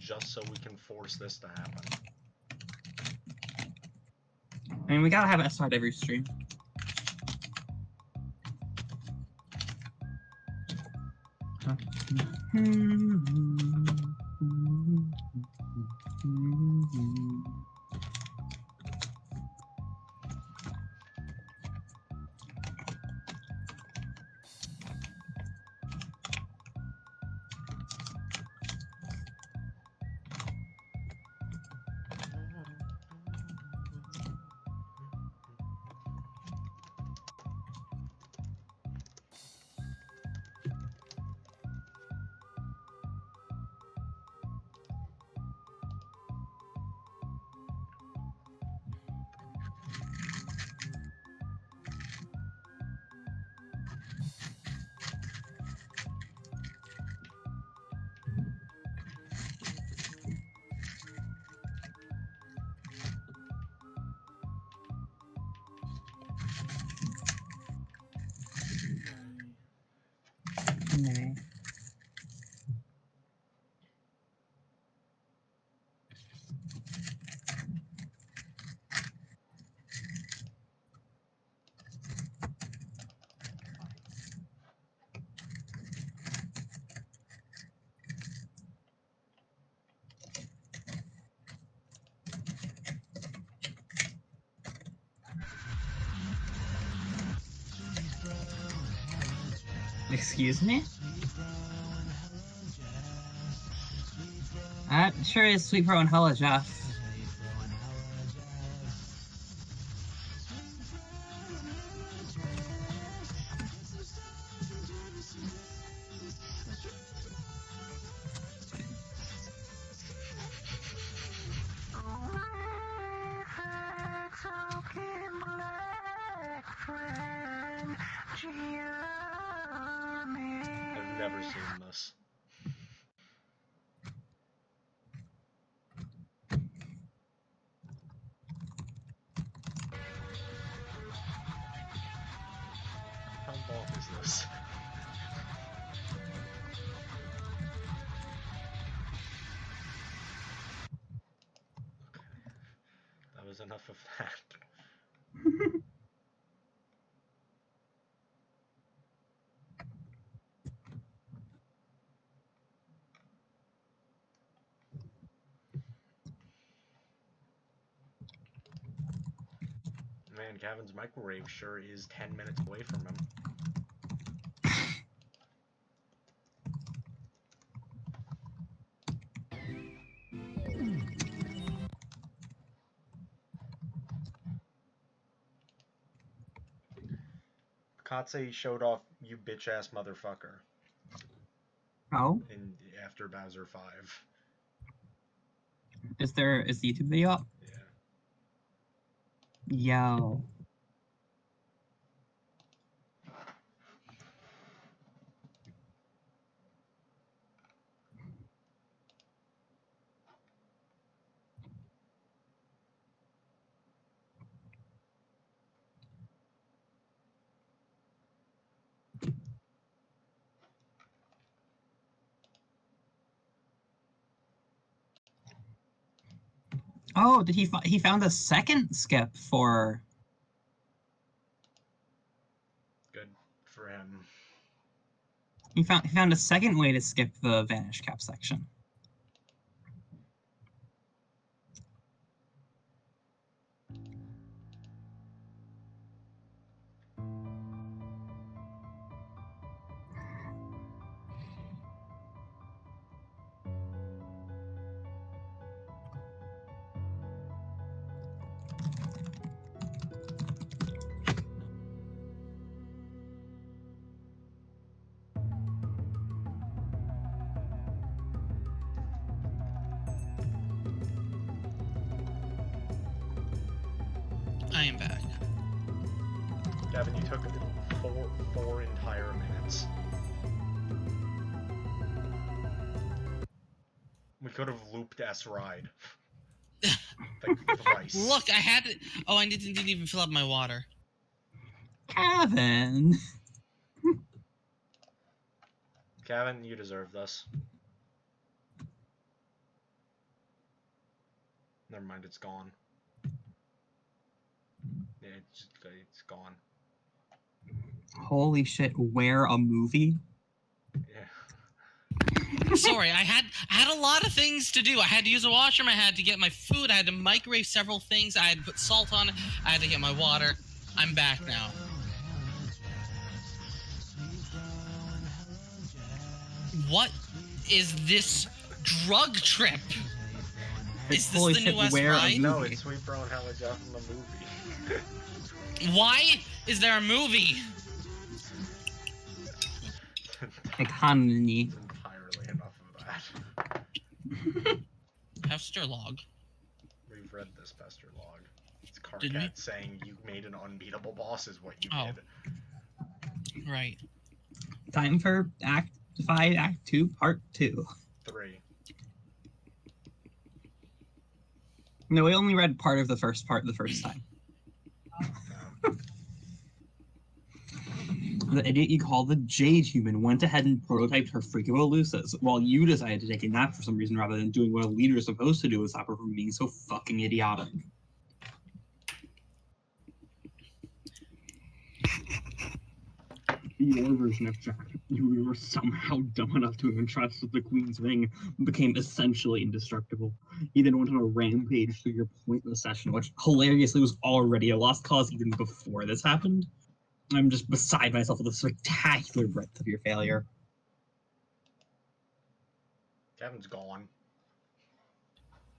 just so we can force this to happen. I mean, we gotta have it start every stream. Nay. Excuse me? That sure is Sweet Bro and Hella Jeff. I've never seen this. How long is this? Okay. That was enough of that. Man, Gavin's microwave sure is 10 minutes away from him. Katse showed off you bitch ass motherfucker Oh? after Bowser 5. Is the YouTube video up? Yeah. Yo. Oh, did he found a second skip for... Good for him. He found a second way to skip the Vanish Cap section. I am back. Gavin, you took four entire minutes. We could have looped S-Ride. Like thrice. Look, I had it. Oh, I didn't even fill up my water. Kevin! Gavin, you deserve this. Never mind, it's gone. Yeah, it's gone. Holy shit, where a movie? Yeah. Sorry, I had a lot of things to do. I had to use a washroom. I had to get my food. I had to microwave several things. I had to put salt on it. I had to get my water. I'm back now. What is this drug trip? Is this Holy the shit, new West where a ride? No, movie? it's Sweet Brown Hella Jeff in the movie. Why is there a movie? Economy. It's entirely enough of that. Pester log. We've read this Pester log. It's Did we? Carcat saying you made an unbeatable boss is what you Oh. did. Right. Time for Act 5, Act 2, Part 2. 3. No, we only read part of the first part the first time. The idiot you call the Jade Human went ahead and prototyped her freaking Elusives, while you decided to take a nap for some reason rather than doing what a leader is supposed to do and stop her from being so fucking idiotic. Your version of Jack, you were somehow dumb enough to entrust with the Queen's Ring, became essentially indestructible. He then went on a rampage through your pointless session, which hilariously was already a lost cause even before this happened. I'm just beside myself with the spectacular breadth of your failure. Kevin's gone.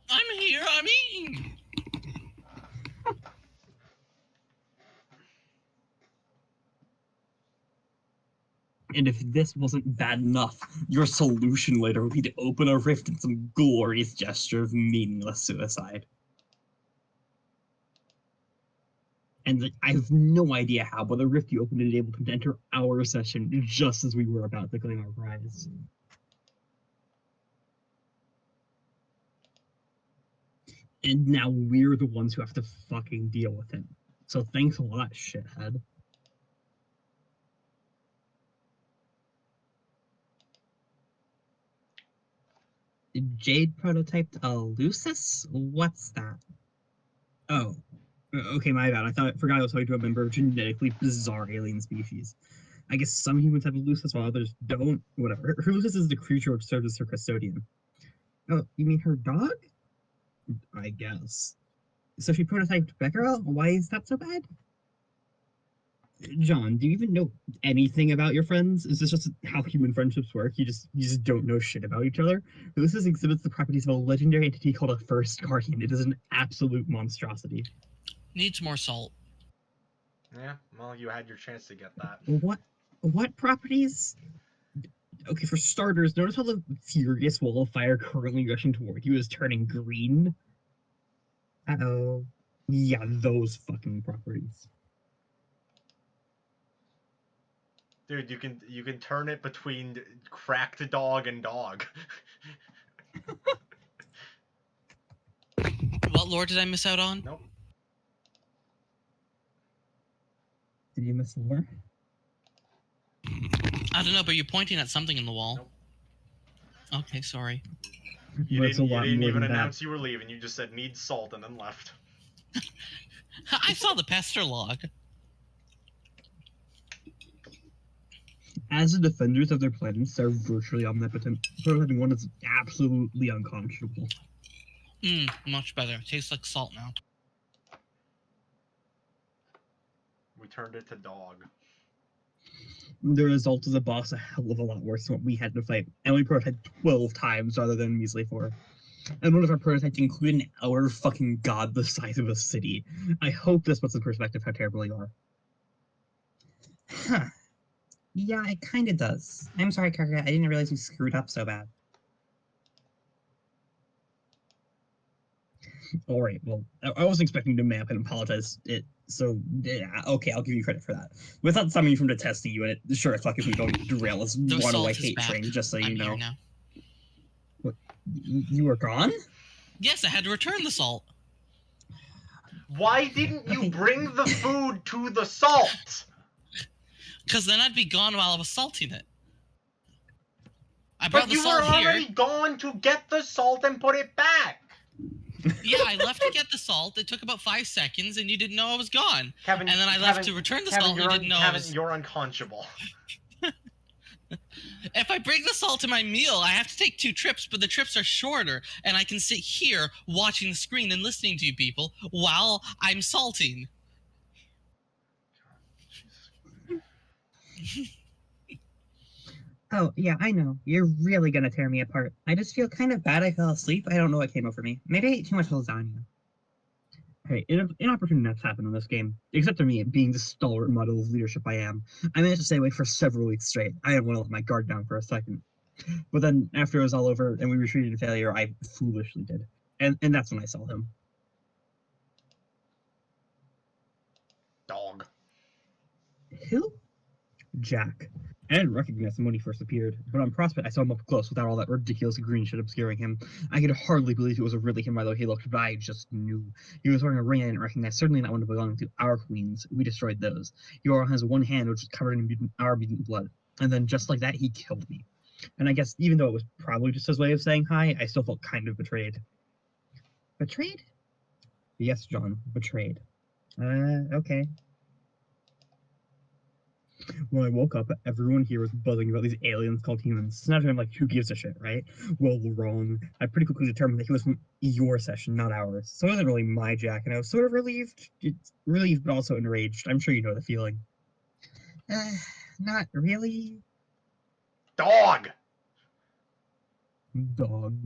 I'm here. I'm eating. And if this wasn't bad enough, your solution later would be to open a rift in some glorious gesture of meaningless suicide. And I have no idea how, but the rift you opened enabled him to enter our session just as we were about to claim our prize. And now we're the ones who have to fucking deal with him. So thanks a lot, shithead. Jade prototyped a Lucis? What's that? Oh. Okay, my bad. I forgot I was talking to a member of genetically bizarre alien species. I guess some humans have a Lucis while others don't. Whatever. Her Lucis is the creature which serves as her custodian. Oh, you mean her dog? I guess. So she prototyped Becquerel? Why is that so bad? John, do you even know anything about your friends? Is this just how human friendships work? You just don't know shit about each other? This exhibits the properties of a legendary entity called a First Guardian. It is an absolute monstrosity. Needs more salt. Yeah, well, you had your chance to get that. What properties? Okay, for starters, notice how the furious wall of fire currently rushing toward you is turning green? Uh-oh. Yeah, those fucking properties. Dude, you can turn it between cracked dog and dog. What lore did I miss out on? Nope. Did you miss more? I don't know, but you're pointing at something in the wall. Nope. Okay, sorry. You But it's a didn't lot more even than that. announce you were leaving. You just said need salt and then left. I saw the pester log. As the defenders of their planets are virtually omnipotent, prototyping one is absolutely unconscionable. Much better. Tastes like salt now. We turned it to dog. The result is a boss a hell of a lot worse than what we had to fight, and we prototyped 12 times rather than measly 4. And one of our prototypes included an outer fucking god the size of a city. I hope this puts in perspective how terrible you are. Huh. Yeah, it kinda does. I'm sorry, Karka, I didn't realize you screwed up so bad. Alright, well, I wasn't expecting to man up and apologize. So, yeah, okay, I'll give you credit for that. Without stopping you from detesting you, and it sure as fuck if we don't derail this The runaway salt is hate back. train, just so you I'm know. here now. What? You were gone? Yes, I had to return the salt. Why didn't you Okay. bring the food to the salt? Because then I'd be gone while I was salting it. I brought But the you were salt here. already gone to get the salt and put it back. Yeah, I left to get the salt. It took about 5 seconds, and you didn't know I was gone. Kevin, And then I left to return the salt, and you didn't know I was... You're unconscionable. If I bring the salt to my meal, I have to take 2 trips, but the trips are shorter, and I can sit here watching the screen and listening to you people while I'm salting. Oh, yeah, I know. You're really gonna tear me apart. I just feel kind of bad I fell asleep. I don't know what came over me. Maybe I ate too much lasagna. Hey, inopportune enough happened in this game. Except for me, being the stalwart model of leadership I am. I managed to stay awake for several weeks straight. I didn't want to let my guard down for a second. But then, after it was all over and we retreated to failure, I foolishly did. And that's when I saw him. Dog. Who? Jack. I didn't recognize him when he first appeared, but on prospect I saw him up close without all that ridiculous green shit obscuring him. I could hardly believe it was really him by the way he looked, but I just knew. He was wearing a ring I didn't recognize, certainly not one belonging to our queens. We destroyed those. He has one hand which is covered in our mutant blood. And then just like that, he killed me. And I guess even though it was probably just his way of saying hi, I still felt kind of betrayed. Betrayed? Yes, John, betrayed. Okay. When I woke up, everyone here was buzzing about these aliens called humans. It's not I'm like, who gives a shit, right? Well, wrong. I pretty quickly determined that he was from your session, not ours. So it wasn't really my Jack, and I was sort of relieved. It's relieved, but also enraged. I'm sure you know the feeling. Not really. Dog! Dog.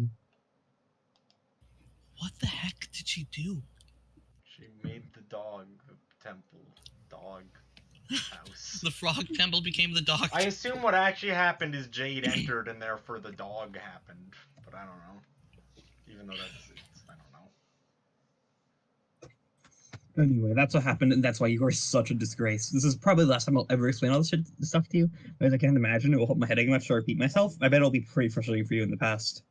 What the heck did she do? She made the dog the temple dog house. The frog temple became the dog. I assume what actually happened is Jade entered and therefore the dog happened, but I don't know. Even though I don't know. Anyway, that's what happened, and that's why you are such a disgrace. This is probably the last time I'll ever explain all this stuff to you, but as I can't imagine, it will help my headache enough to repeat myself. I bet it'll be pretty frustrating for you in the past.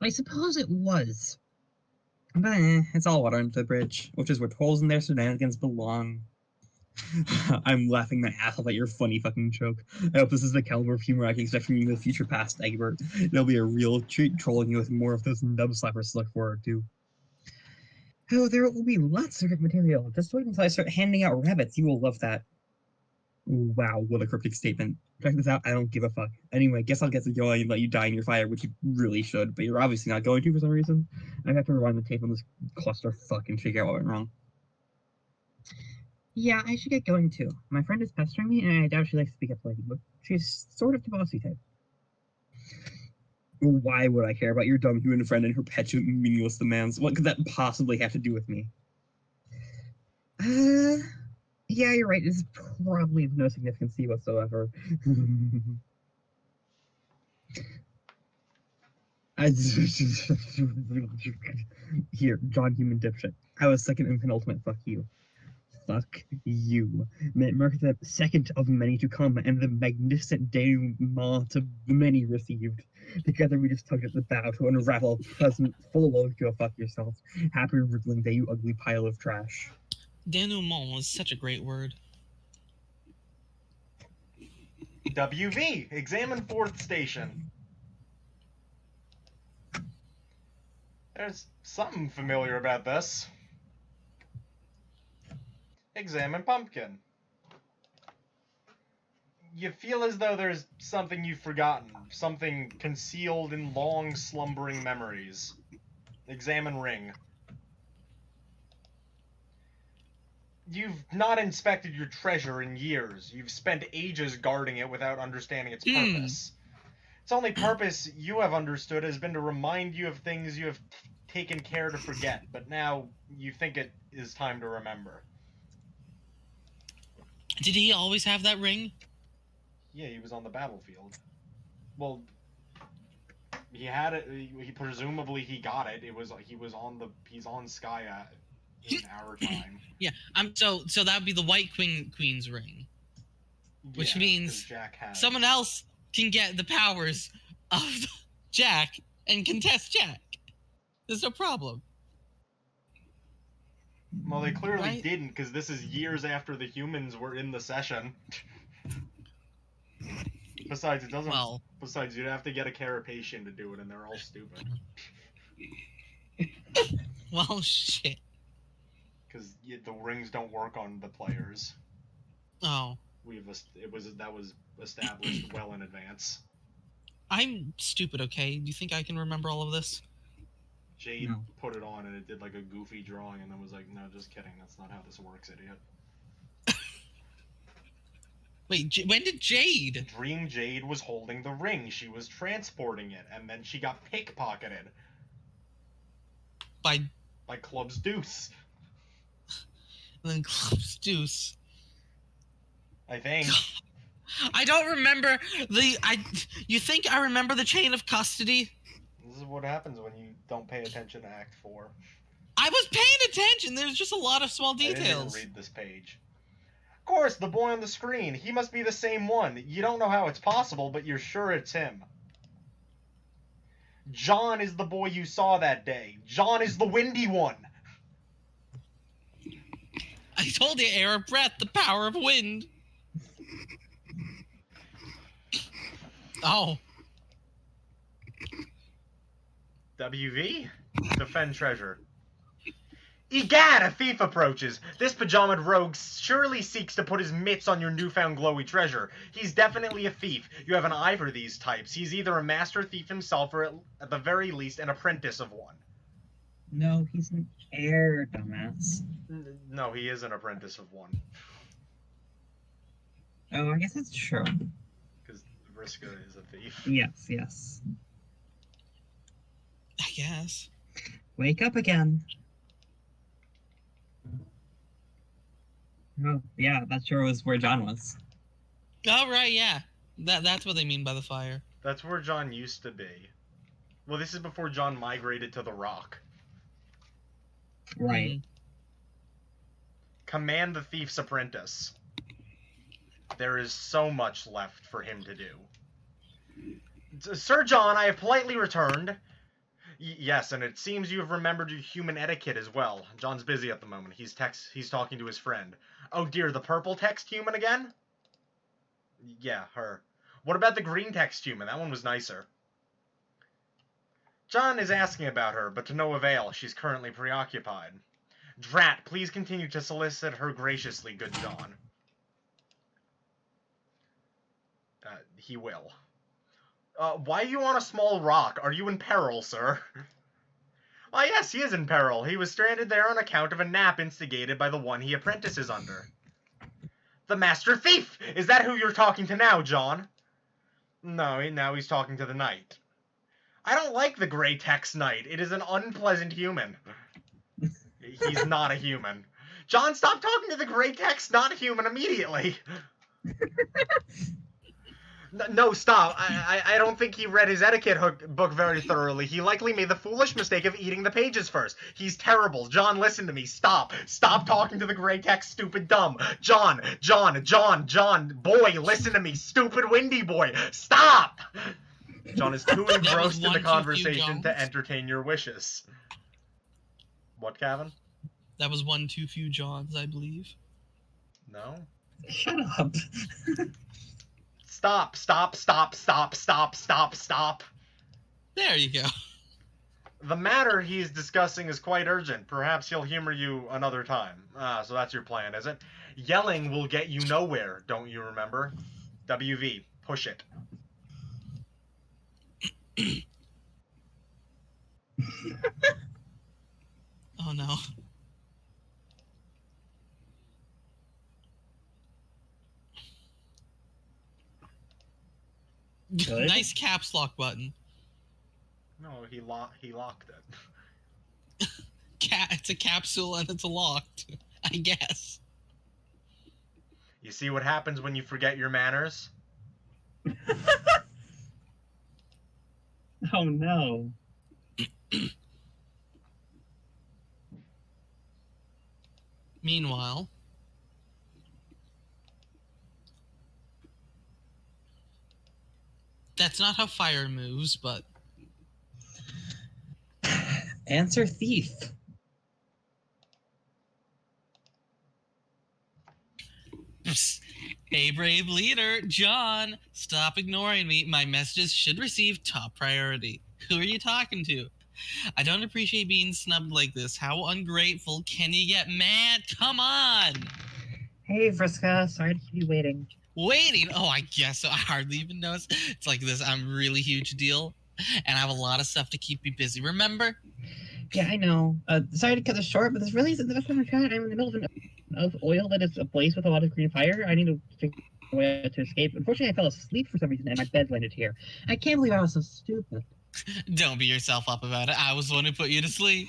I suppose it was. But it's all water under the bridge, which is where trolls and their shenanigans belong. I'm laughing my ass off at your funny fucking joke. I hope this is the caliber of humor I can expect from you in the future past, Egbert. It'll be a real treat trolling you with more of those nub slappers to look forward to. Oh, there will be lots of good material. Just wait until I start handing out rabbits. You will love that. Wow, what a cryptic statement. Check this out, I don't give a fuck. Anyway, guess I'll get to going and let you die in your fire, which you really should, but you're obviously not going to for some reason. I have to rewind the tape on this clusterfuck and figure out what went wrong. Yeah, I should get going too. My friend is pestering me, and I doubt she likes to speak up lady, but she's sort of the bossy type. Why would I care about your dumb human friend and her petulant, meaningless demands? What could that possibly have to do with me? Yeah, you're right. It's probably of no significance to you whatsoever. Here, John Human Dipshit. I was second and penultimate. Fuck you. Fuck you. May it mark the second of many to come, and the magnificent denouement to many received. Together we just tugged at the bow to unravel a present full of go fuck yourself. Happy wriggling day, you ugly pile of trash. Denouement was such a great word. WV, examine 4th station. There's something familiar about this. Examine pumpkin. You feel as though there's something you've forgotten, something concealed in long slumbering memories. Examine ring. You've not inspected your treasure in years. You've spent ages guarding it without understanding its purpose. Its only purpose you have understood has been to remind you of things you have taken care to forget, but now you think it is time to remember. Did he always have that ring? Yeah, he was on the battlefield. Well, he had it. He presumably he got it. He's on Skya in our time. Yeah, so that would be the White Queen's ring, which means Jack has someone else can get the powers of Jack and contest Jack. There's no problem. Well, they clearly didn't, because this is years after the humans were in the session. Besides, it doesn't. Well, besides, you'd have to get a carapacian to do it, and they're all stupid. Well, shit. Because the rings don't work on the players. Oh. That was established well in advance. I'm stupid, okay? Do you think I can remember all of this? Jade No. put it on and it did like a goofy drawing and then was like, no, just kidding. That's not how this works, idiot. Wait, when did Jade? Dream Jade was holding the ring. She was transporting it, and then she got pickpocketed By Club's Deuce. and then Club's Deuce. I think. I don't remember you think I remember the chain of custody? This is what happens when you don't pay attention to Act 4. I was paying attention. There's just a lot of small I didn't even details. read this page. Of course, the boy on the screen. He must be the same one. You don't know how it's possible, but you're sure it's him. John is the boy you saw that day. John is the windy one. I told you, air of breath, the power of wind. Oh. WV? Defend treasure. Egad, a thief approaches. This pajamaed rogue surely seeks to put his mitts on your newfound glowy treasure. He's definitely a thief. You have an eye for these types. He's either a master thief himself or at the very least an apprentice of one. No, he's an heir, dumbass. No, he is an apprentice of one. Oh, I guess that's true. Because Vriska is a thief. Yes, yes. I guess. Wake up again. Oh, yeah, that sure was where John was. Oh, right, yeah. That's what they mean by the fire. That's where John used to be. Well, this is before John migrated to the Rock. Right. Command the thief's apprentice. There is so much left for him to do. Sir John, I have politely returned. Yes, and it seems you have remembered your human etiquette as well. John's busy at the moment. He's talking to his friend. Oh dear, the purple text human again? Yeah, her. What about the green text human? That one was nicer. John is asking about her, but to no avail. She's currently preoccupied. Drat, please continue to solicit her graciously, good John. He will. Why are you on a small rock? Are you in peril, sir? Ah, yes, he is in peril. He was stranded there on account of a nap instigated by the one he apprentices under. The Master Thief! Is that who you're talking to now, John? No, now he's talking to the Knight. I don't like the Grey Text Knight. It is an unpleasant human. He's not a human. John, stop talking to the Grey Text not human immediately. No, stop. I don't think he read his etiquette book very thoroughly. He likely made the foolish mistake of eating the pages first. He's terrible. John, listen to me. Stop. Stop talking to the gray text, stupid dumb. John. Boy, listen to me. Stupid windy boy. Stop. John is too engrossed in the conversation to entertain your wishes. What, Kevin? That was one too few Johns, I believe. No? Shut up. Stop. There you go. The matter he's discussing is quite urgent. Perhaps he'll humor you another time. So that's your plan, is it? Yelling will get you nowhere, don't you remember? WV, push it. Oh no. Good. Nice caps lock button. No, he locked it. It's a capsule and it's locked, I guess. You see what happens when you forget your manners? Oh no. Meanwhile, that's not how fire moves, but Answer thief. hey, brave leader, John, stop ignoring me. My messages should receive top priority. Who are you talking to? I don't appreciate being snubbed like this. How ungrateful can you get, man? Come on! Hey, Vriska, sorry to keep you waiting. Waiting? Oh, I guess so. I hardly even noticed. It's like this. I'm a really huge deal, and I have a lot of stuff to keep me busy. Remember? Yeah, I know. Sorry to cut this short, but this really isn't the best time to chat. I'm in the middle of oil that is ablaze with a lot of green fire. I need to figure a way to escape. Unfortunately, I fell asleep for some reason, and my bed landed here. I can't believe I was so stupid. Don't beat yourself up about it. I was the one who put you to sleep.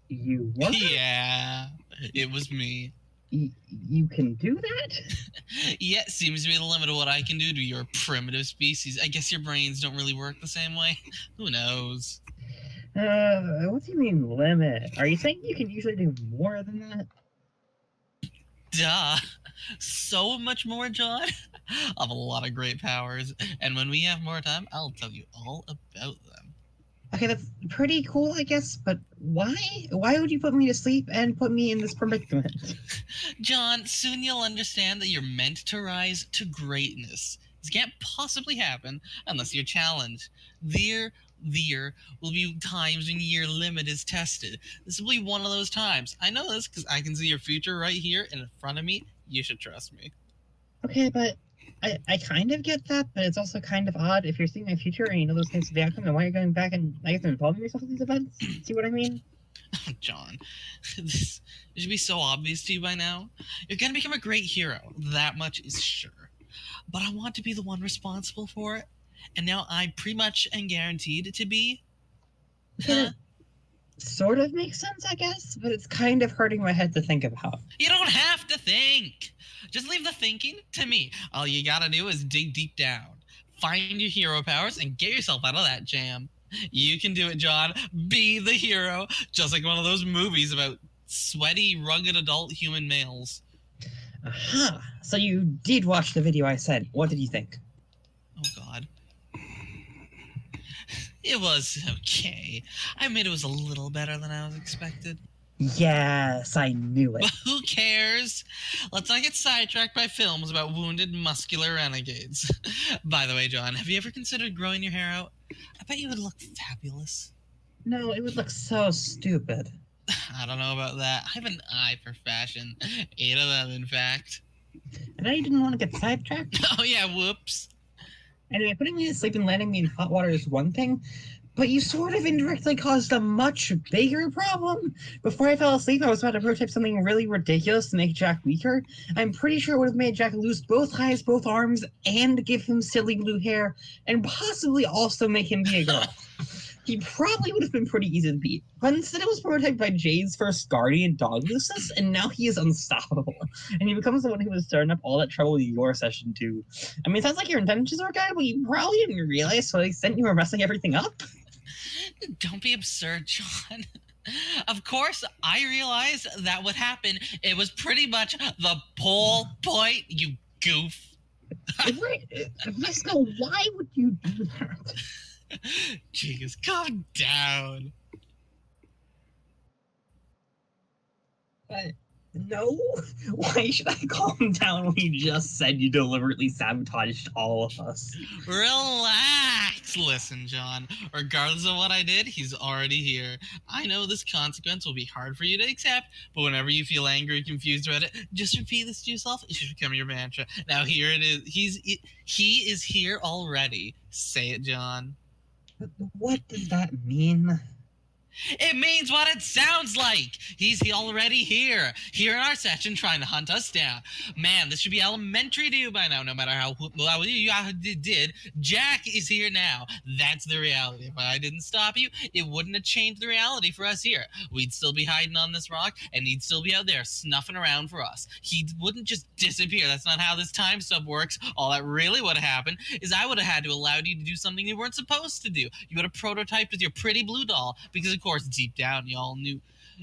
You what? Yeah, it was me. You can do that? Yeah, seems to be the limit of what I can do to your primitive species. I guess your brains don't really work the same way. Who knows? What do you mean limit? Are you saying you can usually do more than that? Duh. So much more, John. I have a lot of great powers, and when we have more time, I'll tell you all about them. Okay, that's pretty cool, I guess, but why? Why would you put me to sleep and put me in this predicament? John, soon you'll understand that you're meant to rise to greatness. This can't possibly happen unless you're challenged. There will be times when your limit is tested. This will be one of those times. I know this because I can see your future right here in front of me. You should trust me. Okay, but I kind of get that, but it's also kind of odd if you're seeing my future and you know those things to the outcome, then why are you going back and I guess involving yourself in these events? See what I mean? John, this should be so obvious to you by now. You're gonna become a great hero. That much is sure. But I want to be the one responsible for it. And now I pretty much am guaranteed to be. Okay, that sort of makes sense, I guess, but it's kind of hurting my head to think about. You don't have to think. Just leave the thinking to me. All you gotta do is dig deep down. Find your hero powers and get yourself out of that jam. You can do it, John. Be the hero. Just like one of those movies about sweaty, rugged adult human males. Aha! So you did watch the video I sent. What did you think? Oh, God. It was okay. I admit it was a little better than I was expected. Yes, I knew it. But who cares? Let's not get sidetracked by films about wounded, muscular renegades. By the way, John, have you ever considered growing your hair out? I bet you would look fabulous. No, it would look so stupid. I don't know about that. I have an eye for fashion. 8 of them, in fact. And I didn't want to get sidetracked. Oh, yeah, whoops. Anyway, putting me to sleep and landing me in hot water is one thing, but you sort of indirectly caused a much bigger problem. Before I fell asleep, I was about to prototype something really ridiculous to make Jack weaker. I'm pretty sure it would have made Jack lose both eyes, both arms, and give him silly blue hair, and possibly also make him be a girl. He probably would have been pretty easy to beat. But instead it was prototyped by Jade's first guardian dog, Lucis, and now he is unstoppable. And he becomes the one who was stirring up all that trouble in your session too. I mean, it sounds like your intentions were good, but you probably didn't realize so they sent you were messing everything up. Don't be absurd, John. Of course, I realized that would happen. It was pretty much the whole point, you goof. Wait, Visco, why would you do that? Jeez, calm down. No? Why should I calm down when you just said you deliberately sabotaged all of us? Relax. Listen, John. Regardless of what I did, he's already here. I know this consequence will be hard for you to accept, but whenever you feel angry or confused about it, just repeat this to yourself. It should become your mantra. Now here it is. He is here already. Say it, John. What does that mean? It means what it sounds like. He's already here in our session, trying to hunt us down. Man, this should be elementary to you by now. No matter how well you did, Jack is here now. That's the reality. If I didn't stop you, it wouldn't have changed the reality for us here. We'd still be hiding on this rock, and he'd still be out there snuffing around for us. He wouldn't just disappear. That's not how this time stub works. All that really would have happened is I would have had to allow you to do something you weren't supposed to do. You would have prototyped with your pretty blue doll, because of course, deep down, y'all knew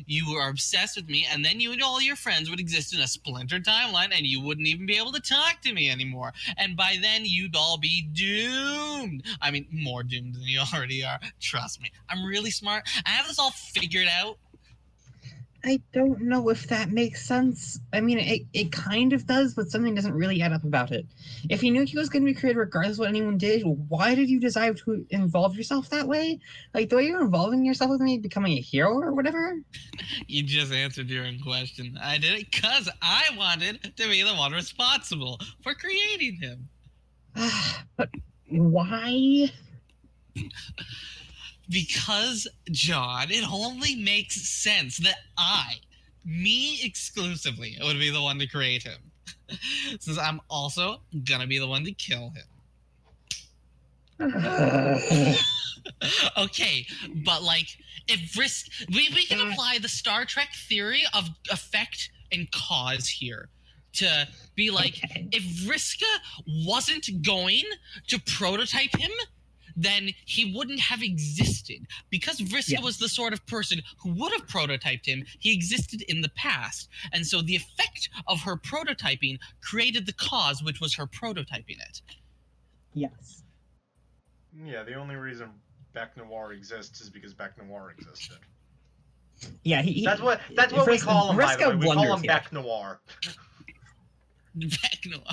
you were obsessed with me, and then you and all your friends would exist in a splintered timeline, and you wouldn't even be able to talk to me anymore. And by then, you'd all be doomed. I mean, more doomed than you already are. Trust me. I'm really smart. I have this all figured out. I don't know if that makes sense. I mean, it kind of does, but something doesn't really add up about it. If you knew he was going to be created regardless of what anyone did, why did you decide to involve yourself that way? Like, the way you're involving yourself with me becoming a hero or whatever? You just answered your own question. I did it because I wanted to be the one responsible for creating him. But why? Because, John, it only makes sense that me exclusively, would be the one to create him. Since I'm also gonna be the one to kill him. Okay, but like, if we can apply the Star Trek theory of effect and cause here to be like, Okay. if Vriska wasn't going to prototype him, then he wouldn't have existed. Because Vriska was the sort of person who would have prototyped him, he existed in the past. And so the effect of her prototyping created the cause, which was her prototyping it. Yes. Yeah, the only reason Bec Noir exists is because Bec Noir existed. Yeah, that's what we call him, by the way. We call him Bec Noir.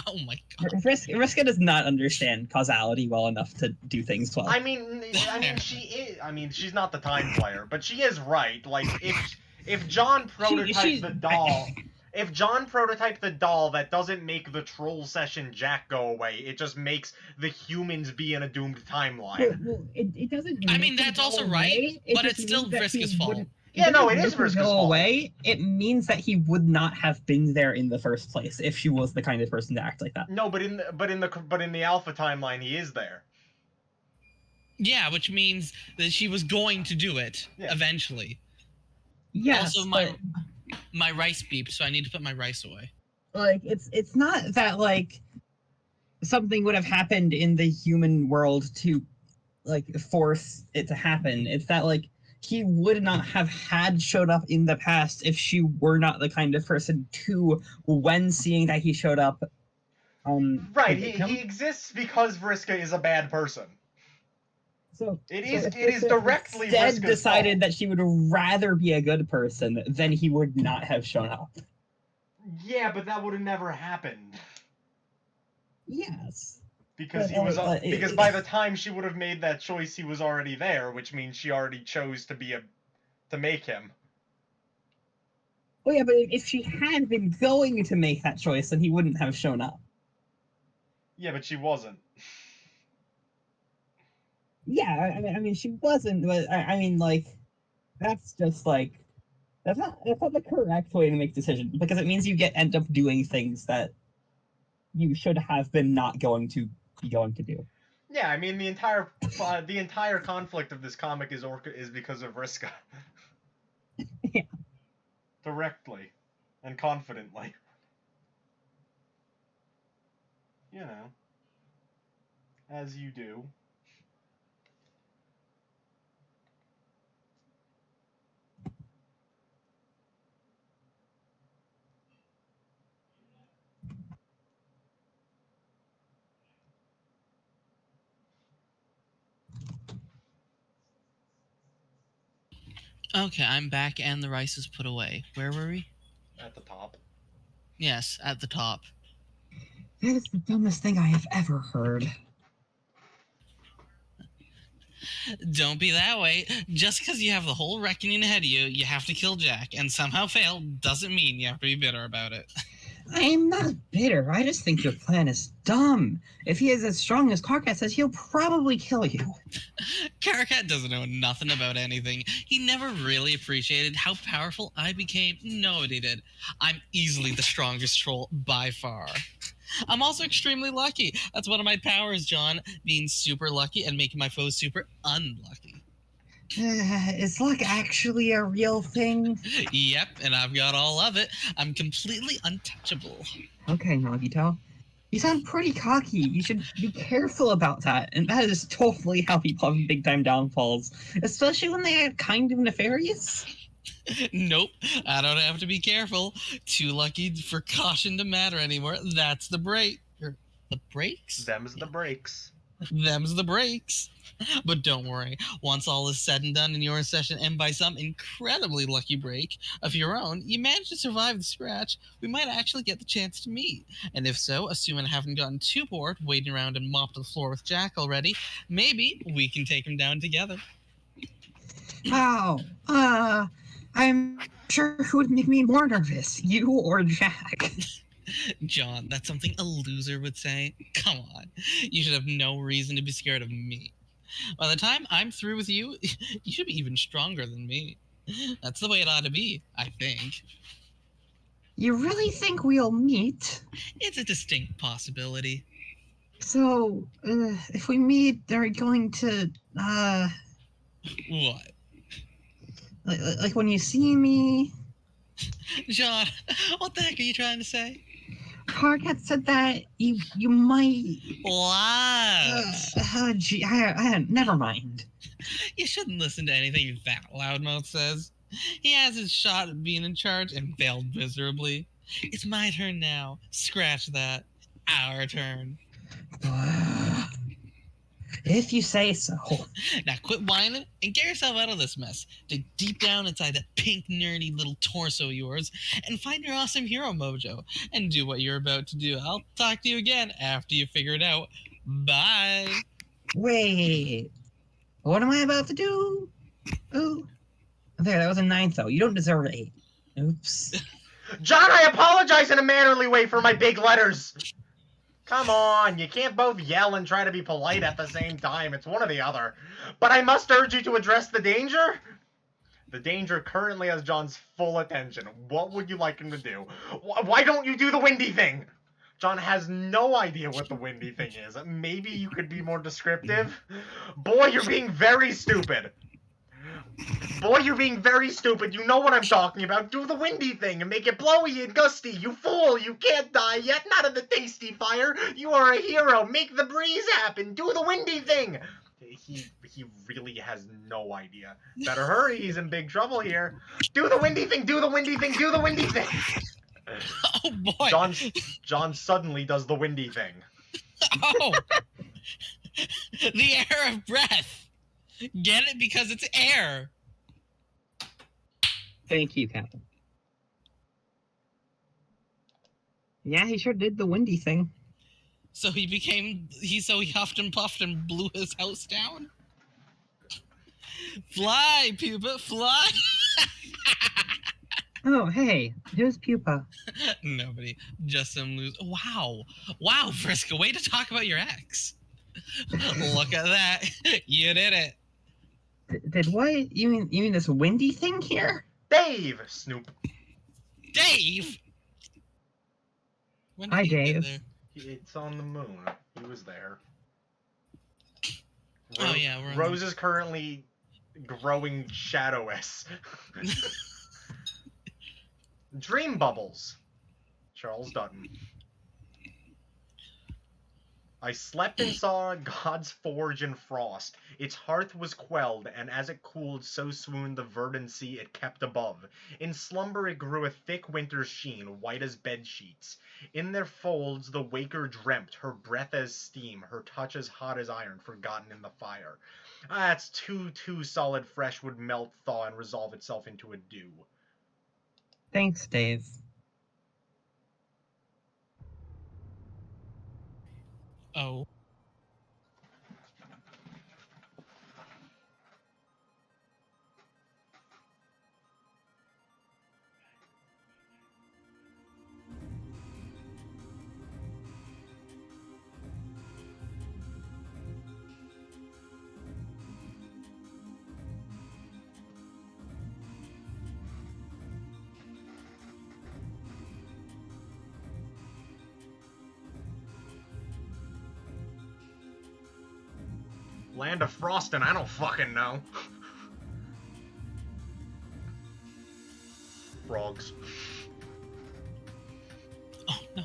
Oh my god. Vriska does not understand causality well enough to do things well. I mean, she is. I mean, she's not the time player, but she is right. Like, if John prototyped the doll, if John prototyped the doll that doesn't make the troll session Jack go away, it just makes the humans be in a doomed timeline. Well, it doesn't. I mean, that's also right, but it's still Vriska's fault. Yeah, no, it is Vriska's fault. Away, it means that he would not have been there in the first place if she was the kind of person to act like that. No, but in the alpha timeline, he is there. Yeah, which means that she was going to do it eventually. Yes. Also, my rice beeped, so I need to put my rice away. Like, it's not that like something would have happened in the human world to like force it to happen. It's that like he would not have had showed up in the past if she were not the kind of person to, when seeing that he showed up. Right, he exists because Vriska is a bad person. So it is directly Vriska's decided fault. that she would rather be a good person, then he would not have shown up. Yeah, but that would have never happened. Yes. Because he was because by the time she would have made that choice, he was already there, which means she already chose to make him. Well, yeah, but if she had been going to make that choice, then he wouldn't have shown up. Yeah, but she wasn't. Yeah, I mean, she wasn't, but I mean, like, that's just like that's not the correct way to make decisions, because it means you end up doing things that you should have been not going to be going to do. Yeah, I mean, the entire conflict of this comic is because of Vriska. Yeah. Directly and confidently. You know, as you do. Okay, I'm back and the rice is put away. Where were we? At the top. Yes, at the top. That is the dumbest thing I have ever heard. Don't be that way. Just because you have the whole reckoning ahead of you, you have to kill Jack, and somehow fail doesn't mean you have to be bitter about it. I'm not bitter. I just think your plan is dumb. If he is as strong as Karkat says, he'll probably kill you. Karkat doesn't know nothing about anything. He never really appreciated how powerful I became. Nobody did. I'm easily the strongest troll by far. I'm also extremely lucky. That's one of my powers, John. Being super lucky and making my foes super unlucky. Is luck actually a real thing? Yep, and I've got all of it. I'm completely untouchable. Okay, Nagito. You sound pretty cocky. You should be careful about that. And that is totally how people have big-time downfalls. Especially when they are kind of nefarious. Nope, I don't have to be careful. Too lucky for caution to matter anymore. That's the break. The breaks? Them's the breaks. Them's the breaks. But don't worry, once all is said and done and your session ends by some incredibly lucky break of your own, you manage to survive the scratch, we might actually get the chance to meet. And if so, assuming I haven't gotten too bored waiting around and mopped the floor with Jack already, maybe we can take him down together. Oh, I'm sure who would make me more nervous, you or Jack? John, that's something a loser would say. Come on, you should have no reason to be scared of me. By the time I'm through with you, you should be even stronger than me. That's the way it ought to be, I think. You really think we'll meet? It's a distinct possibility. So, if we meet, are you going to, What? like when you see me? John, what the heck are you trying to say? Target said that you might. What? Gee, never mind. You shouldn't listen to anything that loudmouth says. He has his shot at being in charge and failed miserably. It's my turn now. Scratch that. Our turn. If you say so. Now quit whining and get yourself out of this mess. Dig deep down inside that pink nerdy little torso of yours and find your awesome hero mojo and do what you're about to do. I'll talk to you again after you figure it out. Bye. Wait. What am I about to do? Oh. There, that was a 9 though. You don't deserve an 8. Oops. John, I apologize in a mannerly way for my big letters. Come on, you can't both yell and try to be polite at the same time. It's one or the other. But I must urge you to address the danger. The danger currently has John's full attention. What would you like him to do? Why don't you do the windy thing? John has no idea what the windy thing is. Maybe you could be more descriptive? Boy, you're being very stupid. Boy, you're being very stupid. You know what I'm talking about. Do the windy thing and make it blowy and gusty. You fool. You can't die yet. Not in the tasty fire. You are a hero. Make the breeze happen. Do the windy thing. He really has no idea. Better hurry. He's in big trouble here. Do the windy thing. Do the windy thing. Do the windy thing. Oh, boy. John suddenly does the windy thing. Oh. The air of breath. Get it? Because it's air. Thank you, Captain. Yeah, he sure did the windy thing. So he huffed and puffed and blew his house down? Fly, pupa, fly! Oh, hey, who's Pupa? Nobody, just some loser. Wow, Friska, way to talk about your ex. Look at that, you did it. Did what? You mean this windy thing here? Dave! Snoop. Dave? When did Hi, he get Dave. there? It's on the moon. He was there. Oh, yeah, we're on Rose is currently growing shadowess. Dream Bubbles. Charles Dutton. I slept and saw God's forge in frost. Its hearth was quelled, and as it cooled, so swooned the verdant sea it kept above. In slumber it grew a thick winter's sheen, white as bed sheets. In their folds the waker dreamt, her breath as steam, her touch as hot as iron, forgotten in the fire. That's too solid fresh would melt, thaw, and resolve itself into a dew. Thanks, Dave. Oh. Land of Frost and I don't fucking know. Frogs. Oh, no.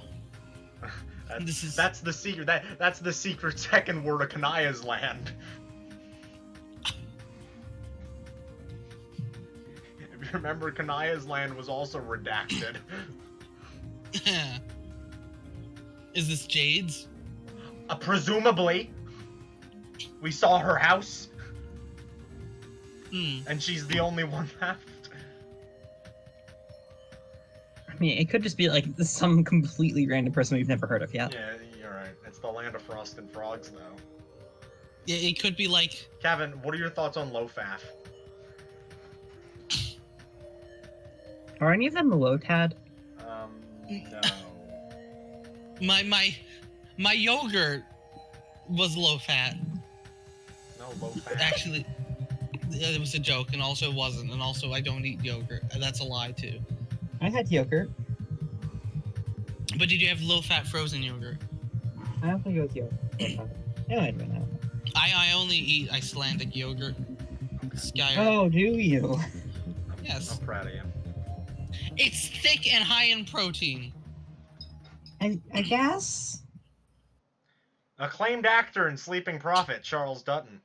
That's the secret. That's the secret second word of Kanaya's land. If you remember, Kanaya's land was also redacted. Is this Jade's? Presumably. We saw her house, Hmm. and she's the only one left. I mean, it could just be like some completely random person we've never heard of yet. Yeah, you're right. It's the land of frost and frogs, though. Yeah, it could be like. Kevin, what are your thoughts on Lofaf? Are any of them Lotad? No. My yogurt was low fat. No, Lofaf. Actually, it was a joke, and also it wasn't, and also I don't eat yogurt. That's a lie too. I had yogurt. But did you have low-fat frozen yogurt? I don't think it was yogurt. Yeah, I don't know. I only eat Icelandic yogurt. Skyr. Oh, do you? Yes. I'm proud of you. It's thick and high in protein. I guess. Acclaimed actor and sleeping prophet Charles Dutton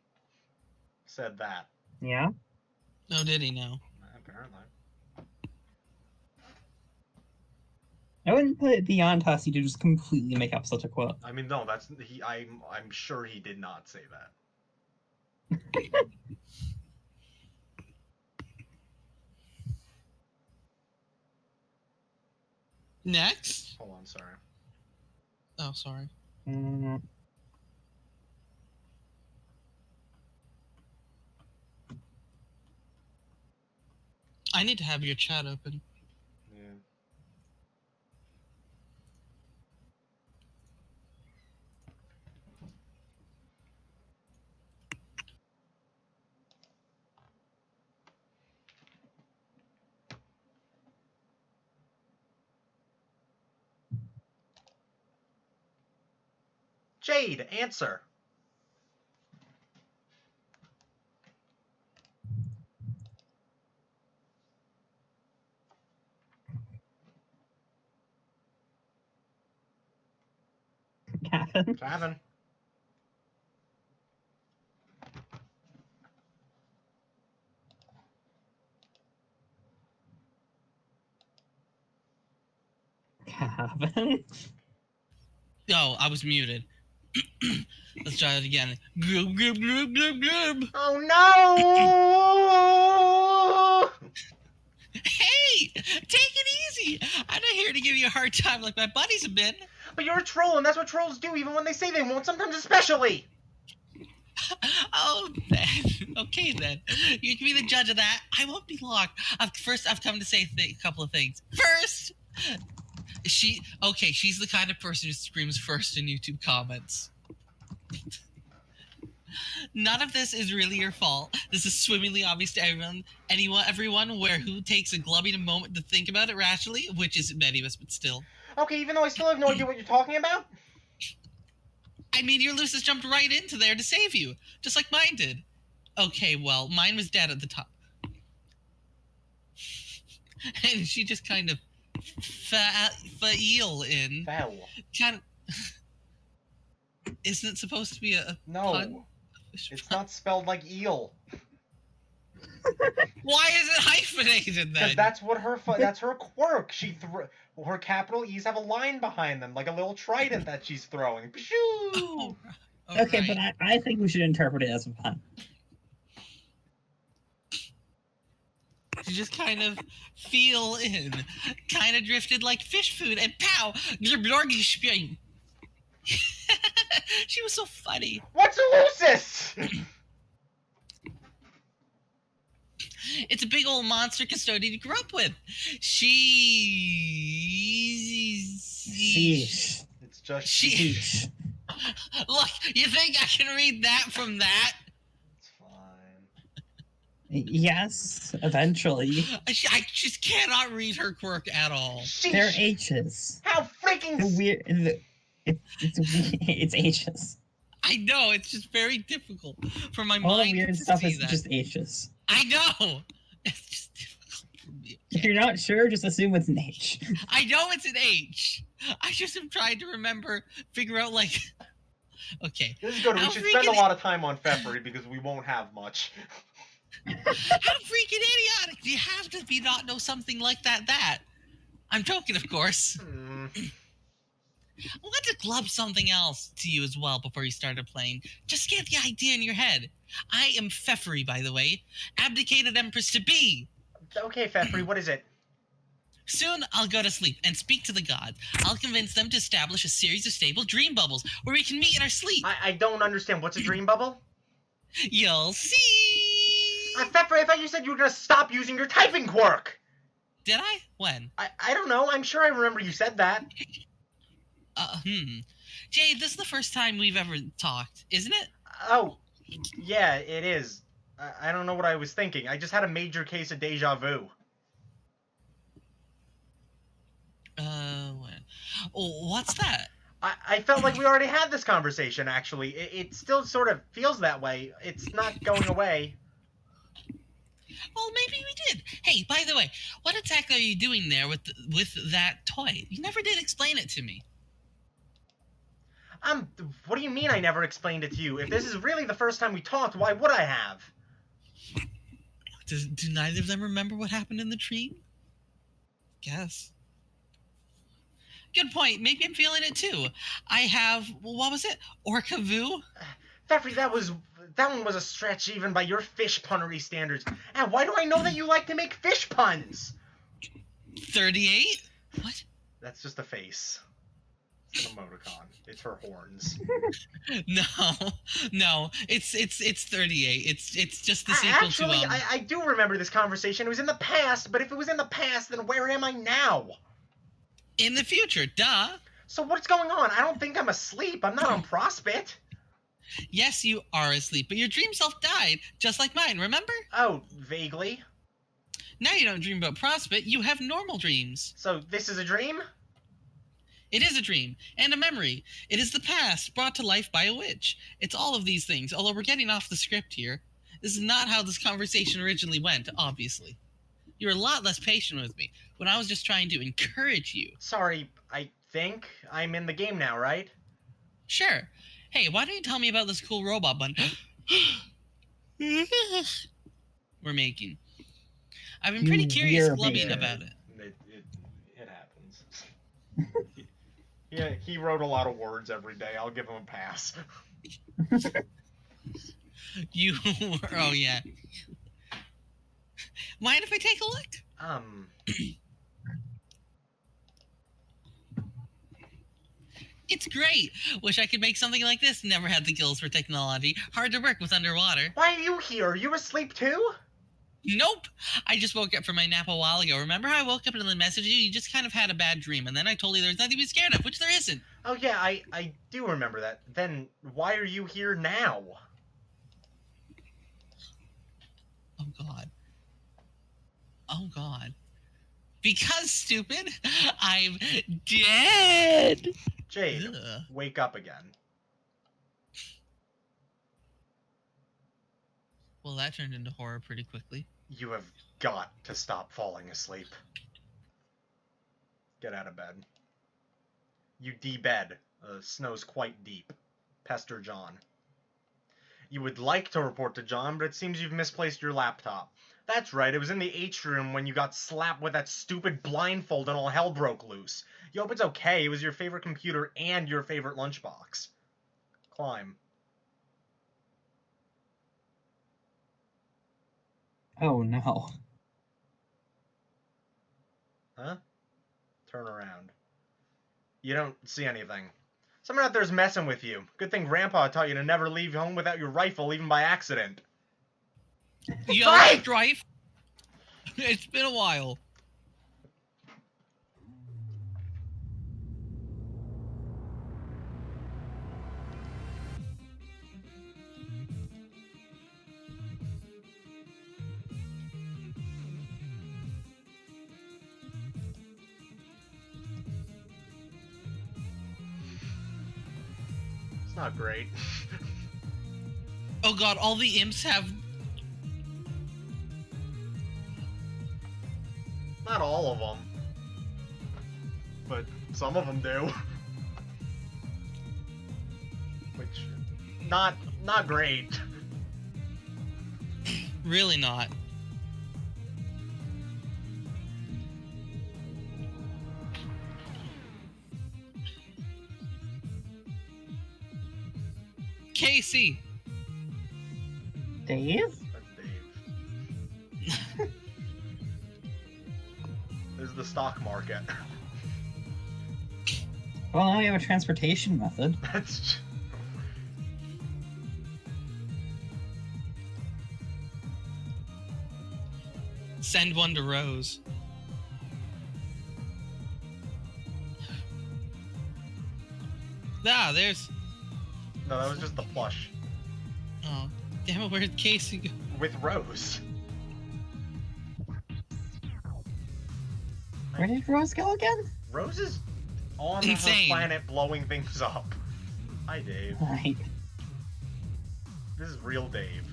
said that. Yeah. Oh, did he now? Apparently. I wouldn't put it beyond Hussey to just completely make up such a quote. I mean, no, that's he. I'm sure he did not say that. Next? Hold on, sorry. Oh, sorry. Mm, I need to have your chat open. Yeah. Jade, answer. Gavin? Kevin. Gavin? Oh, I was muted. Let's try it again. Gloob, gloob, gloob, gloob, gloob. Oh no! Hey! Take it easy! I'm not here to give you a hard time like my buddies have been. But you're a troll, and that's what trolls do, even when they say they won't, sometimes especially! Oh, then. Okay, then. You can be the judge of that. I won't be long. First, I've come to say a couple of things. First, she's the kind of person who screams first in YouTube comments. None of this is really your fault. This is swimmingly obvious to everyone who takes a glubbing moment to think about it rationally, which is many of us, but still. Okay, even though I still have no idea what you're talking about? I mean, your Lucis jumped right into there to save you, just like mine did. Okay, well, mine was dead at the top. And she just kind of fell in. Fell. Kind of... Isn't it supposed to be a No. pun? It's not spelled like eel. Why is it hyphenated then? Because that's what that's her quirk. Her capital E's have a line behind them, like a little trident that she's throwing. Oh, Okay, right. but I think we should interpret it as a pun. She just kind of feel in, kind of drifted like fish food, and pow! She was so funny. What's a Lucis? It's a big old monster custodian you grew up with. Sheesh. It's just Sheesh. Look, you think I can read that from that? It's fine. Yes, eventually. I just cannot read her quirk at all. They're Sheesh. H's. How freaking The weird. It's H's. I know, it's just very difficult for my All the mind weird to stuff see is that. just H's. I know. It's just difficult for me. If you're not sure, just assume it's an H. I know it's an H. I just am trying to figure out like. Okay. This is good. We How should spend a freaking- lot of time on February because we won't have much. How freaking idiotic do you have to be not know something like that? I'm joking, of course. I want to club something else to you as well before you started playing. Just get the idea in your head. I am Pfeffery, by the way. Abdicated Empress to be. Okay, Pfeffery, what is it? Soon, I'll go to sleep and speak to the gods. I'll convince them to establish a series of stable dream bubbles where we can meet in our sleep. I don't understand. What's a dream bubble? You'll see. Pfeffery, I thought you said you were gonna stop using your typing quirk! Did I? When? I don't know. I'm sure I remember you said that. Jade, this is the first time we've ever talked, isn't it? Oh, yeah, it is. I don't know what I was thinking. I just had a major case of deja vu. When? Oh, what's that? I felt like we already had this conversation, actually. It still sort of feels that way. It's not going away. Well, maybe we did. Hey, by the way, what exactly are you doing there with that toy? You never did explain it to me. What do you mean I never explained it to you? If this is really the first time we talked, why would I have? Do neither of them remember what happened in the tree? Guess. Good point. Maybe I'm feeling it too. I have, what was it? Orca Vu? Pfeffery, that one was a stretch even by your fish punnery standards. And why do I know that you like to make fish puns? 38? What? That's just a face. It's an emoticon. It's her horns. No. It's 38. It's just the sequel Actually, to I do remember this conversation. It was in the past, but if it was in the past, then where am I now? in the future. Duh. So what's going on? I don't think I'm asleep. I'm not on Prospect. Yes, you are asleep, but your dream self died, just like mine, remember? Oh, vaguely. Now you don't dream about Prospect, you have normal dreams. So this is a dream? It is a dream, and a memory. It is the past, brought to life by a witch. It's all of these things, although we're getting off the script here. This is not how this conversation originally went, obviously. You were a lot less patient with me, when I was just trying to encourage you. Sorry, I think I'm in the game now, right? Sure. Hey, why don't you tell me about this cool robot button we're making? I've been pretty curious glubbing about it. It happens. Yeah, he wrote a lot of words every day. I'll give him a pass. You were, oh yeah. Mind if I take a look? It's great. Wish I could make something like this. Never had the gills for technology. Hard to work with underwater. Why are you here? Are you asleep too? Nope. I just woke up from my nap a while ago. Remember how I woke up and then messaged you? You just kind of had a bad dream, and then I told you there was nothing to be scared of, which there isn't. Oh yeah, I do remember that. Then why are you here now? Oh god. Oh god. Because, stupid, I'm dead! Jade, Ugh. wake up again. Well, that turned into horror pretty quickly. You have got to stop falling asleep. Get out of bed. You de-bed. The snow's quite deep. Pester John. You would like to report to John, but it seems you've misplaced your laptop. That's right, it was in the H room when you got slapped with that stupid blindfold and all hell broke loose. You hope it's okay, it was your favorite computer and your favorite lunchbox. Climb. Oh no. Huh? Turn around. You don't see anything. Someone out there's messing with you. Good thing Grandpa taught you to never leave home without your rifle, even by accident. Yo, Right! Strife! It's been a while. It's not great. Oh god, all the imps have... Not all of them. But some of them do. Which, not great. Really not. Casey. Dave? That's Dave. This is the stock market. Well, now we have a transportation method. That's... Send one to Rose. Ah, there's. No, that was just the plush. Oh, damn it! Where did Casey go? With Rose. Where did Rose go again? Rose is on Insane. her planet blowing things up. Hi, Dave. Right. This is real Dave.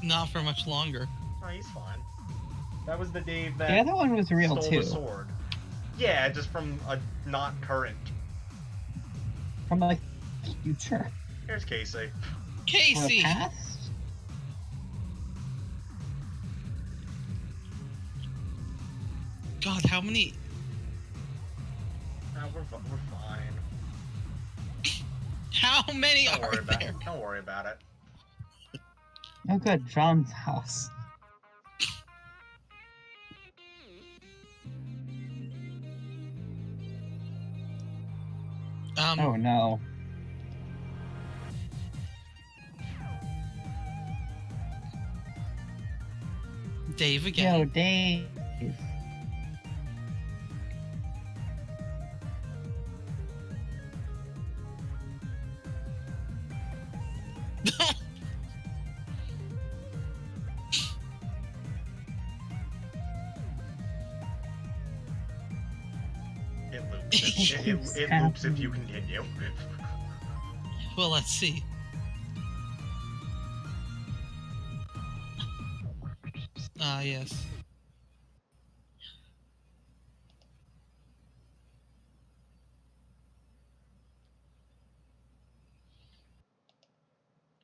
Not for much longer. Oh, he's fine. That was the Dave that The other one was real stole too. the sword. Yeah, just from a not current. From like future. Here's Casey. Or Casey. past? God, how many? Nah, we're fine. How many Don't are worry about there? it. Don't worry about it. Oh good, John's house. Oh no. Dave Yo, again. Dave. It loops. It loops if you continue. Well, let's see. Ah, yes.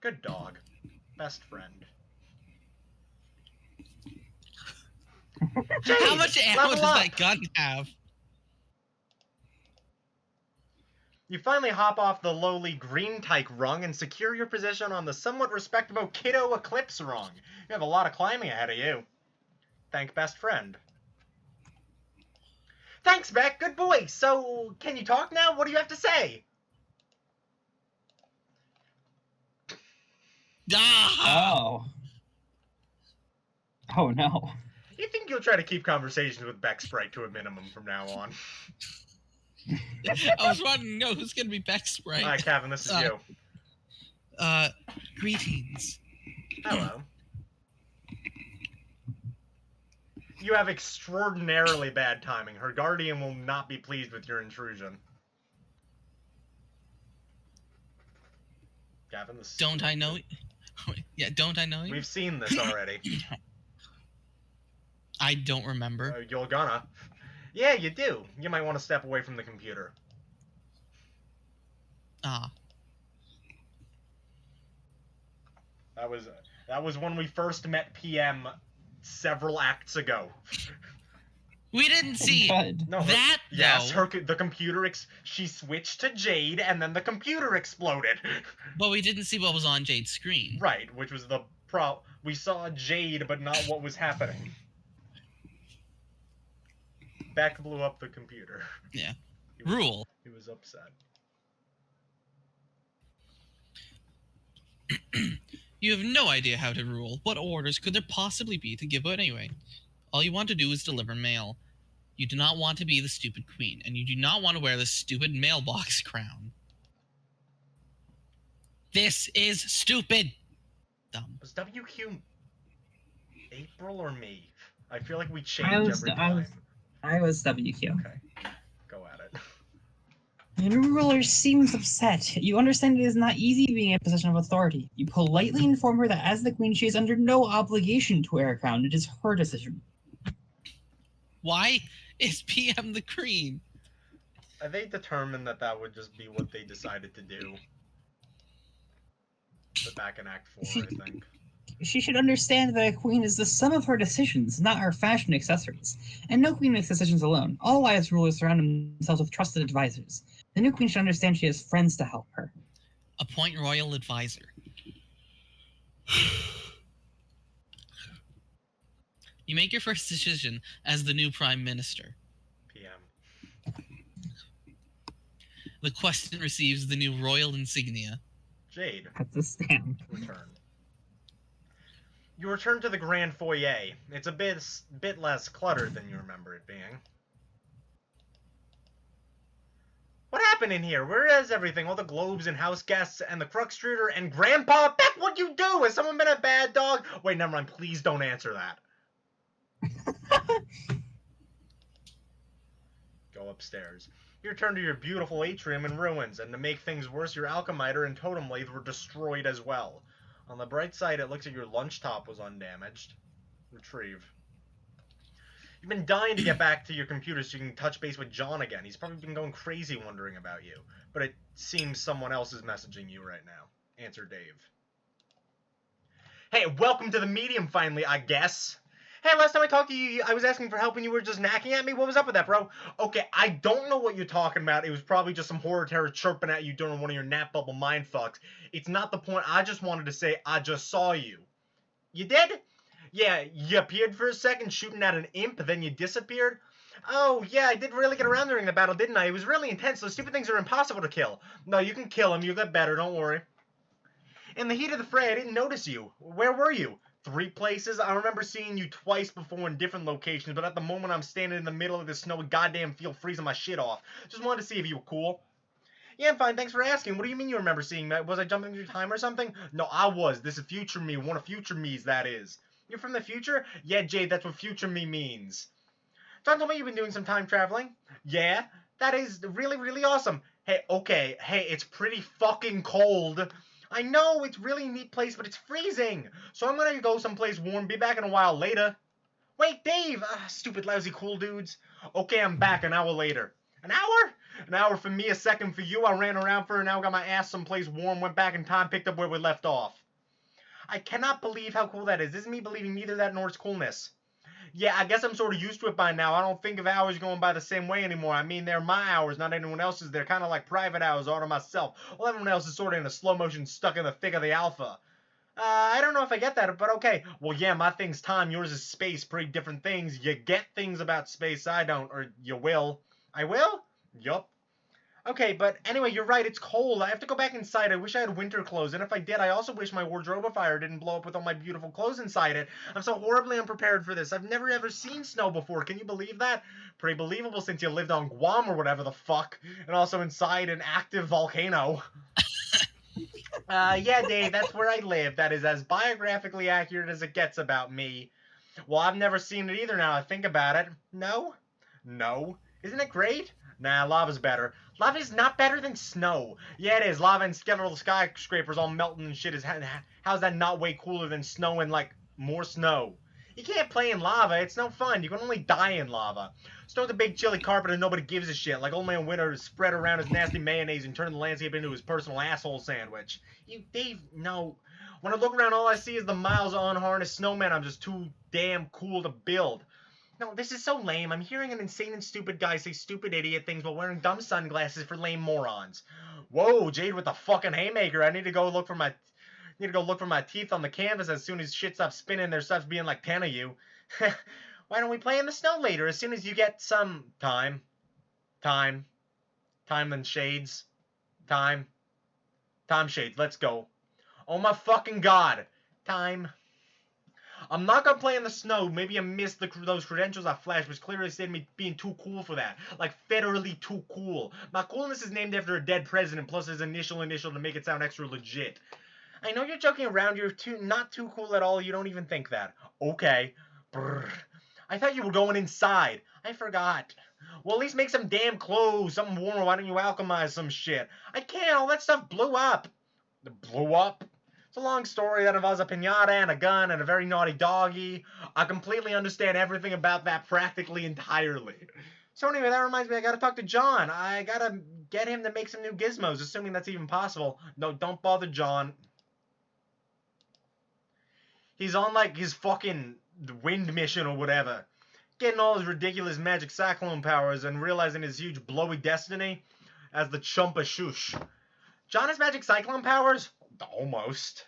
Good dog. Best friend. How much ammo level does up! that gun have? You finally hop off the lowly green tyke rung and secure your position on the somewhat respectable kiddo eclipse rung. You have a lot of climbing ahead of you. Thank best friend. Thanks, Beck. Good boy. So, can you talk now? What do you have to say? Ah! Oh. Oh no. You think you'll try to keep conversations with Beck Sprite to a minimum from now on? I was wanting to know who's gonna be Beck Sprite. Alright, Kevin, this is you. Greetings. Hello. You have extraordinarily bad timing. Her guardian will not be pleased with your intrusion. Gavin, this... Don't I know? Yeah, don't I know you? We've seen this already. I don't remember. You're gonna. Yeah, you do. You might want to step away from the computer. Ah. That was when we first met PM several acts ago. We didn't see Good. No, that, yes, though. the computer she switched to Jade, and then the computer exploded. But we didn't see what was on Jade's screen. Right, which was the we saw Jade, but not what was happening. Beck blew up the computer. Yeah. He was, Rule. He was upset. You have no idea how to rule. What orders could there possibly be to give out anyway? All you want to do is deliver mail. You do not want to be the stupid queen, and you do not want to wear the stupid mailbox crown. This is stupid. Dumb. Was WQ April or May? I feel like we change I was- every I time. was- I was WQ. Okay, go at it. The new ruler seems upset. You understand it is not easy being in a position of authority. You politely inform her that as the queen, she is under no obligation to wear a crown. It is her decision. Why is PM the queen? They determined that would just be what they decided to do. But back in Act 4, I think. She should understand that a queen is the sum of her decisions, not her fashion accessories. And no queen makes decisions alone. All wise rulers surround themselves with trusted advisors. The new queen should understand she has friends to help her. Appoint royal advisor. You make your first decision as the new prime minister. PM. The Questant receives the new royal insignia. Jade. That's a stamp. Return. You return to the grand foyer. It's a bit less cluttered than you remember it being. What happened in here? Where is everything? All the globes and house guests and the Cruxtruder and Grandpa? That's what you do! Has someone been a bad dog? Wait, never mind. Please don't answer that. Go upstairs. You return to your beautiful atrium in ruins, and to make things worse, your alchemiter and totem lathe were destroyed as well. On the bright side, it looks like your lunch top was undamaged. Retrieve. You've been dying to get back to your computer so you can touch base with John again. He's probably been going crazy wondering about you. But it seems someone else is messaging you right now. Answer Dave. Hey, welcome to the medium finally, I guess. Hey, last time I talked to you, I was asking for help and you were just knacking at me. What was up with that, bro? Okay, I don't know what you're talking about. It was probably just some horror terror chirping at you during one of your nap bubble mind fucks. It's not the point. I just wanted to say I just saw you. You did? Yeah, you appeared for a second shooting at an imp, then you disappeared? Oh, yeah, I did really get around during the battle, didn't I? It was really intense. Those stupid things are impossible to kill. No, you can kill them. You'll get better, don't worry. In the heat of the fray, I didn't notice you. Where were you? 3 places? I remember seeing you twice before in different locations, but at the moment I'm standing in the middle of the snowy goddamn field freezing my shit off. Just wanted to see if you were cool. Yeah, I'm fine. Thanks for asking. What do you mean you remember seeing me? Was I jumping through time or something? No, I was. This is future me. One of future me's, that is. You're from the future? Yeah, Jade, that's what future me means. John told me you've been doing some time traveling. Yeah, that is really, really awesome. Hey, okay. Hey, it's pretty fucking cold. I know, it's really a neat place, but it's freezing. So I'm gonna go someplace warm. Be back in a while later. Wait, Dave! Stupid, lousy, cool dudes. Okay, I'm back an hour later. An hour? An hour for me, a second for you. I ran around for an hour, got my ass someplace warm, went back in time, picked up where we left off. I cannot believe how cool that is. This is me believing neither that nor its coolness. Yeah, I guess I'm sort of used to it by now. I don't think of hours going by the same way anymore. I mean, they're my hours, not anyone else's. They're kind of like private hours all to myself. Well, everyone else is sort of in a slow motion stuck in the thick of the alpha. I don't know if I get that, but okay. Well, yeah, my thing's time. Yours is space. Pretty different things. You get things about space. I don't. Or you will. I will? Yup. Okay, but anyway, you're right, it's cold. I have to go back inside. I wish I had winter clothes, and if I did, I also wish my wardrobe fire didn't blow up with all my beautiful clothes inside it. I'm so horribly unprepared for this. I've never ever seen snow before. Can you believe that? Pretty believable since you lived on Guam or whatever the fuck, and also inside an active volcano. Yeah, Dave, that's where I live. That is as biographically accurate as it gets about me. Well, I've never seen it either now I think about it. No? No. Isn't it great? Nah, lava's better. Lava's not better than snow. Yeah, it is. Lava and skeletal skyscrapers all melting and shit. How's that not way cooler than snow and, like, more snow? You can't play in lava. It's no fun. You can only die in lava. Snow's a big chilly carpet and nobody gives a shit. Like Old Man Winter spread around his nasty mayonnaise and turned the landscape into his personal asshole sandwich. You, Dave, no. When I look around, all I see is the miles of unharnessed snowmen I'm just too damn cool to build. No, this is so lame. I'm hearing an insane and stupid guy say stupid idiot things while wearing dumb sunglasses for lame morons. Whoa, Jade with the fucking haymaker. I need to go look for my teeth on the canvas as soon as shit stops spinning. There stops being like 10 of you. Why don't we play in the snow later as soon as you get some time? Time and shades. Time shades. Let's go. Oh my fucking god. Time. I'm not gonna play in the snow. Maybe I missed those credentials I flashed, which clearly stated me being too cool for that. Like, federally too cool. My coolness is named after a dead president, plus his initial to make it sound extra legit. I know you're joking around. You're not too cool at all. You don't even think that. Okay. Brrr. I thought you were going inside. I forgot. Well, at least make some damn clothes. Something warmer. Why don't you alchemize some shit? I can't. All that stuff blew up. Blew up? It's a long story that involves a piñata and a gun and a very naughty doggy. I completely understand everything about that practically entirely. So anyway, that reminds me, I gotta talk to John. I gotta get him to make some new gizmos, assuming that's even possible. No, don't bother John. He's on, like, his fucking wind mission or whatever. Getting all his ridiculous magic cyclone powers and realizing his huge blowy destiny. as the Chumpa Shush. John has magic cyclone powers? Almost.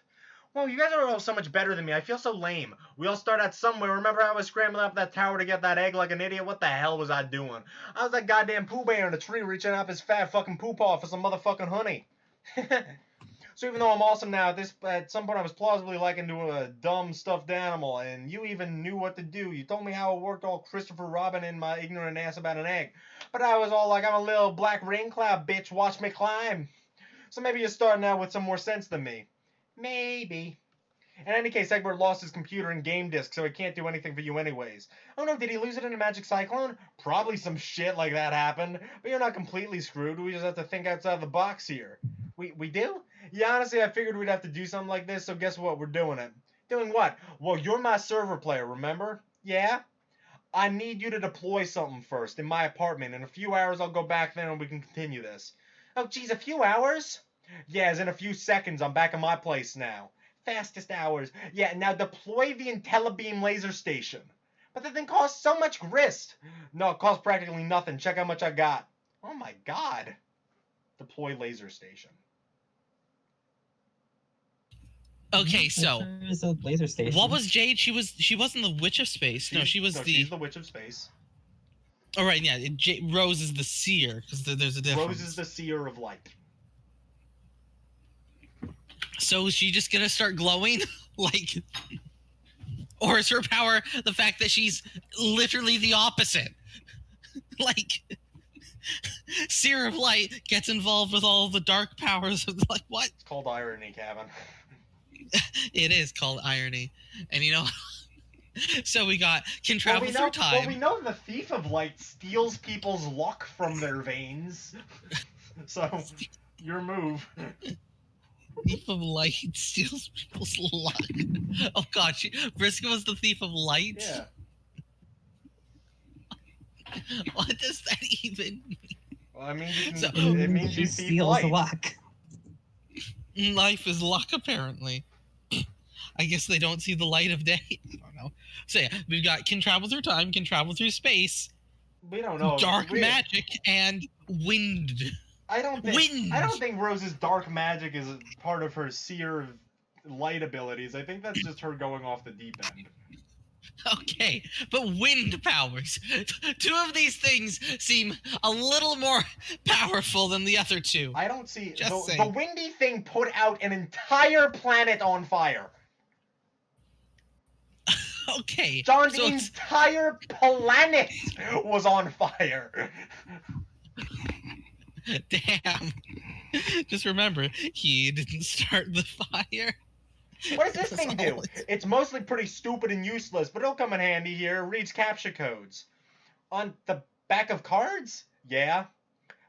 Well, you guys are all so much better than me. I feel so lame. We all start out somewhere. Remember how I was scrambling up that tower to get that egg like an idiot? What the hell was I doing? I was that goddamn Pooh Bear in a tree reaching up his fat fucking poo paw for some motherfucking honey. So even though I'm awesome now, at some point I was plausibly likened to a dumb stuffed animal, and you even knew what to do. You told me how it worked, all Christopher Robin in my ignorant ass about an egg. But I was all like, I'm a little black rain cloud, bitch. Watch me climb. So maybe you're starting out with some more sense than me. Maybe. In any case, Egbert lost his computer and game disk, so he can't do anything for you anyways. Oh no, did he lose it in a magic cyclone? Probably some shit like that happened. But you're not completely screwed. We just have to think outside the box here. We do? Yeah, honestly, I figured we'd have to do something like this, so guess what? We're doing it. Doing what? Well, you're my server player, remember? Yeah? I need you to deploy something first in my apartment. In a few hours, I'll go back there and we can continue this. Oh, geez, a few hours? Yeah, as in a few seconds. I'm back at my place now. Fastest hours. Yeah, now deploy the IntelliBeam laser station. But the thing costs so much grist. No, it costs practically nothing. Check how much I got. Oh my god. Deploy laser station. Okay, so There's a laser station. what was Jade? She wasn't the Witch of Space. No, she was the. She's the Witch of Space. Oh right, yeah. Rose is the Seer because there's a difference. Rose is the Seer of Light. So is she just gonna start glowing, like, or is her power the fact that she's literally the opposite? Like, Seer of Light gets involved with all the dark powers of like what? It's called irony, Kevin. It is called irony, and you know. So we got can travel through time. Well, we know the Thief of Light steals people's luck from their veins. So, your move. Thief of Light steals people's luck. Oh god, Vriska was the Thief of Light? Yeah. What does that even mean? Well, I mean, it means she you thief steals light. luck. Life is luck, apparently. I guess they don't see the light of day. I don't know. So yeah, we've got can travel through time, can travel through space, We don't know. dark magic, and wind. I don't Wind. think Rose's dark magic is part of her Seer of Light abilities. I think that's just her going off the deep end. Okay, but wind powers. Two of these things seem a little more powerful than the other two. I don't see Just the saying. windy thing put out an entire planet on fire. Okay. John's so it's- entire planet was on fire. Damn. Just remember, he didn't start the fire. What does this thing That's do? all It's mostly pretty stupid and useless, but it'll come in handy here. It reads captcha codes. On the back of cards? Yeah.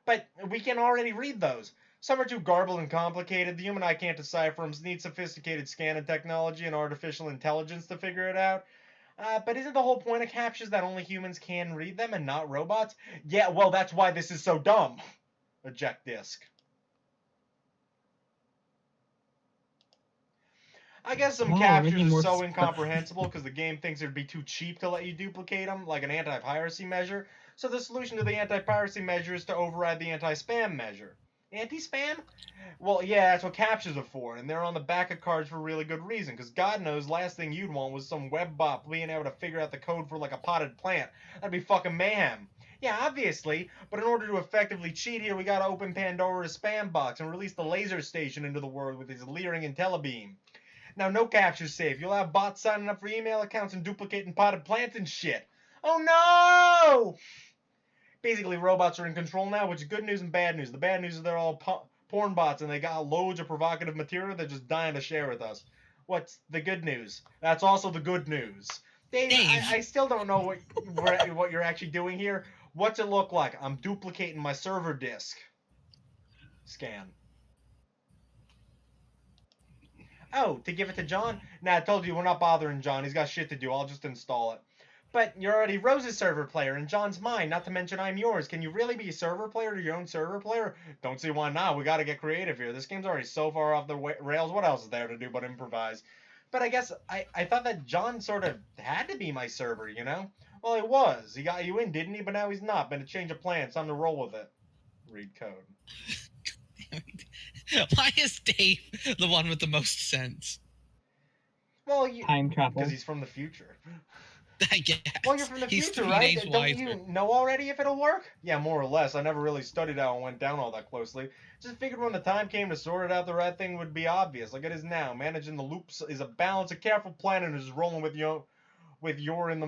But we can already read those. Some are too garbled and complicated. The human eye can't decipher them. Needs sophisticated scanning technology and artificial intelligence to figure it out. But isn't the whole point of captchas that only humans can read them and not robots? Yeah, well, that's why this is so dumb. Eject disk. I guess some Oh, captures making are more so stuff. incomprehensible because the game thinks it'd be too cheap to let you duplicate them, like an anti-piracy measure. So the solution to the anti-piracy measure is to override the anti-spam measure. Anti-spam? Well, yeah, that's what captures are for, and they're on the back of cards for a really good reason, because God knows last thing you'd want was some web bot being able to figure out the code for like a potted plant. That'd be fucking mayhem. Yeah, obviously, but in order to effectively cheat here, we gotta open Pandora's spam box and release the laser station into the world with his leering IntelliBeam. Now, no capture's safe. You'll have bots signing up for email accounts and duplicating potted plants and shit. Oh no! Basically, robots are in control now, which is good news and bad news. The bad news is they're all porn bots and they got loads of provocative material they're just dying to share with us. What's the good news? That's also the good news. Dave. I still don't know what you're actually doing here. What's it look like? I'm duplicating my server disk. Scan. Oh, to give it to John? Nah, I told you, we're not bothering John. He's got shit to do. I'll just install it. But you're already Rose's server player, and John's mine, not to mention I'm yours. Can you really be a server player to your own server player? Don't see why not. We gotta get creative here. This game's already so far off the rails. What else is there to do but improvise? But I guess I thought that John sort of had to be my server, you know? Well, he was. He got you in, didn't he? But now he's not. Been a change of plans. Time to roll with it. read code. Why is Dave the one with the most sense? Well, Time travel. because he's from the future. I guess. Well, you're from the He's future, 3 right? days Don't wiser. you know already if it'll work? Yeah, more or less. I never really studied how it went down all that closely. Just figured when the time came to sort it out, the right thing would be obvious, like it is now. Managing the loops is a balance of careful planning and just rolling with you're in the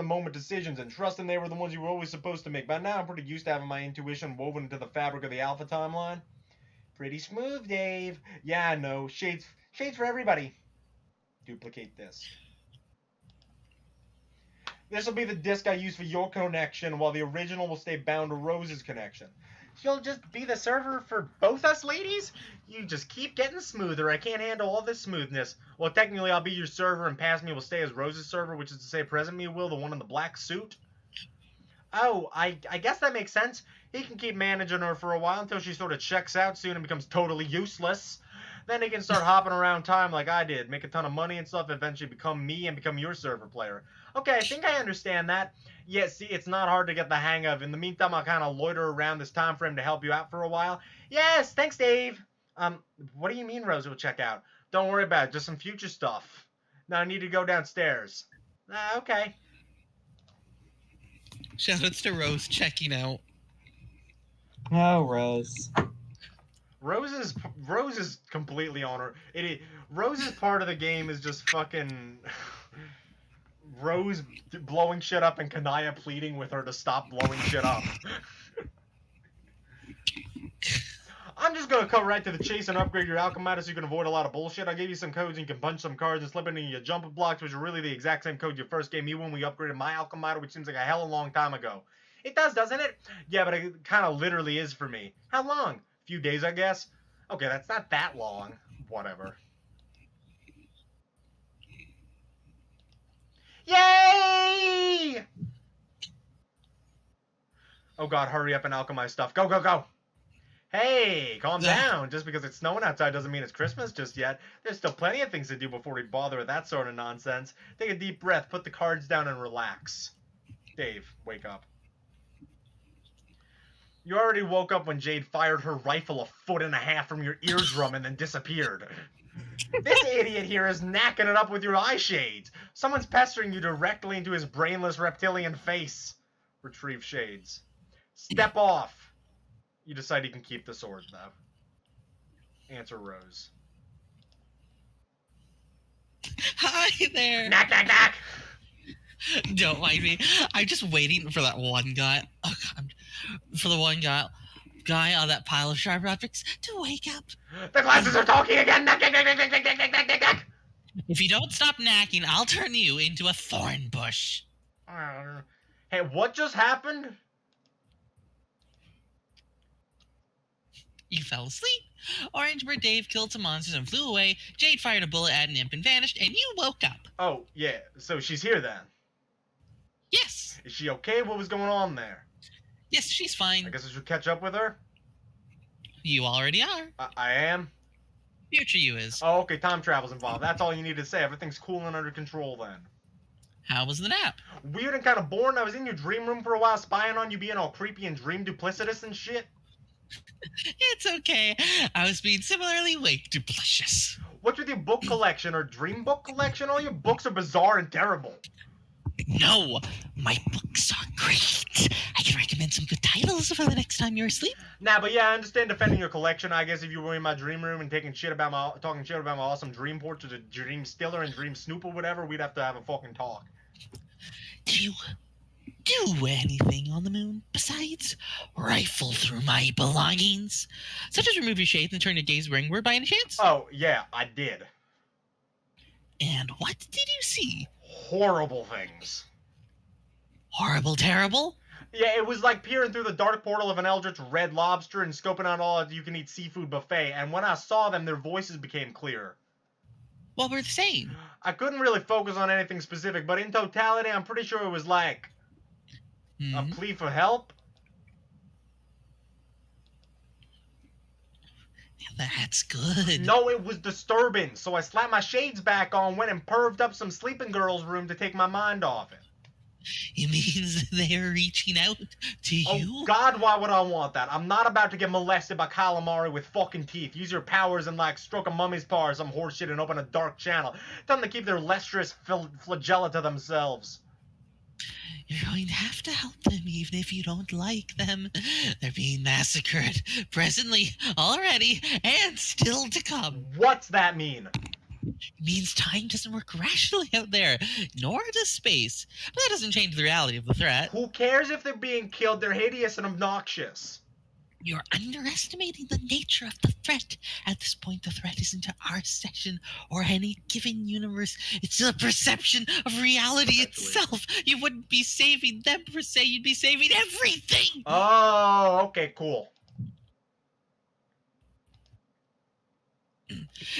moment decisions and trusting they were the ones you were always supposed to make. By now, I'm pretty used to having my intuition woven into the fabric of the alpha timeline. Pretty smooth, Dave. Yeah, I know. Shades for everybody. Duplicate this. This will be the disk I use for your connection, while the original will stay bound to Rose's connection. She'll just be the server for both us ladies? You just keep getting smoother. I can't handle all this smoothness. Well, technically, I'll be your server, and past me will stay as Rose's server, which is to say present me will, the one in the black suit. Oh, I guess that makes sense. He can keep managing her for a while until she sort of checks out soon and becomes totally useless. Then he can start hopping around time like I did, make a ton of money and stuff, eventually become me and become your server player. Okay, I think I understand that. Yeah, see, it's not hard to get the hang of. In the meantime, I'll kind of loiter around this time frame to help you out for a while. Yes, thanks, Dave. What do you mean Rose will check out? Don't worry about it, just some future stuff. Now I need to go downstairs. Okay. Shoutouts to Rose checking out. Oh, Rose. Rose is completely on her. Rose's part of the game is just fucking Rose blowing shit up and Kanaya pleading with her to stop blowing shit up. I'm just gonna come right to the chase and upgrade your Alchemata so you can avoid a lot of bullshit. I'll give you some codes and you can punch some cards and slip it into your jump blocks, which are really the exact same code you first gave me when we upgraded my Alchemata, which seems like a hell of a long time ago. It does, doesn't it? Yeah, but it kind of literally is for me. How long? A few days, I guess. Okay, that's not that long. Whatever. Yay! Oh god, hurry up and alchemize stuff. Go, go, go! Hey, calm down. Just because it's snowing outside doesn't mean it's Christmas just yet. There's still plenty of things to do before we bother with that sort of nonsense. Take a deep breath, put the cards down, and relax. Dave, wake up. You already woke up when Jade fired her rifle 1.5 feet from your eardrum and then disappeared. This idiot here is knacking it up with your eye shades. Someone's pestering you directly into his brainless reptilian face. Retrieve shades. Step off. You decide you can keep the sword, though. Answer Rose. Hi there. Knack, knack, knack! Don't mind me. I'm just waiting for that one guy. Oh God, for the one guy on that pile of sharp objects to wake up. The glasses are talking again! Knack, knack, knack, knack, knack, knack, knack, knack, knack! If you don't stop knacking, I'll turn you into a thorn bush. Hey, what just happened? You fell asleep. Orangebird Dave killed some monsters and flew away. Jade fired a bullet at an imp and vanished, and you woke up. Oh, yeah, so she's here then. Yes. Is she okay? What was going on there? Yes, she's fine. I guess I should catch up with her? You already are. I am? Future you is. Oh, okay, time travel's involved. That's all you need to say. Everything's cool and under control then. How was the nap? Weird and kind of boring. I was in your dream room for a while spying on you being all creepy and dream duplicitous and shit. It's okay. I was being similarly wake duplicious. What's with your book collection or dream book collection? All your books are bizarre and terrible. No, my books are great. I can recommend some good titles for the next time you're asleep. Nah, but yeah, I understand defending your collection. I guess if you were in my dream room and talking shit about my awesome dream portraits, a dream stiller and dream snoop or whatever, we'd have to have a fucking talk. Do you do anything on the moon besides rifle through my belongings? Such as remove your shades and turn your gaze ringward by any chance? Oh, yeah, I did. And what did you see? Horrible things. Horrible, terrible? Yeah, it was like peering through the dark portal of an eldritch red lobster and scoping out all you can eat seafood buffet, and when I saw them, their voices became clear. What were they saying? I couldn't really focus on anything specific, but in totality, I'm pretty sure it was like a plea for help. That's good. No, it was disturbing, so I slapped my shades back on, went and perved up some sleeping girl's room to take my mind off it. It means they're reaching out to Oh you? God, why would I want that? I'm not about to get molested by calamari with fucking teeth. Use your powers and like stroke a mummy's paw or some horseshit and open a dark channel. Tell them to keep their lustrous flagella to themselves. You're going to have to help them even if you don't like them. They're being massacred presently, already, and still to come. What's that mean? It means time doesn't work rationally out there, nor does space. But that doesn't change the reality of the threat. Who cares if they're being killed? They're hideous and obnoxious. You're underestimating the nature of the threat. At this point, the threat isn't to our session or any given universe. It's the perception of reality itself. You wouldn't be saving them per se, you'd be saving everything! Oh, okay, cool.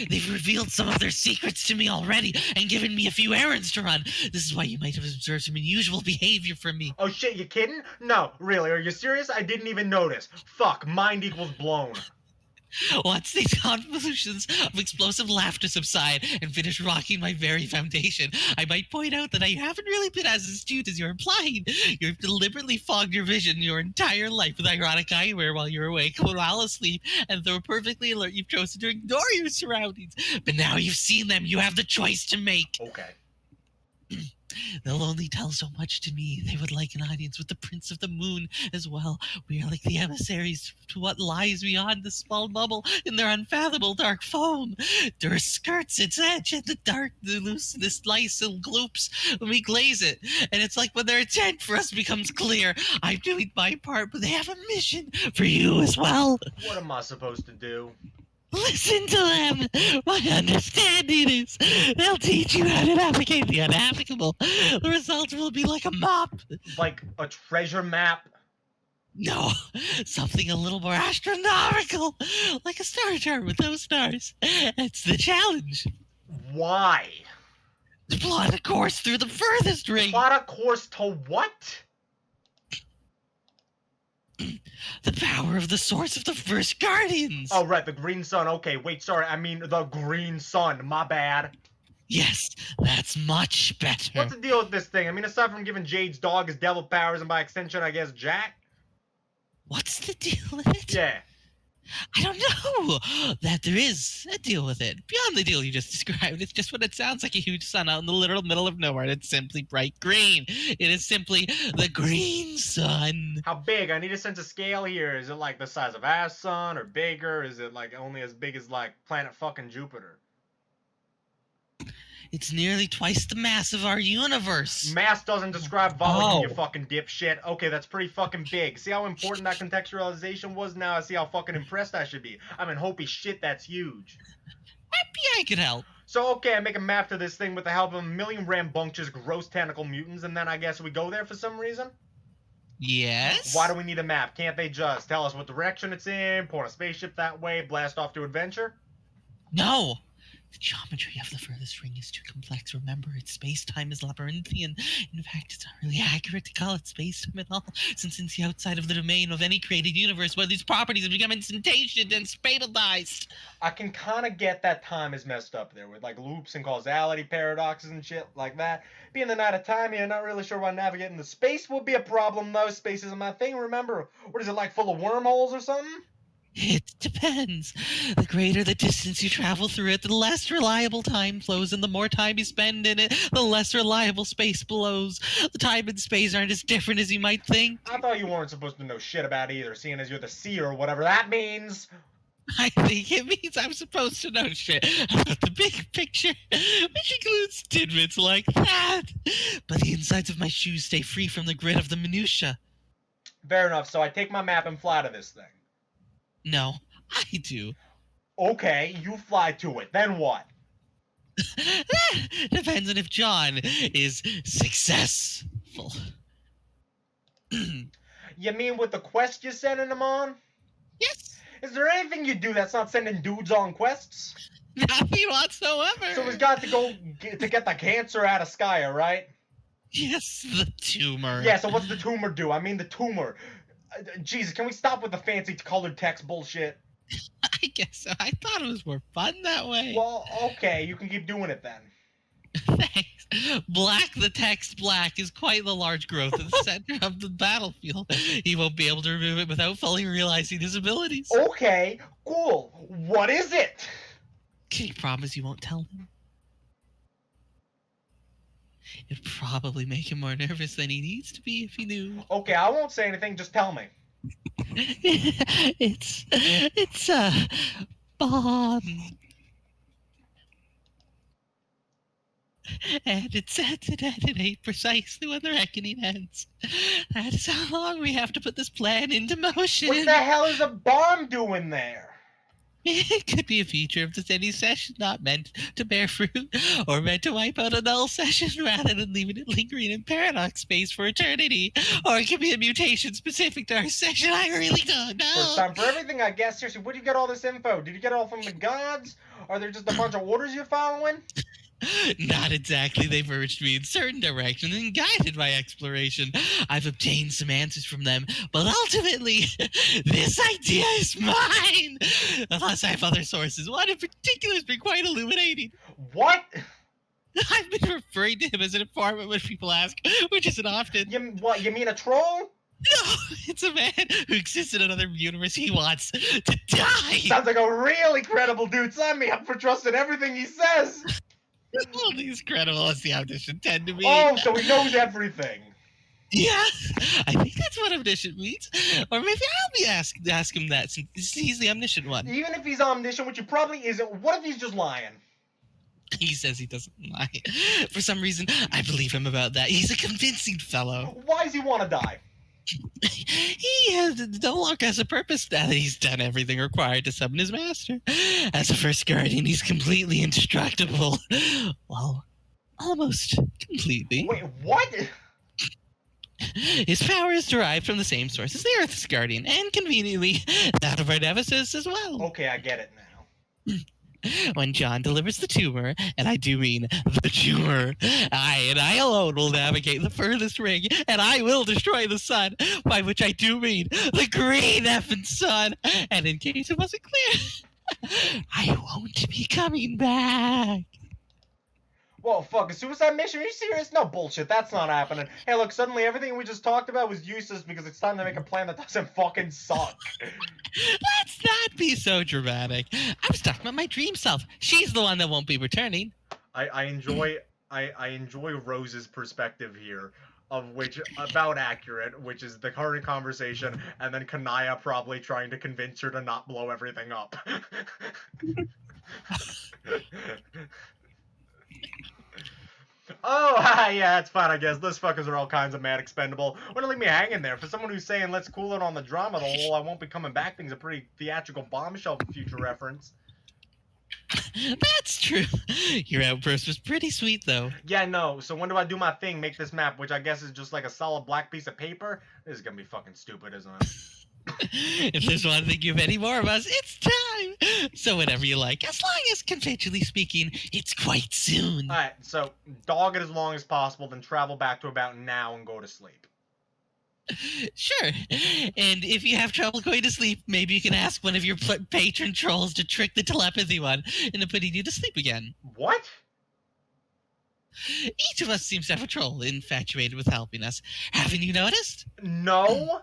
They've revealed some of their secrets to me already and given me a few errands to run. This is why you might have observed some unusual behavior from me. Oh shit, you kidding? No, really, are you serious? I didn't even notice. Fuck, mind equals blown. Once these convolutions of explosive laughter subside and finish rocking my very foundation, I might point out that I haven't really been as astute as you're implying. You've deliberately fogged your vision your entire life with ironic eyewear while you're awake and while asleep, and though perfectly alert, you've chosen to ignore your surroundings. But now you've seen them, you have the choice to make. Okay. They'll only tell so much to me. They would like an audience with the Prince of the Moon as well. We are like the emissaries to what lies beyond the small bubble in their unfathomable dark foam. There skirts its edge, and the dark, the looseness lice and gloops when we glaze it. And it's like when their intent for us becomes clear. I'm doing my part, but they have a mission for you as well. What am I supposed to do? Listen to them. My understanding is they'll teach you how to navigate the unapplicable. The result will be like a map. Like a treasure map? No, something a little more astronomical, like a star chart with those stars. It's the challenge. Why? To plot a course through the furthest ring. Plot a course to what? The power of the source of the first Guardians. Oh, right, the green sun. Okay, wait, sorry, I mean the green sun. My bad. Yes, that's much better. What's the deal with this thing? I mean, aside from giving Jade's dog his devil powers and by extension, I guess, Jack? What's the deal with it? Yeah. I don't know that there is a deal with it. Beyond the deal you just described, it's just what it sounds like, a huge sun out in the literal middle of nowhere. It's simply bright green. It is simply the green sun. How big? I need a sense of scale here. Is it like the size of our sun or bigger? Is it like only as big as like planet fucking Jupiter? It's nearly twice the mass of our universe. Mass doesn't describe volume, Oh. you fucking dipshit. Okay, that's pretty fucking big. See how important that contextualization was? Now I see how fucking impressed I should be. I mean, holy shit, that's huge. Happy I could help. So, okay, I make a map to this thing with the help of a million rambunctious, gross tentacle mutants, and then I guess we go there for some reason? Yes? Why do we need a map? Can't they just tell us what direction it's in, point a spaceship that way, blast off to adventure? No. The geometry of the furthest ring is too complex. Remember, its space-time is labyrinthian. In fact, it's not really accurate to call it space-time at all, since it's the outside of the domain of any created universe where these properties have become instantaneous and spatialized. I can kind of get that time is messed up there with like loops and causality paradoxes and shit like that. Being the night of time here, not really sure why navigating the space would be a problem though. Space isn't my thing, remember? What is it, like full of wormholes or something? It depends. The greater the distance you travel through it, the less reliable time flows, and the more time you spend in it, the less reliable space flows. The time and space aren't as different as you might think. I thought you weren't supposed to know shit about either, seeing as you're the seer or whatever that means. I think it means I'm supposed to know shit about the big picture, which includes tidbits like that. But the insides of my shoes stay free from the grit of the minutia. Fair enough, so I take my map and fly to this thing. No, I do. Okay, you fly to it, then what? Depends on if John is successful. You mean with the quest you're sending him on? Yes, Is there anything you do that's not sending dudes on quests? nothing whatsoever. So he's got to go to get the cancer out of Skya, right? Yes, the tumor. Yeah, so what's the tumor do? I mean the tumor. Jesus, can we stop with the fancy colored text bullshit? I guess so. I thought it was more fun that way. Well, okay, you can keep doing it then. Thanks. Black, the text black, is quite the large growth at the center of the battlefield. He won't be able to remove it without fully realizing his abilities. Okay, cool. What is it? Can you promise you won't tell him? It'd probably make him more nervous than he needs to be if he knew. Okay, I won't say anything, just tell me. It's a bomb. And it's set to detonate precisely when the reckoning ends. That is how long we have to put this plan into motion. What the hell is a bomb doing there? It could be a feature of the steady session not meant to bear fruit, or meant to wipe out a null session rather than leaving it lingering in paradox space for eternity. Or it could be a mutation specific to our session. I really don't know. First time for everything, I guess. Seriously, where did you get all this info? Did you get it all from the gods? Are there just a bunch of orders you're following? Not exactly. They've urged me in certain directions and guided my exploration. I've obtained some answers from them, but ultimately, this idea is mine. Unless I have other sources. One in particular has been quite illuminating. What? I've been referring to him as an informant when people ask, which isn't often. You mean a troll? No, it's a man who exists in another universe. He wants to die. Sounds like a really credible dude. Sign me up for trusting everything he says. Only as credible as the omniscient tend to be. Oh, so he knows everything. Yeah, I think that's what omniscient means. Or maybe I'll be ask him that since he's the omniscient one. Even if he's omniscient, which he probably isn't, what if he's just lying? He says he doesn't lie. For some reason, I believe him about that. He's a convincing fellow. Why does he want to die? He no longer has a purpose now that he's done everything required to summon his master. As a first guardian, he's completely indestructible. Well, almost completely. Wait, what? His power is derived from the same source as the Earth's guardian, and conveniently, that of our nemesis as well. Okay, I get it now. When John delivers the tumor, and I do mean the tumor, I alone will navigate the furthest ring, and I will destroy the sun, by which I do mean the green effing sun. And in case it wasn't clear, I won't be coming back. Whoa, fuck, a suicide mission? Are you serious? No bullshit, that's not happening. Hey, look, suddenly everything we just talked about was useless because it's time to make a plan that doesn't fucking suck. Let's not be so dramatic. I was talking about my dream self. She's the one that won't be returning. I enjoy Rose's perspective here, of which about accurate, which is the current conversation, and then Kanaya probably trying to convince her to not blow everything up. Oh, yeah, that's fine, I guess. Those fuckers are all kinds of mad expendable. Wouldn't leave me hanging there. For someone who's saying, let's cool it on the drama, the whole I won't be coming back thing's a pretty theatrical bombshell for future reference. That's true. Your outburst was pretty sweet, though. Yeah, no, so when do I do my thing, make this map, which I guess is just like a solid black piece of paper? This is gonna be fucking stupid, isn't it? If there's one thing you have any more of us, it's time. So whenever you like, as long as conventionally speaking, it's quite soon. Alright, so dog it as long as possible, then travel back to about now and go to sleep. Sure. And if you have trouble going to sleep, maybe you can ask one of your patron trolls to trick the telepathy one into putting you to sleep again. What? Each of us seems to have a troll infatuated with helping us. Haven't you noticed? No?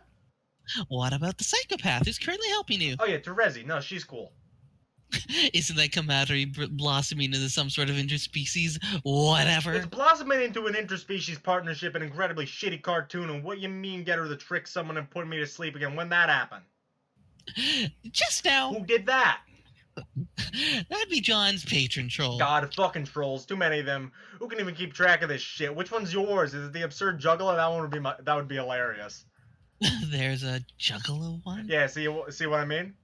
What about the psychopath who's currently helping you? Oh yeah, Terezi. No, she's cool. Isn't that camaraderie blossoming into some sort of interspecies whatever? It's blossoming into an interspecies partnership, an incredibly shitty cartoon, and what you mean get her to trick someone and put me to sleep again? When that happened? Just now. Who did that? That'd be John's patron troll. God, fucking trolls. Too many of them. Who can even keep track of this shit? Which one's yours? Is it the absurd juggler? That one would be that would be hilarious. There's a juggalo one? Yeah, see what I mean?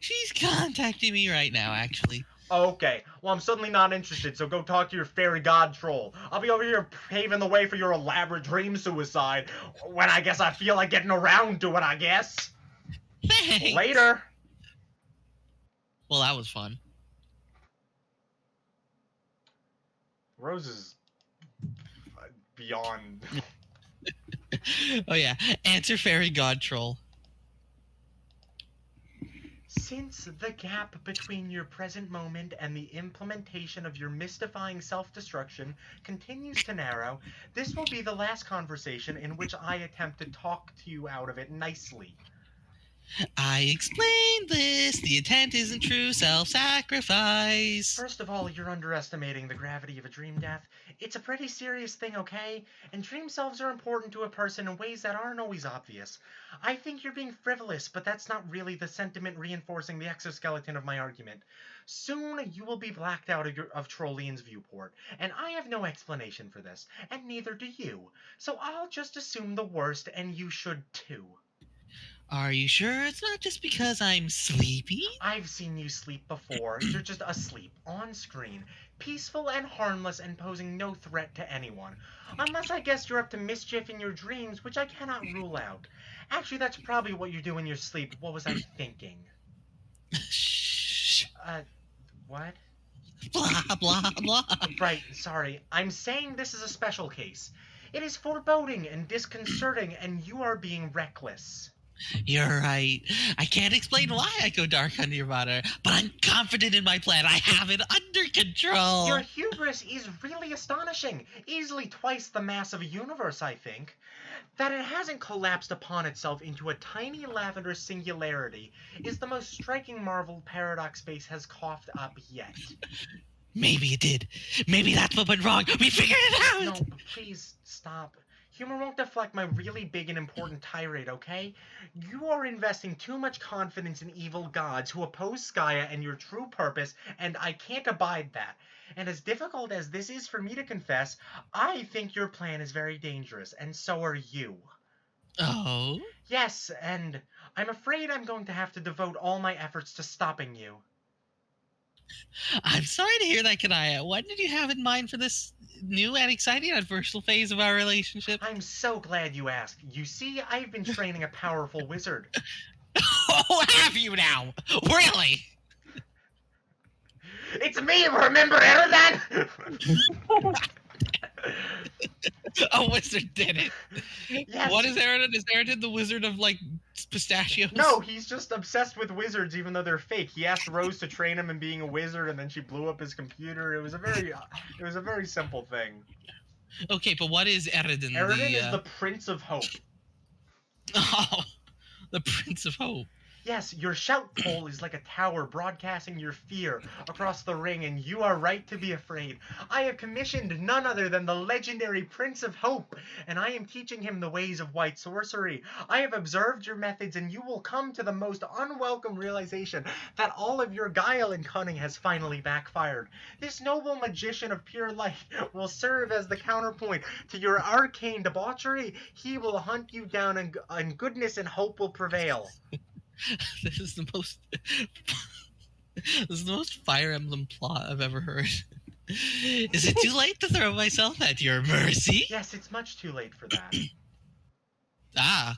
She's contacting me right now, actually. Okay, well, I'm suddenly not interested, so go talk to your fairy god troll. I'll be over here paving the way for your elaborate dream suicide when I guess I feel like getting around to it, I guess. Thanks. Later. Well, that was fun. Rose is beyond. Oh, yeah. Answer fairy god troll. Since the gap between your present moment and the implementation of your mystifying self-destruction continues to narrow, this will be the last conversation in which I attempt to talk to you out of it nicely. I explained this. The intent isn't true self-sacrifice. First of all, you're underestimating the gravity of a dream death. It's a pretty serious thing, okay? And dream selves are important to a person in ways that aren't always obvious. I think you're being frivolous, but that's not really the sentiment reinforcing the exoskeleton of my argument. Soon, you will be blacked out of Trollian's viewport, and I have no explanation for this, and neither do you. So I'll just assume the worst, and you should too. Are you sure it's not just because I'm sleepy? I've seen you sleep before. You're just asleep, on screen, peaceful and harmless and posing no threat to anyone. Unless I guess you're up to mischief in your dreams, which I cannot rule out. Actually, that's probably what you do in your sleep. What was I thinking? Shh. What? Blah, blah, blah. Right, sorry. I'm saying this is a special case. It is foreboding and disconcerting, and you are being reckless. You're right. I can't explain why I go dark underwater, but I'm confident in my plan. I have it under control. Your hubris is really astonishing. Easily twice the mass of a universe, I think. That it hasn't collapsed upon itself into a tiny lavender singularity is the most striking marvel Paradox Space has coughed up yet. Maybe it did. Maybe that's what went wrong. We figured it out. No, please stop. Humor won't deflect my really big and important tirade, okay? You are investing too much confidence in evil gods who oppose Skya and your true purpose, and I can't abide that. And as difficult as this is for me to confess, I think your plan is very dangerous, and so are you. Oh? Yes, and I'm afraid I'm going to have to devote all my efforts to stopping you. I'm sorry to hear that, Kanaya. What did you have in mind for this new and exciting adversarial phase of our relationship? I'm so glad you asked. You see, I've been training a powerful wizard. Oh, have you now? Really? It's me, remember Eridan? A wizard did it. Yes. What is Eridan? Is Eridan the wizard of, like, pistachios? No, he's just obsessed with wizards even though they're fake. He asked Rose to train him in being a wizard and then she blew up his computer. It was a very simple thing. Okay, but what is Eridan? Eridan is the Prince of Hope. Oh, the Prince of Hope. Yes, your shout pole is like a tower broadcasting your fear across the ring, and you are right to be afraid. I have commissioned none other than the legendary Prince of Hope, and I am teaching him the ways of white sorcery. I have observed your methods, and you will come to the most unwelcome realization that all of your guile and cunning has finally backfired. This noble magician of pure light will serve as the counterpoint to your arcane debauchery. He will hunt you down, and goodness and hope will prevail. This is the most Fire Emblem plot I've ever heard. Is it too late to throw myself at your mercy? Yes, it's much too late for that. Ah,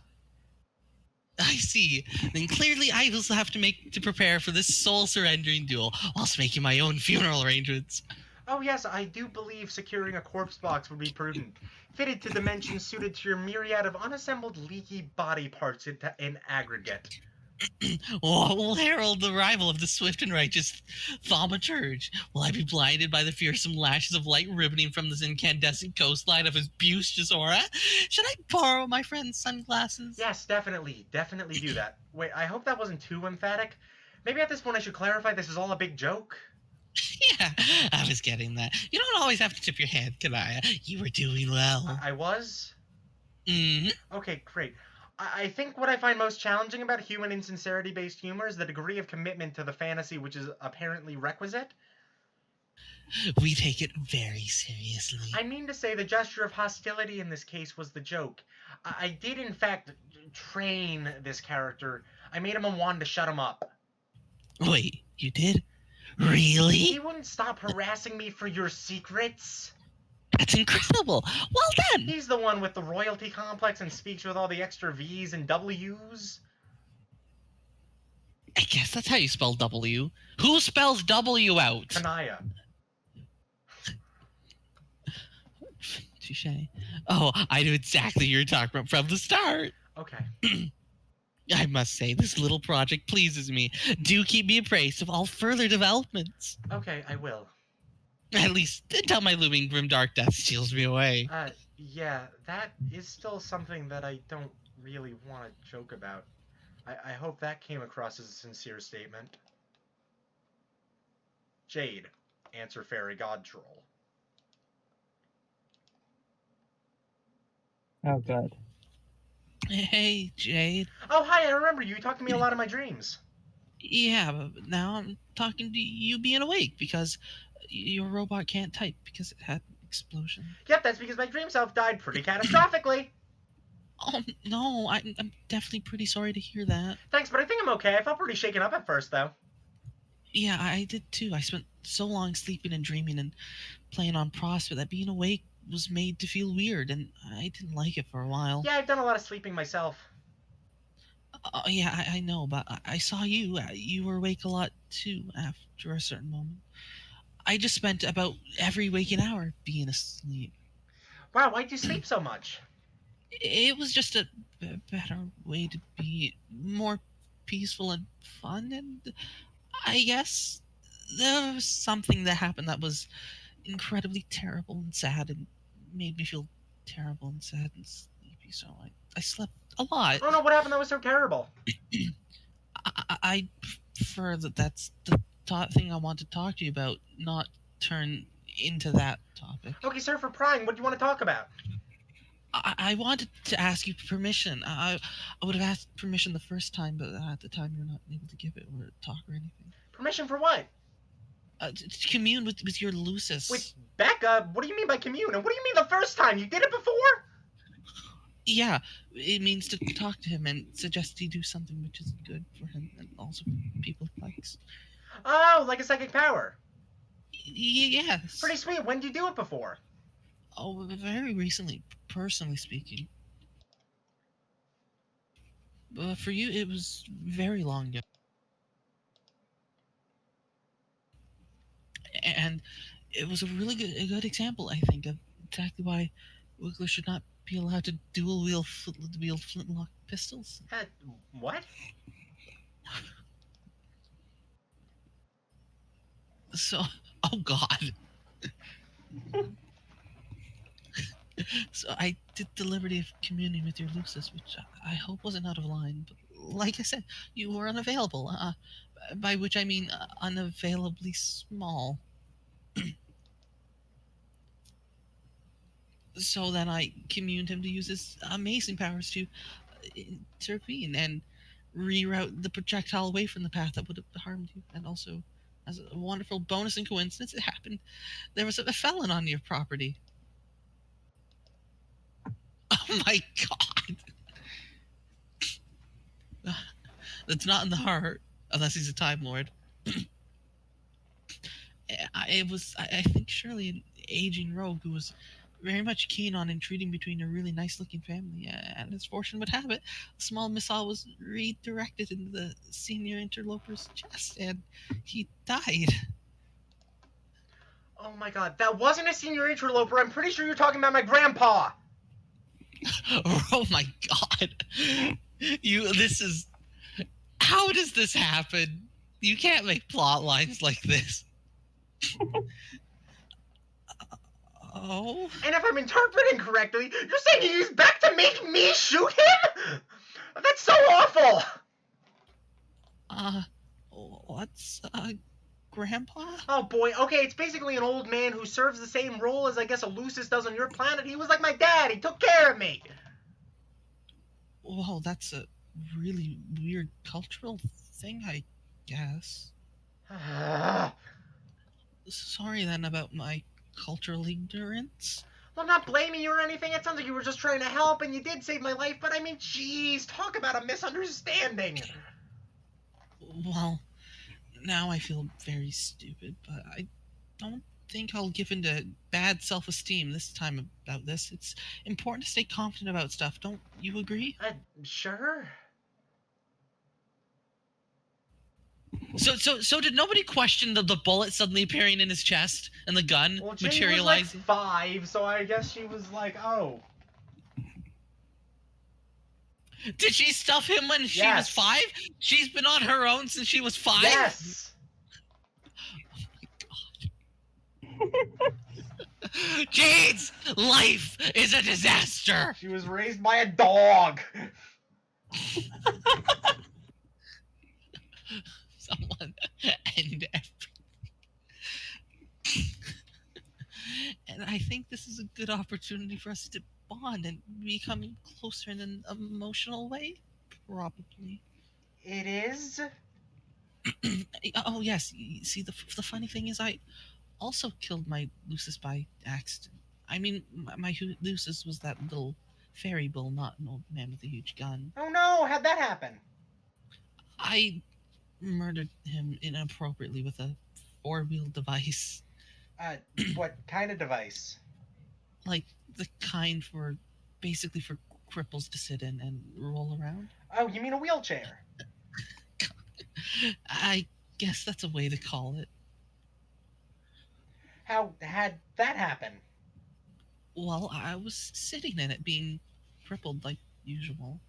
I see. Then clearly I also have to prepare for this soul-surrendering duel, whilst making my own funeral arrangements. Oh yes, I do believe securing a corpse box would be prudent. Fitted to dimensions suited to your myriad of unassembled leaky body parts in aggregate. Will herald the arrival of the swift and righteous thaumaturge. Will I be blinded by the fearsome lashes of light ribboning from this incandescent coastline of his beauteous aura? Should I borrow my friend's sunglasses? Yes, definitely. Definitely do that. Wait, I hope that wasn't too emphatic. Maybe at this point I should clarify this is all a big joke. Yeah, I was getting that. You don't always have to tip your hand, Kanaya. You were doing well. I was? Mm-hmm. Okay, great. I think what I find most challenging about human insincerity-based humor is the degree of commitment to the fantasy which is apparently requisite. We take it very seriously. I mean to say the gesture of hostility in this case was the joke. I did, in fact, train this character. I made him a wand to shut him up. Wait, you did? Really? He wouldn't stop harassing me for your secrets. That's incredible. Well done. He's the one with the royalty complex and speaks with all the extra V's and W's. I guess that's how you spell W. Who spells W out? Kanaya. Touche. Oh, I knew exactly what you were talking about from the start. Okay. I must say, this little project pleases me. Do keep me appraised of all further developments. Okay, I will. At least until my looming grimdark death steals me away. Yeah, that is still something that I don't really want to joke about. I hope that came across as a sincere statement. Jade, answer fairy god troll. Oh, good. Hey, Jade. Oh, hi, I remember you. You talked to me a lot in my dreams. Yeah, but now I'm talking to you being awake because your robot can't type because it had an explosion. Yep, that's because my dream self died pretty catastrophically. Oh, no, I'm definitely pretty sorry to hear that. Thanks, but I think I'm okay. I felt pretty shaken up at first, though. Yeah, I did too. I spent so long sleeping and dreaming and playing on Prospect that being awake was made to feel weird, and I didn't like it for a while. Yeah, I've done a lot of sleeping myself. Yeah, I know, but I saw you. You were awake a lot too after a certain moment. I just spent about every waking hour being asleep. Wow, why'd you sleep so much? It was just a better way to be more peaceful and fun, and I guess there was something that happened that was incredibly terrible and sad and made me feel terrible and sad and sleepy, so I slept a lot. Oh no, what happened that was so terrible? I prefer that that's the thing I want to talk to you about, not turn into that topic. Okay, sir, for prying, what do you want to talk about? I wanted to ask you permission. I would have asked permission the first time, but at the time you were not able to give it or talk or anything. Permission for what? To commune with your Lucis. With Becca? What do you mean by commune? And what do you mean the first time? You did it before? Yeah, it means to talk to him and suggest he do something which is good for him and also for people he likes. Oh, like a psychic power. Yes. Pretty sweet. When did you do it before? Oh, very recently, personally speaking. For you, it was very long ago. And it was a really good example, I think, of exactly why Wiggler should not be allowed to dual wield flintlock pistols. What? So, oh god. So I did the liberty of communing with your Lucis, which I hope wasn't out of line. But like I said, you were unavailable. By which I mean unavailably small. So then I communed him to use his amazing powers to intervene and reroute the projectile away from the path that would have harmed you. And also, as a wonderful bonus and coincidence, it happened there was a felon on your property. Oh my god! That's not in the heart, unless he's a Time Lord. I think, surely an aging rogue who was very much keen on intruding between a really nice-looking family, and as fortune would have it, a small missile was redirected into the senior interloper's chest, and he died. Oh my god, that wasn't a senior interloper. I'm pretty sure you're talking about my grandpa. Oh my god! This is... How does this happen? You can't make plot lines like this. Oh? And if I'm interpreting correctly, you're saying you used Beck to make me shoot him? That's so awful! What's, Grandpa? Oh boy, okay, it's basically an old man who serves the same role as I guess a Lucis does on your planet. He was like my dad, he took care of me! Well, that's a really weird cultural thing, I guess. Sorry then about my cultural ignorance. Well, I'm not blaming you or anything. It sounds like you were just trying to help, and you did save my life, but I mean, jeez, talk about a misunderstanding. Well, now I feel very stupid, but I don't think I'll give in to bad self-esteem this time about this. It's important to stay confident about stuff. Don't you agree? Sure. So did nobody question the bullet suddenly appearing in his chest and the gun materializing? Was like 5, so I guess she was like, oh. Did she stuff him when she was Yes. 5? She's been on her own since she was 5? Yes. Jade's life is a disaster. She was raised by a dog. Someone end everything. And I think this is a good opportunity for us to bond and become closer in an emotional way. Probably. It is? Oh yes. See, the funny thing is, I also killed my Lucis by accident. I mean, my Lucis was that little fairy bull, not an old man with a huge gun. Oh no, how'd that happen? I murdered him inappropriately with a four-wheel device, What kind of device? like the kind for basically for cripples to sit in and roll around. Oh, you mean a wheelchair? I guess that's a way to call it. How had that happen? Well, I was sitting in it, being crippled like usual,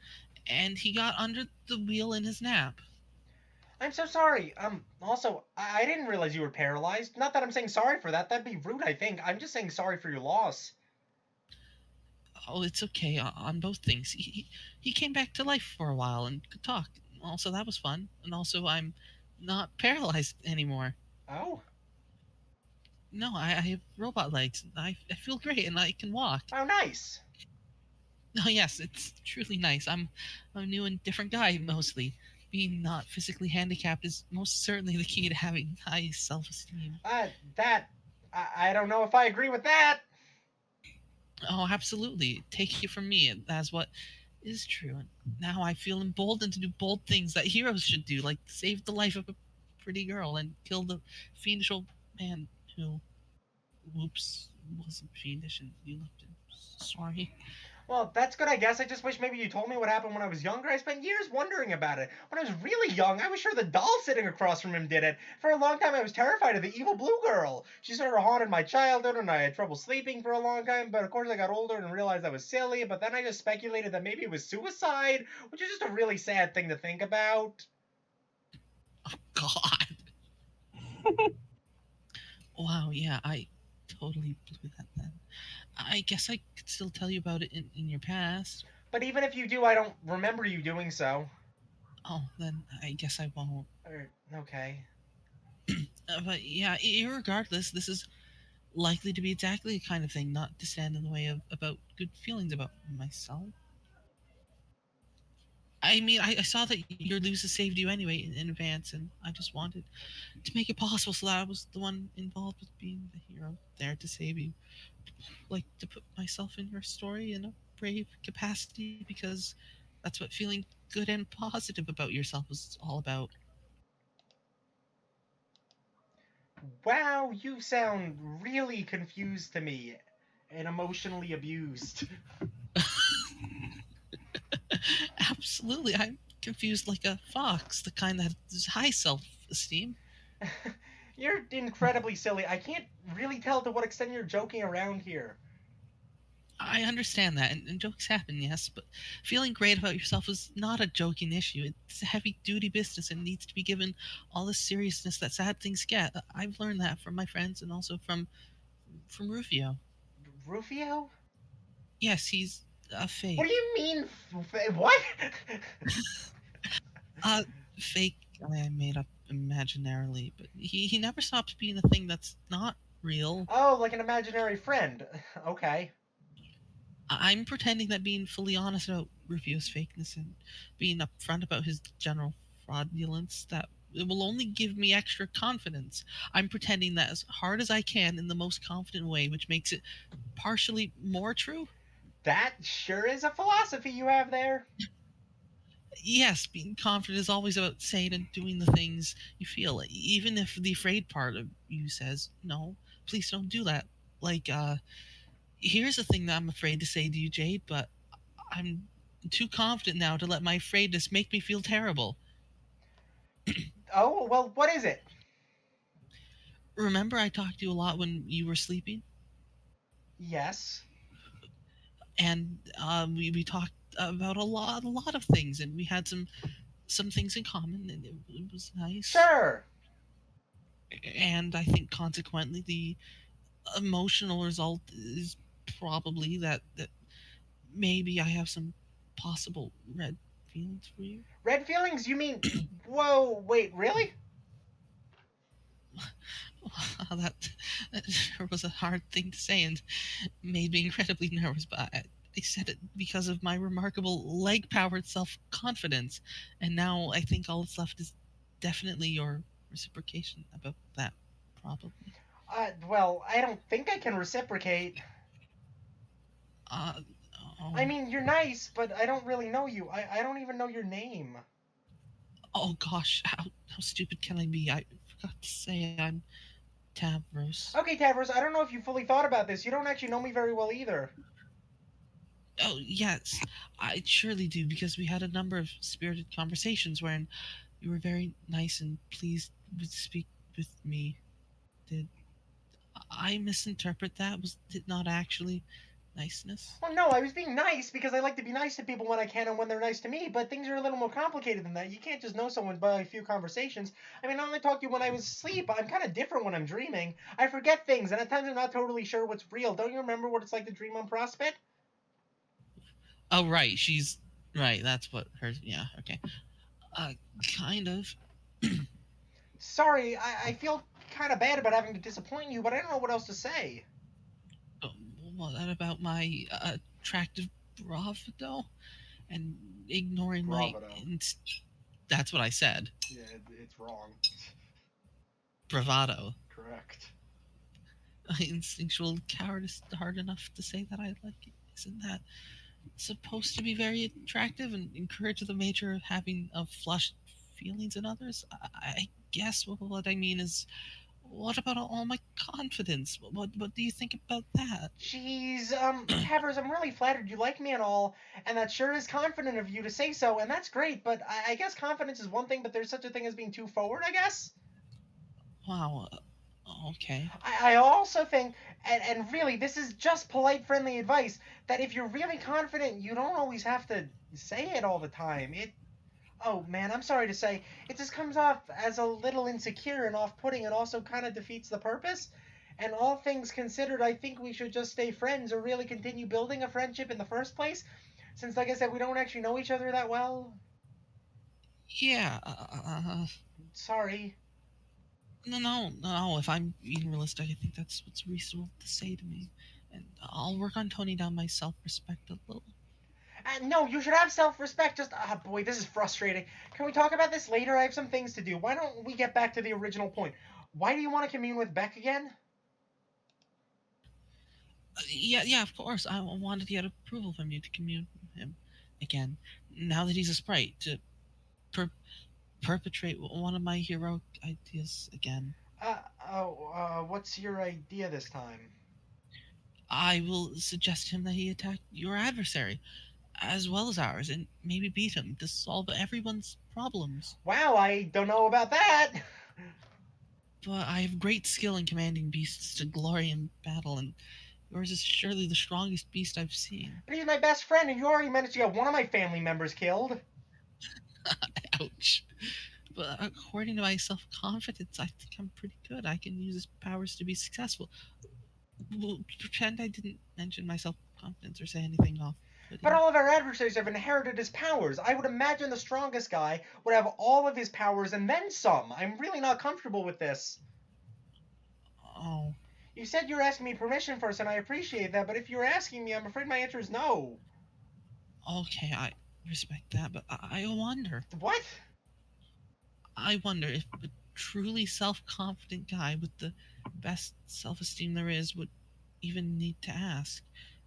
and he got under the wheel in his nap. I'm so sorry. Also, I didn't realize you were paralyzed. Not that I'm saying sorry for that. That'd be rude, I think. I'm just saying sorry for your loss. Oh, it's okay on both things. He came back to life for a while and could talk. Also, that was fun. And also, I'm not paralyzed anymore. Oh? No, I have robot legs. I feel great and I can walk. Oh, nice. Oh, yes, it's truly nice. I'm a new and different guy, mostly. Being not physically handicapped is most certainly the key to having high self esteem. I don't know if I agree with that. Oh, absolutely. Take it from me. That's what is true. And now I feel emboldened to do bold things that heroes should do, like save the life of a pretty girl and kill the fiendish old man who, whoops, wasn't fiendish and you loved him. Sorry. Well, that's good, I guess. I just wish maybe you told me what happened when I was younger. I spent years wondering about it. When I was really young, I was sure the doll sitting across from him did it. For a long time, I was terrified of the evil blue girl. She sort of haunted my childhood, and I had trouble sleeping for a long time. But of course, I got older and realized I was silly. But then I just speculated that maybe it was suicide, which is just a really sad thing to think about. Oh, God. Wow, yeah, I totally blew that then. I guess I could still tell you about it in your past. But even if you do, I don't remember you doing so. Oh, then I guess I won't. Okay. But yeah, irregardless, this is likely to be exactly the kind of thing not to stand in the way of about good feelings about myself. I mean, I saw that your losers saved you anyway in advance, and I just wanted to make it possible so that I was the one involved with being the hero there to save you. Like to put myself in your story in a brave capacity because that's what feeling good and positive about yourself is all about. Wow, you sound really confused to me and emotionally abused. Absolutely, I'm confused like a fox, the kind that has high self-esteem. You're incredibly silly. I can't really tell to what extent you're joking around here. I understand that, and jokes happen, yes, but feeling great about yourself is not a joking issue. It's a heavy duty business and needs to be given all the seriousness that sad things get. I've learned that from my friends and also from Rufio. Rufio? Yes, he's a What do fake. you mean? What? Uh, fake I made up imaginarily, but he never stops being a thing that's not real. Oh, like an imaginary friend. Okay. I'm pretending that being fully honest about Rufio's fakeness and being upfront about his general fraudulence that it will only give me extra confidence. I'm pretending that as hard as I can in the most confident way, which makes it partially more true. That sure is a philosophy you have there. Yes, being confident is always about saying and doing the things you feel, even if the afraid part of you says, no, please don't do that. Like, here's the thing that I'm afraid to say to you, Jade, but I'm too confident now to let my afraidness make me feel terrible. Oh, well, what is it? Remember, I talked to you a lot when you were sleeping? Yes. And we talked about a lot of things, and we had some things in common, and it was nice. Sure. And I think consequently, the emotional result is probably that maybe I have some possible red feelings for you. Red feelings? You mean? Whoa, wait, really? that, that was a hard thing to say and made me incredibly nervous, but I said it because of my remarkable leg powered self confidence, and now I think all that's left is definitely your reciprocation about that, probably. Well, I don't think I can reciprocate. Uh, I oh, mean, you're nice, but I don't really know you. I don't even know your name. oh gosh, how stupid can I be? I forgot to say I'm Tavros. Okay, Tavros, I don't know if you fully thought about this. You don't actually know me very well either. Oh, yes, I surely do, because we had a number of spirited conversations wherein you were very nice and pleased to speak with me. Did I misinterpret that? Was it not actually niceness? Well, no, I was being nice because I like to be nice to people when I can and when they're nice to me, but things are a little more complicated than that. You can't just know someone by a few conversations. I mean, I only talked to you when I was asleep. I'm kind of different when I'm dreaming. I forget things, and at times I'm not totally sure what's real. Don't you remember what it's like to dream on Prospect? Oh, right, she's right. That's what her. Yeah, okay. Uh, kind of. Sorry, I feel kind of bad about having to disappoint you, but I don't know what else to say. Uh, Well, that about my attractive bravado and ignoring my. Bravado. That's what I said. Yeah, it's wrong. Bravado. Correct. Instinctual cowardice hard enough to say that I like it. Isn't that supposed to be very attractive and encourage the nature of having of flushed feelings in others? I guess what I mean is, what about all my confidence? What do you think about that? Jeez, Tavers, I'm really flattered you like me and all, and that sure is confident of you to say so, and that's great, but I guess confidence is one thing, but there's such a thing as being too forward, I guess? Wow. Okay. I also think, and really, this is just polite, friendly advice, that if you're really confident, you don't always have to say it all the time. Oh man, I'm sorry to say, it just comes off as a little insecure and off putting and also kind of defeats the purpose. And all things considered, I think we should just stay friends or really continue building a friendship in the first place. Since, like I said, we don't actually know each other that well. Yeah. Sorry. No. If I'm being realistic, I think that's what's reasonable to say to me, and I'll work on toning down my self-respect a little. No, you should have self respect. Just, boy, this is frustrating. Can we talk about this later? I have some things to do. Why don't we get back to the original point? Why do you want to commune with Beck again? Yeah. Of course, I wanted to get approval from you to commune with him again. Now that he's a sprite, to per- perpetrate one of my heroic ideas again. What's your idea this time? I will suggest him that he attack your adversary, as well as ours, and maybe beat him to solve everyone's problems. Wow, I don't know about that. But I have great skill in commanding beasts to glory in battle, and yours is surely the strongest beast I've seen. But he's my best friend, and you already managed to get one of my family members killed. Ouch. But according to my self confidence, I think I'm pretty good. I can use his powers to be successful. Well, pretend I didn't mention my self confidence or say anything off But putting. all of our adversaries have inherited his powers. I would imagine the strongest guy would have all of his powers and then some. I'm really not comfortable with this. Oh, You said you were asking me permission first, and I appreciate that, but if you're asking me, I'm afraid my answer is no. okay, I respect that, but I wonder. What? I wonder if a truly self confident guy with the best self esteem there is would even need to ask.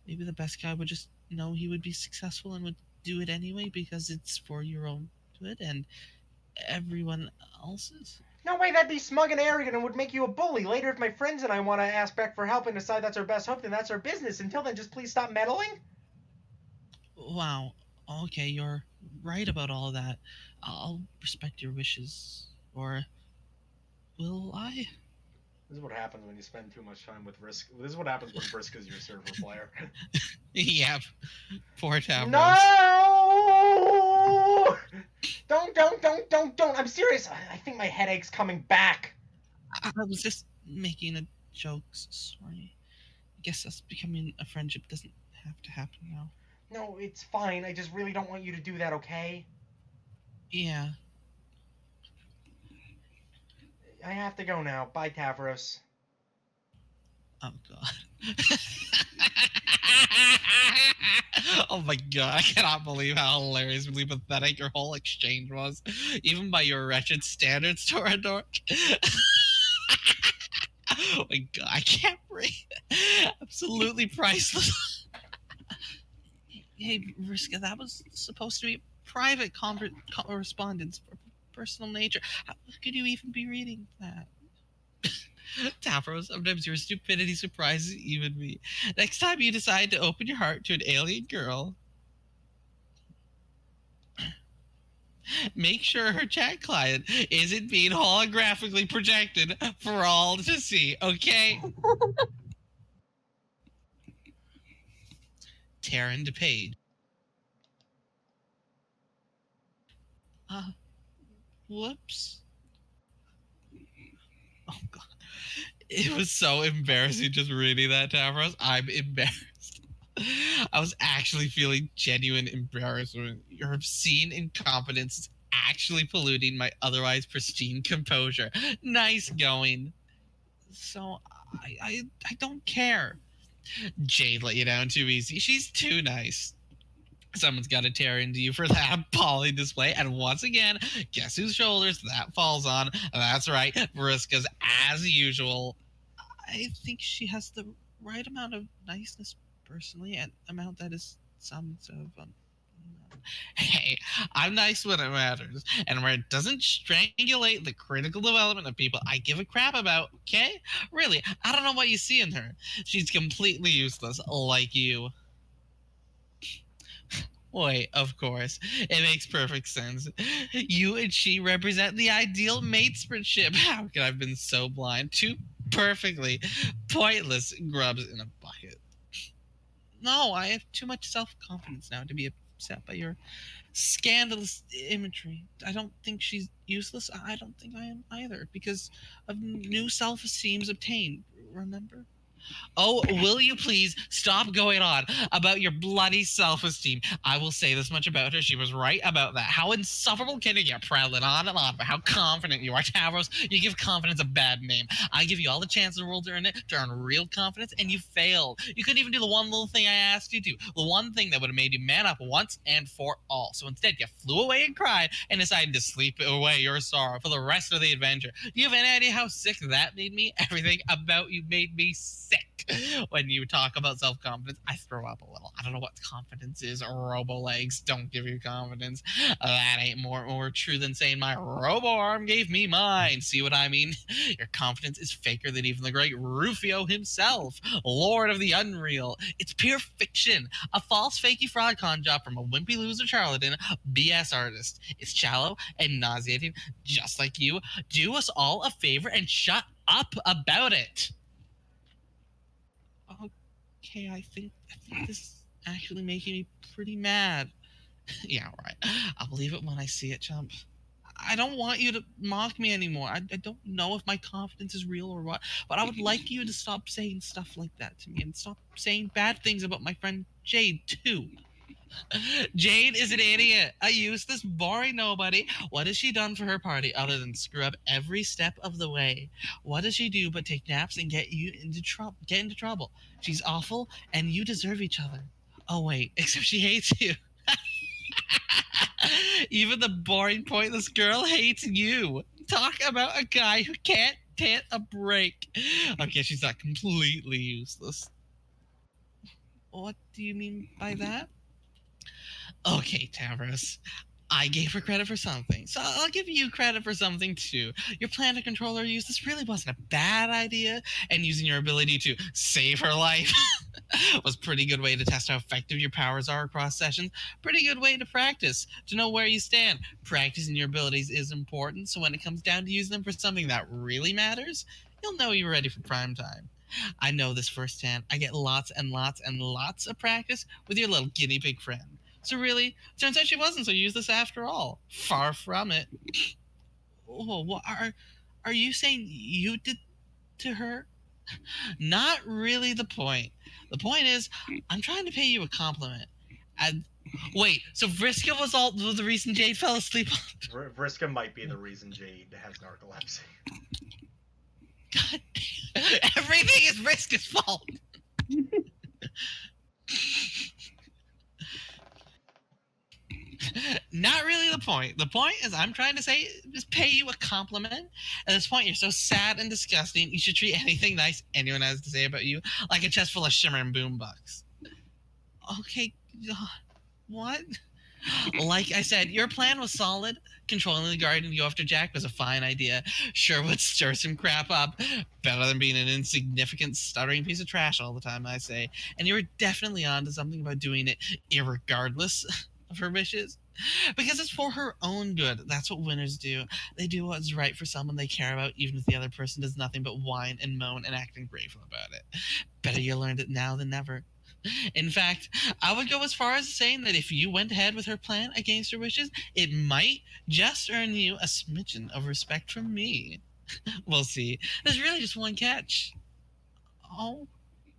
Maybe the best guy would just know he would be successful and would do it anyway because it's for your own good and everyone else's. No way, that'd be smug and arrogant and would make you a bully. Later, if my friends and I want to ask Beck for help and decide that's our best hope, then that's our business. Until then, just please stop meddling. Wow. Okay, you're right about all of that. I'll respect your wishes. Or will I? This is what happens when you spend too much time with Risk. This is what happens when Brisk is your server player. Yep. Poor Tavros. No! Don't! I'm serious. I think my headache's coming back. I was just making a joke. Sorry. I guess us becoming a friendship doesn't have to happen now. No, it's fine. I just really don't want you to do that, okay? Yeah. I have to go now. Bye, Tavros. Oh god. Oh my god, I cannot believe how hilariously pathetic your whole exchange was. Even by your wretched standards, Torador. Oh my god, I can't breathe. Absolutely priceless. Hey, Vriska, that was supposed to be private correspondence for personal nature. How could you even be reading that? Tavros, sometimes your stupidity surprises even me. Next time you decide to open your heart to an alien girl, make sure her chat client isn't being holographically projected for all to see, okay? Taryn DePage. Whoops. Oh, God. It was so embarrassing just reading that, Tavros. I'm embarrassed. I was actually feeling genuine embarrassment. Your obscene incompetence is actually polluting my otherwise pristine composure. Nice going. So, I don't care. Jade let you down too easy. She's too nice. Someone's got to tear into you for that appalling display. And once again, guess whose shoulders that falls on? That's right, Vriska's as usual. I think she has the right amount of niceness personally, and amount that is some sort of hey, I'm nice when it matters, and where it doesn't strangulate the critical development of people I give a crap about, okay? Really, I don't know what you see in her. She's completely useless, like you. Wait, of course. It makes perfect sense. You and she represent the ideal matesmanship. How could I have been so blind? Two perfectly pointless grubs in a bucket. No, I have too much self-confidence now to be upset by your scandalous imagery. I don't think she's useless. I don't think I am either, because of new self-esteem's obtained. Remember? Oh, will you please stop going on about your bloody self-esteem? I will say this much about her. She was right about that. How insufferable can you get, prattling on and on about how confident you are, Tavros? You give confidence a bad name. I give you all the chance in the world to earn real confidence, and you failed. You couldn't even do the one little thing I asked you to. The one thing that would have made you man up once and for all. So instead, you flew away and cried and decided to sleep away your sorrow for the rest of the adventure. Do you have any idea how sick that made me? Everything about you made me sick. When you talk about self-confidence, I throw up a little. I don't know what confidence is. Robo legs don't give you confidence. That ain't more true than saying my robo arm gave me mine. See what I mean? Your confidence is faker than even the great Rufio himself, Lord of the Unreal. It's pure fiction, a false fakey fraud con job from a wimpy loser charlatan BS artist. It's shallow and nauseating, just like you. Do us all a favor and shut up about it. Okay, I think this is actually making me pretty mad. Yeah, right. I'll believe it when I see it, chump. I don't want you to mock me anymore. I don't know if my confidence is real or what, but I would like you to stop saying stuff like that to me and stop saying bad things about my friend Jade, too. Jade is an idiot, a useless, boring nobody. What has she done for her party other than screw up every step of the way? What does she do but take naps and get into trouble? She's awful, and you deserve each other. Oh wait, except she hates you. Even the boring, pointless girl hates you. Talk about a guy who can't hit a break. Okay, she's not completely useless. What do you mean by that? Okay, Tavros. I gave her credit for something, so I'll give you credit for something too. Your plan to control her use this really wasn't a bad idea, and using your ability to save her life was a pretty good way to test how effective your powers are across sessions. Pretty good way to practice, to know where you stand. Practicing your abilities is important, so when it comes down to using them for something that really matters, you'll know you're ready for prime time. I know this firsthand. I get lots and lots and lots of practice with your little guinea pig friend. So really, turns out she wasn't so useless after all. Far from it. Oh, what are you saying you did to her? Not really the point. The point is, I'm trying to pay you a compliment. And wait, so Vriska was all the reason Jade fell asleep? Vriska might be the reason Jade has narcolepsy. God damn. Everything is Vriska's fault. Not really the point. The point is, I'm trying to say is pay you a compliment. At this point, you're so sad and disgusting. You should treat anything nice anyone has to say about you like a chest full of shimmering boombucks. Okay, what? Like I said, your plan was solid. Controlling the guardian to go after Jack was a fine idea. Sure would stir some crap up. Better than being an insignificant, stuttering piece of trash all the time, I say. And you were definitely onto something about doing it irregardless of her wishes. Because it's for her own good. That's what winners do. They do what's right for someone they care about, even if the other person does nothing but whine and moan and act ungrateful about it. Better you learned it now than never. In fact, I would go as far as saying that if you went ahead with her plan against her wishes, it might just earn you a smidgen of respect from me. We'll see. There's really just one catch. Oh,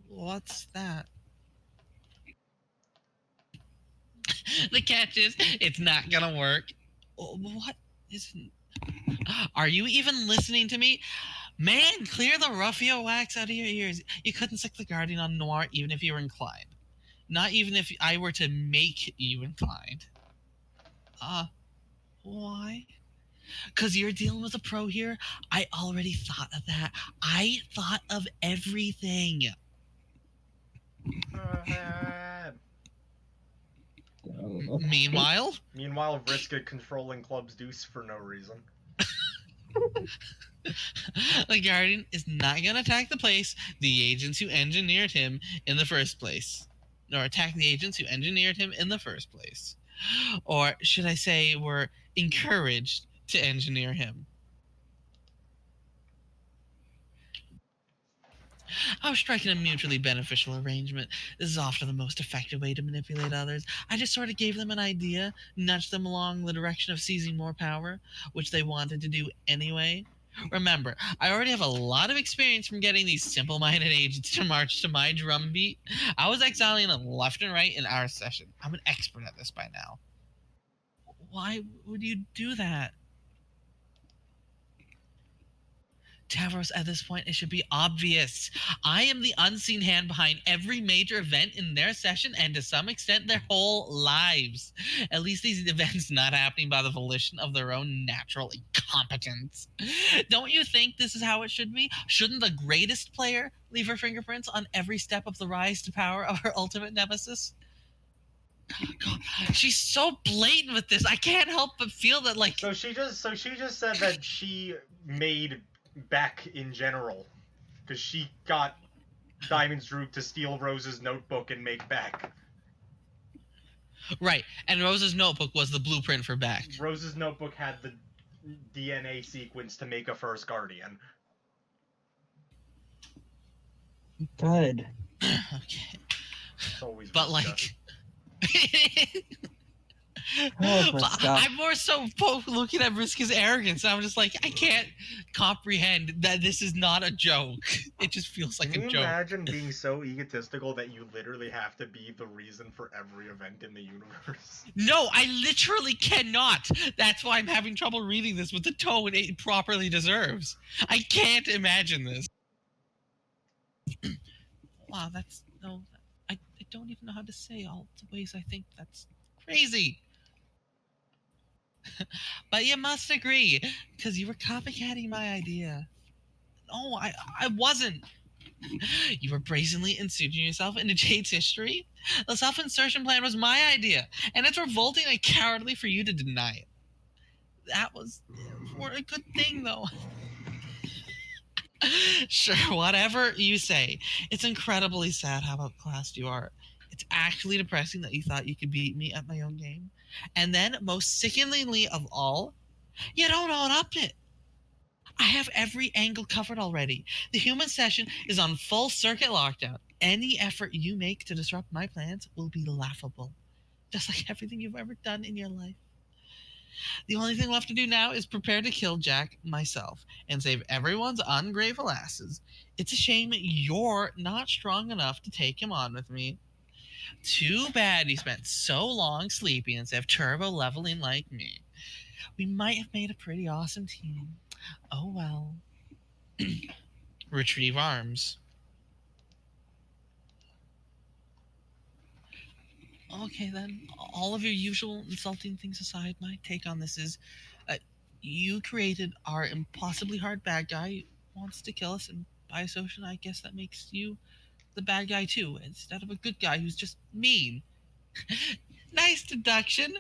what's that? The catch is, it's not gonna work. What isn't? Are you even listening to me? Man, clear the Ruffio wax out of your ears. You couldn't sick the Guardian on Noir even if you were inclined. Not even if I were to make you inclined. Why? Because you're dealing with a pro here? I already thought of that. I thought of everything. Meanwhile, Vriska controlling Club's Deuce for no reason. the Guardian is not going to attack the place the agents who engineered him in the first place. Or attack the agents who engineered him in the first place. Or should I say were encouraged to engineer him. I was striking a mutually beneficial arrangement. This is often the most effective way to manipulate others. I just sort of gave them an idea, nudged them along the direction of seizing more power, which they wanted to do anyway. Remember, I already have a lot of experience from getting these simple-minded agents to march to my drumbeat. I was exiling them left and right in our session. I'm an expert at this by now. Why would you do that? Tavros, at this point, it should be obvious. I am the unseen hand behind every major event in their session and to some extent their whole lives. At least these events not happening by the volition of their own natural incompetence. Don't you think this is how it should be? Shouldn't the greatest player leave her fingerprints on every step of the rise to power of her ultimate nemesis? God, she's so blatant with this. I can't help but feel that, like. So she just said that she made Beck in general, because she got Diamond's Droop to steal Rose's notebook and make Beck. Right, and Rose's notebook was the blueprint for Beck. Rose's notebook had the DNA sequence to make a first Guardian. Good. Okay. It's always but Vriska. like. Vriska. I'm more so looking at Vriska's arrogance. I'm just like, I can't comprehend that this is not a joke. It just feels like a joke. Can you imagine being so egotistical that you literally have to be the reason for every event in the universe? No, I literally cannot. That's why I'm having trouble reading this with the tone it properly deserves. I can't imagine this. Wow, that's no. I don't even know how to say all the ways I think that's crazy. But you must agree, because you were copycatting my idea. No, I wasn't. You were brazenly inserting yourself into Jade's history. The self-insertion plan was my idea, and it's revolting and cowardly for you to deny it. That was for a good thing, though. Sure, whatever you say. It's incredibly sad how outclassed you are. It's actually depressing that you thought you could beat me at my own game. And then, most sickeningly of all, you don't own up to it. I have every angle covered already. The human session is on full circuit lockdown. Any effort you make to disrupt my plans will be laughable. Just like everything you've ever done in your life. The only thing left to do now is prepare to kill Jack myself and save everyone's ungrateful asses. It's a shame you're not strong enough to take him on with me. Too bad you spent so long sleeping instead of turbo leveling like me. We might have made a pretty awesome team. Oh well. Retrieve arms. Okay then, all of your usual insulting things aside, my take on this is you created our impossibly hard bad guy who wants to kill us, and by association, I guess that makes you the bad guy too, instead of a good guy who's just mean. Nice deduction.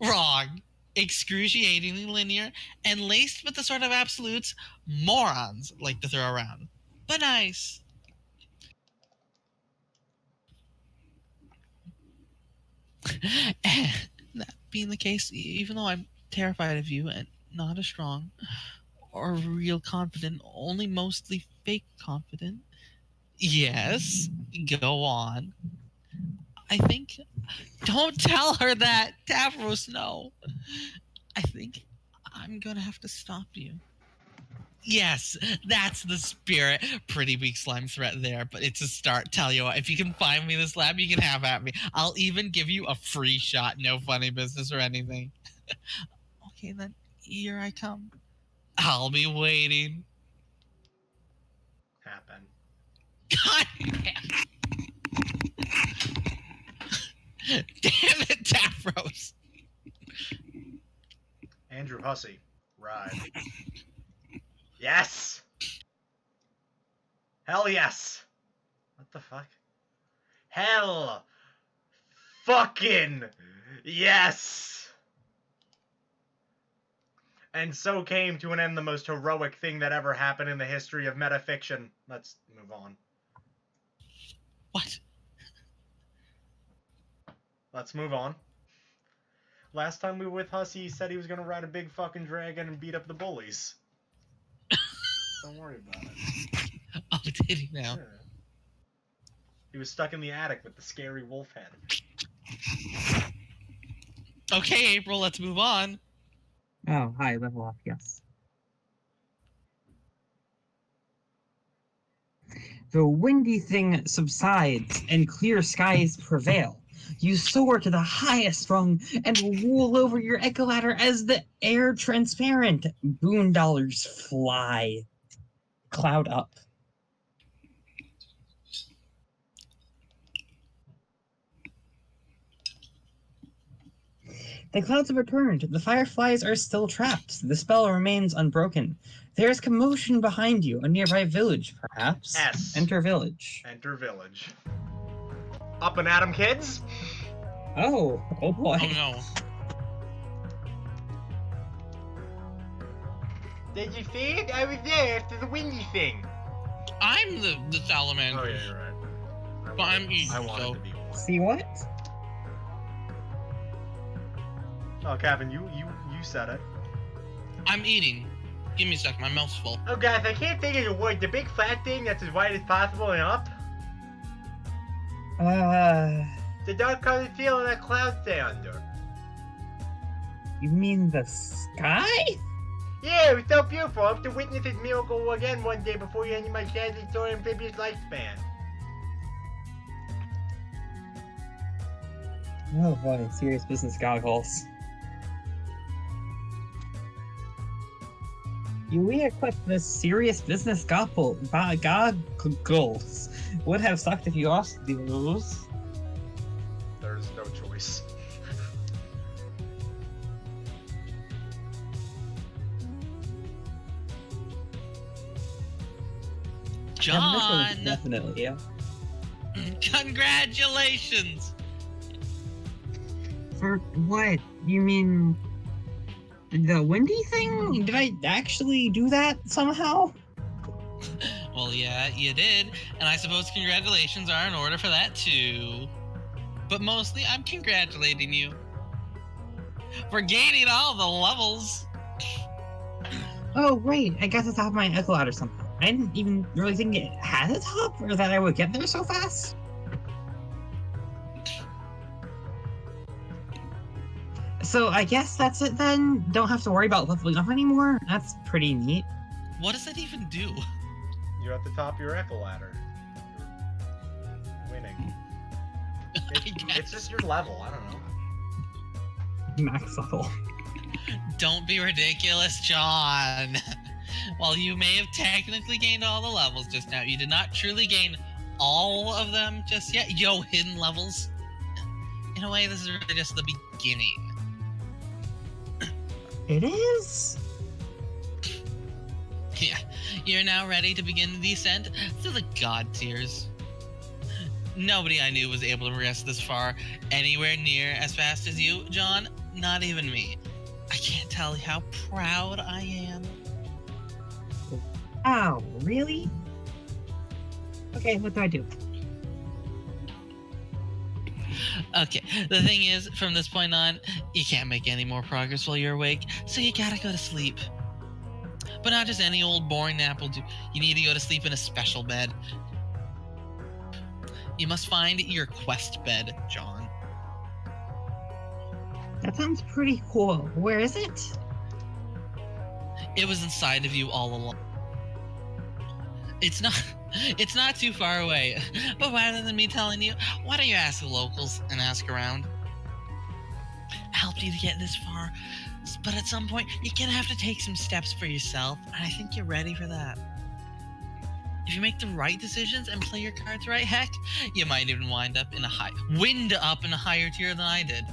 Wrong. Excruciatingly linear and laced with the sort of absolutes morons like to throw around. But nice. That being the case, even though I'm terrified of you and not as strong or real confident, only mostly fake confident. Yes, go on. I think. Don't tell her that, Tavros. No. I think I'm gonna have to stop you. Yes, that's the spirit. Pretty weak slime threat there, but it's a start. Tell you what, if you can find me this lab, you can have at me. I'll even give you a free shot. No funny business or anything. Okay, then here I come. I'll be waiting. Happen. God damn. Damn it, Tavros. Andrew Hussey, ride. Yes! Hell yes! What the fuck? Hell! Fucking yes! And so came to an end the most heroic thing that ever happened in the history of metafiction. Let's move on. What? Let's move on. Last time we were with Hussey, he said he was gonna ride a big fucking dragon and beat up the bullies. Don't worry about it. Oh, did he now? Yeah. He was stuck in the attic with the scary wolf head. Okay, April, let's move on. Oh, hi, level up, yes. The windy thing subsides and clear skies prevail. You soar to the highest rung and roll over your echo ladder as the air transparent. Boon dollars fly. Cloud up. The clouds have returned. The fireflies are still trapped. The spell remains unbroken. There is commotion behind you. A nearby village, perhaps. S. Enter village. Enter village. Up and at 'em, kids! Oh boy. Oh no. Did you see it? I was there after the windy thing. I'm the salamander. Oh yeah, you're right. But I'm eating, I wanted so. to be one. See what? Oh, Kevin, you said it. I'm eating. Give me a sec, my mouth's full. Oh, guys, I can't think of the word. The big flat thing that's as wide as possible and up. The dark colored field that clouds stay under. You mean the sky? Yeah, it was so beautiful. I hope to witness this miracle again one day before you end my sadly short amphibious lifespan. Oh boy, serious business goggles. You re-equipped this serious business goggles. Would have sucked if you lost those. There's no choice. John! Definitely, yeah. Congratulations! For what? You mean the windy thing? Did I actually do that somehow? Well, yeah, you did, and I suppose congratulations are in order for that too. But mostly, I'm congratulating you for gaining all the levels. Oh, right. I got to the top of my echo ladder somehow. I didn't even really think it had a top, or that I would get there so fast. So I guess that's it then. Don't have to worry about leveling up anymore. That's pretty neat. What does that even do? You're at the top of your echo ladder. You're winning. It's just your level. I don't know. Max level. Don't be ridiculous, John. While you may have technically gained all the levels just now, you did not truly gain all of them just yet. Yo, hidden levels. In a way, this is really just the beginning. It is? Yeah, you're now ready to begin the descent through the god tiers. Nobody I knew was able to progress this far anywhere near as fast as you, John. Not even me. I can't tell you how proud I am. Oh, really? Okay, what do I do? Okay, the thing is, from this point on, you can't make any more progress while you're awake, so you gotta go to sleep. But not just any old boring nap will do. You need to go to sleep in a special bed. You must find your quest bed, John. That sounds pretty cool. Where is it? It was inside of you all along. It's not too far away. But rather than me telling you, why don't you ask the locals and ask around? I helped you to get this far, but at some point you're gonna have to take some steps for yourself, and I think you're ready for that. If you make the right decisions and play your cards right, heck, you might even wind up in a higher tier than I did.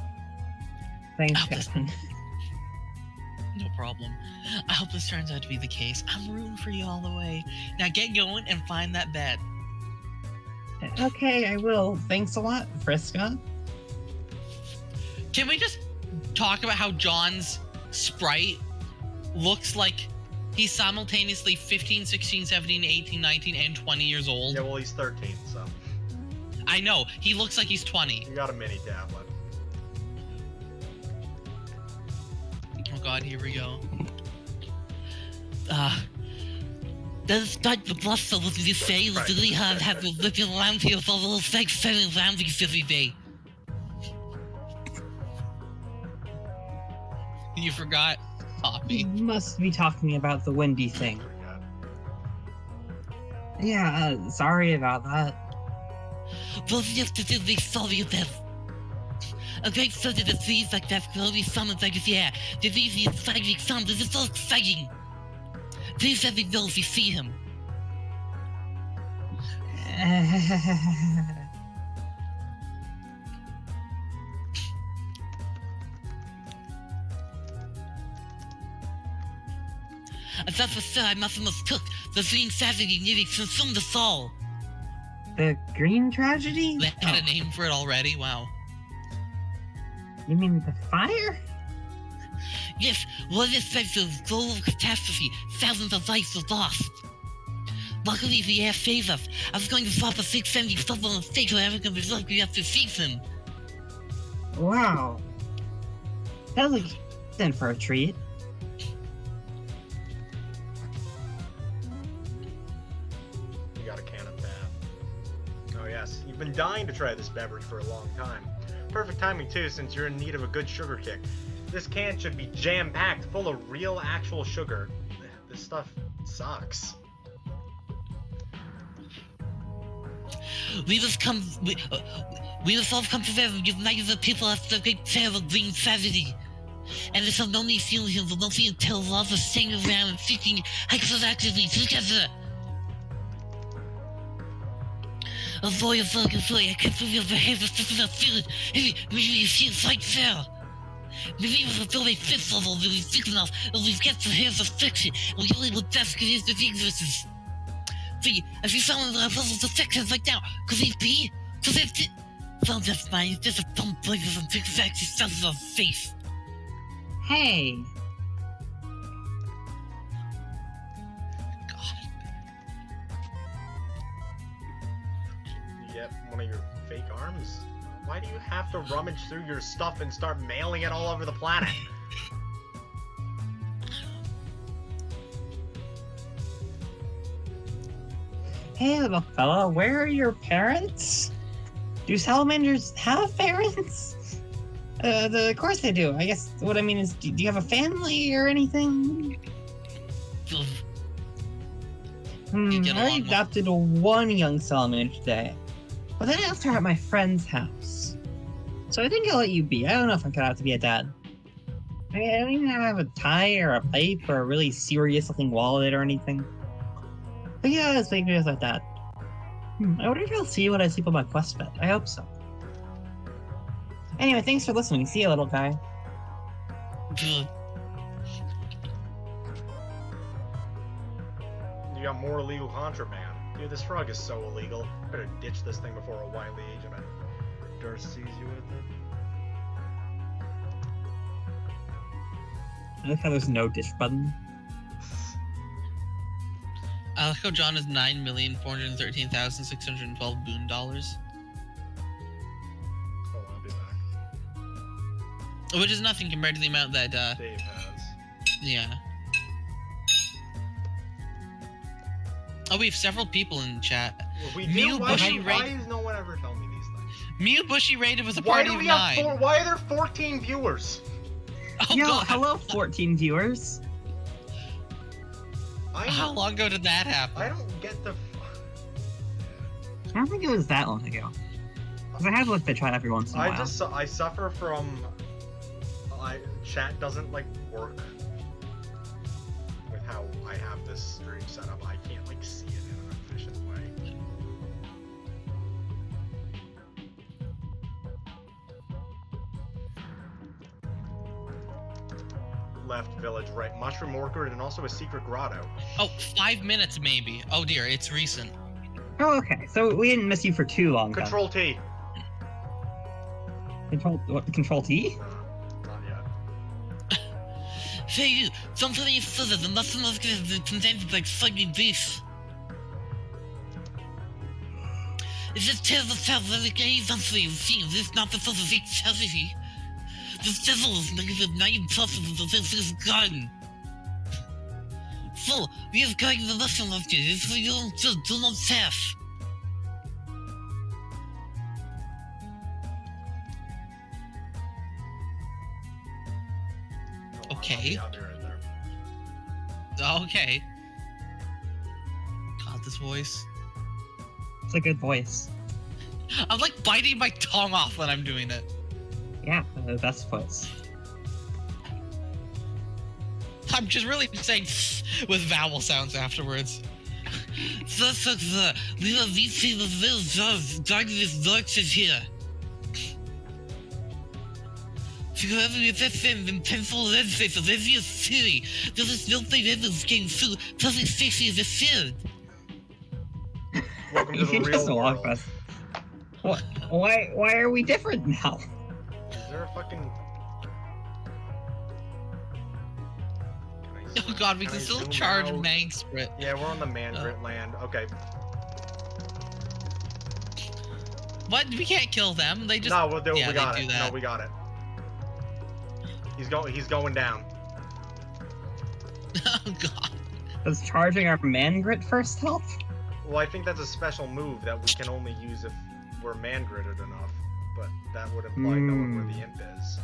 Thanks, Oh, this- Captain. No problem. I hope this turns out to be the case. I'm rooting for you all the way. Now get going and find that bed. Okay, I will. Thanks a lot, Friska. Can we just talk about how John's sprite looks like he's simultaneously 15, 16, 17, 18, 19, and 20 years old? Yeah, well, he's 13, so I know. He looks like he's 20. you got a mini tablet. Oh god, here we go. Despite the bluster with you say, you really have to look around here for a little sex setting around these every day. You forgot, Poppy. You must be talking about the windy thing. Forgot. Yeah, sorry about that. Those yesterday sorry about. A great study of disease like that can only summons like this, yeah. Disease is exciting sound, this is so exciting. Please let me know if you see him. As that's for sure, I must have mistook. The green tragedy nearly consumed us all. The green tragedy? They had Oh, a name for it already? Wow. you mean the fire? Yes, what is such a global catastrophe? Thousands of lives were lost. Luckily, the air saved us. I was going to swap a 670 stuff on the stage where everyone was lucky after season. Wow. That looks in for a treat. You got a can of Pab. Oh yes, you've been dying to try this beverage for a long time. Perfect timing too, since you're in need of a good sugar kick. This can should be jam-packed, full of real, actual sugar. This stuff sucks. We must all come together, united the people after the great tale of green tragedy. And this will only feel him will not until love is staying around and thinking hyperactively together. A boy, I can't feel the behavior, this is a feeling. Maybe you feel like fair. Maybe it was a building fifth level, really thick enough, and we've got the hands of fiction, and we only would desk it is the weaknesses. See, if you found the levels of sections like now, could it be? Could it be? Well, that's fine, it's just a dumb places and big facts yourself on face. Hey, God. You get one of your fake arms? Why do you have to rummage through your stuff and start mailing it all over the planet? Hey, little fella, where are your parents? Do salamanders have parents? Of course they do. I guess what I mean is, do you have a family or anything? You get I already along with- adopted one young salamander today, but then I left her at my friend's house. So I think I'll let you be. I don't know if I'm cut out to be a dad. I mean, I don't even have a tie or a pipe or a really serious-looking wallet or anything. But yeah, let's make videos like that. I wonder if I'll see you when I sleep on my quest bed. I hope so. Anyway, thanks for listening. See you, little guy. You got more illegal contraband. Dude, this frog is so illegal. Better ditch this thing before a wily agent at Durst sees you with it. I like how there's no ditch button. I like how John is 9,413,612 boon dollars, Oh, I'll be back. which is nothing compared to the amount that Dave has. yeah. Oh, we have several people in chat. Well, we Mew do. Why Bushy does no one ever tell me these things? Mew Bushy rated with a Why party do of we have 9. Why are there 14 viewers? Oh Yo, god! hello, 14 viewers. How long ago did that happen? I don't get the. I don't think it was that long ago. Because I have looked at chat every once in a while. I suffer from. Chat doesn't like work with how I have this stream set up. I can't like see it in an efficient way. Left village, right. Mushroom orchard and also a secret grotto. Oh, 5 minutes maybe. Oh dear, it's recent. Oh, okay. So we didn't miss you for too long. then. Control T. Control T? Not yet. Say you, something you said that nothing else contains like fucking beef. It just tells us how the game something seems. It's not the sort of excessively. This devil is negative 9 plus of this garden. So, we have gotten the lesson of this, so you do not pass. Okay. I'll be right there. Okay. God, this voice. It's a good voice. I'm like biting my tongue off when I'm doing it. Yeah, the best voice. I'm just really saying with vowel sounds afterwards. The little VC the little darkness is here. Whoever is that in pencil lead face of every city, there is no thing ever came through. Public safety is assured. Welcome to You the can real just walk world. us. What? Why are we different now? Is there a fucking... Can I Oh god, we can can I still zoom charge out? Mangsprit. Yeah, we're on the Mandrit land. Okay. What? We can't kill them. They just. No, we'll do it. yeah, We got they it. do that. No, we got it. He's going down. Oh god. Does charging our man-grit first help? Well, I think that's a special move that we can only use if we're man-gridded enough. But that would imply knowing where the imp is.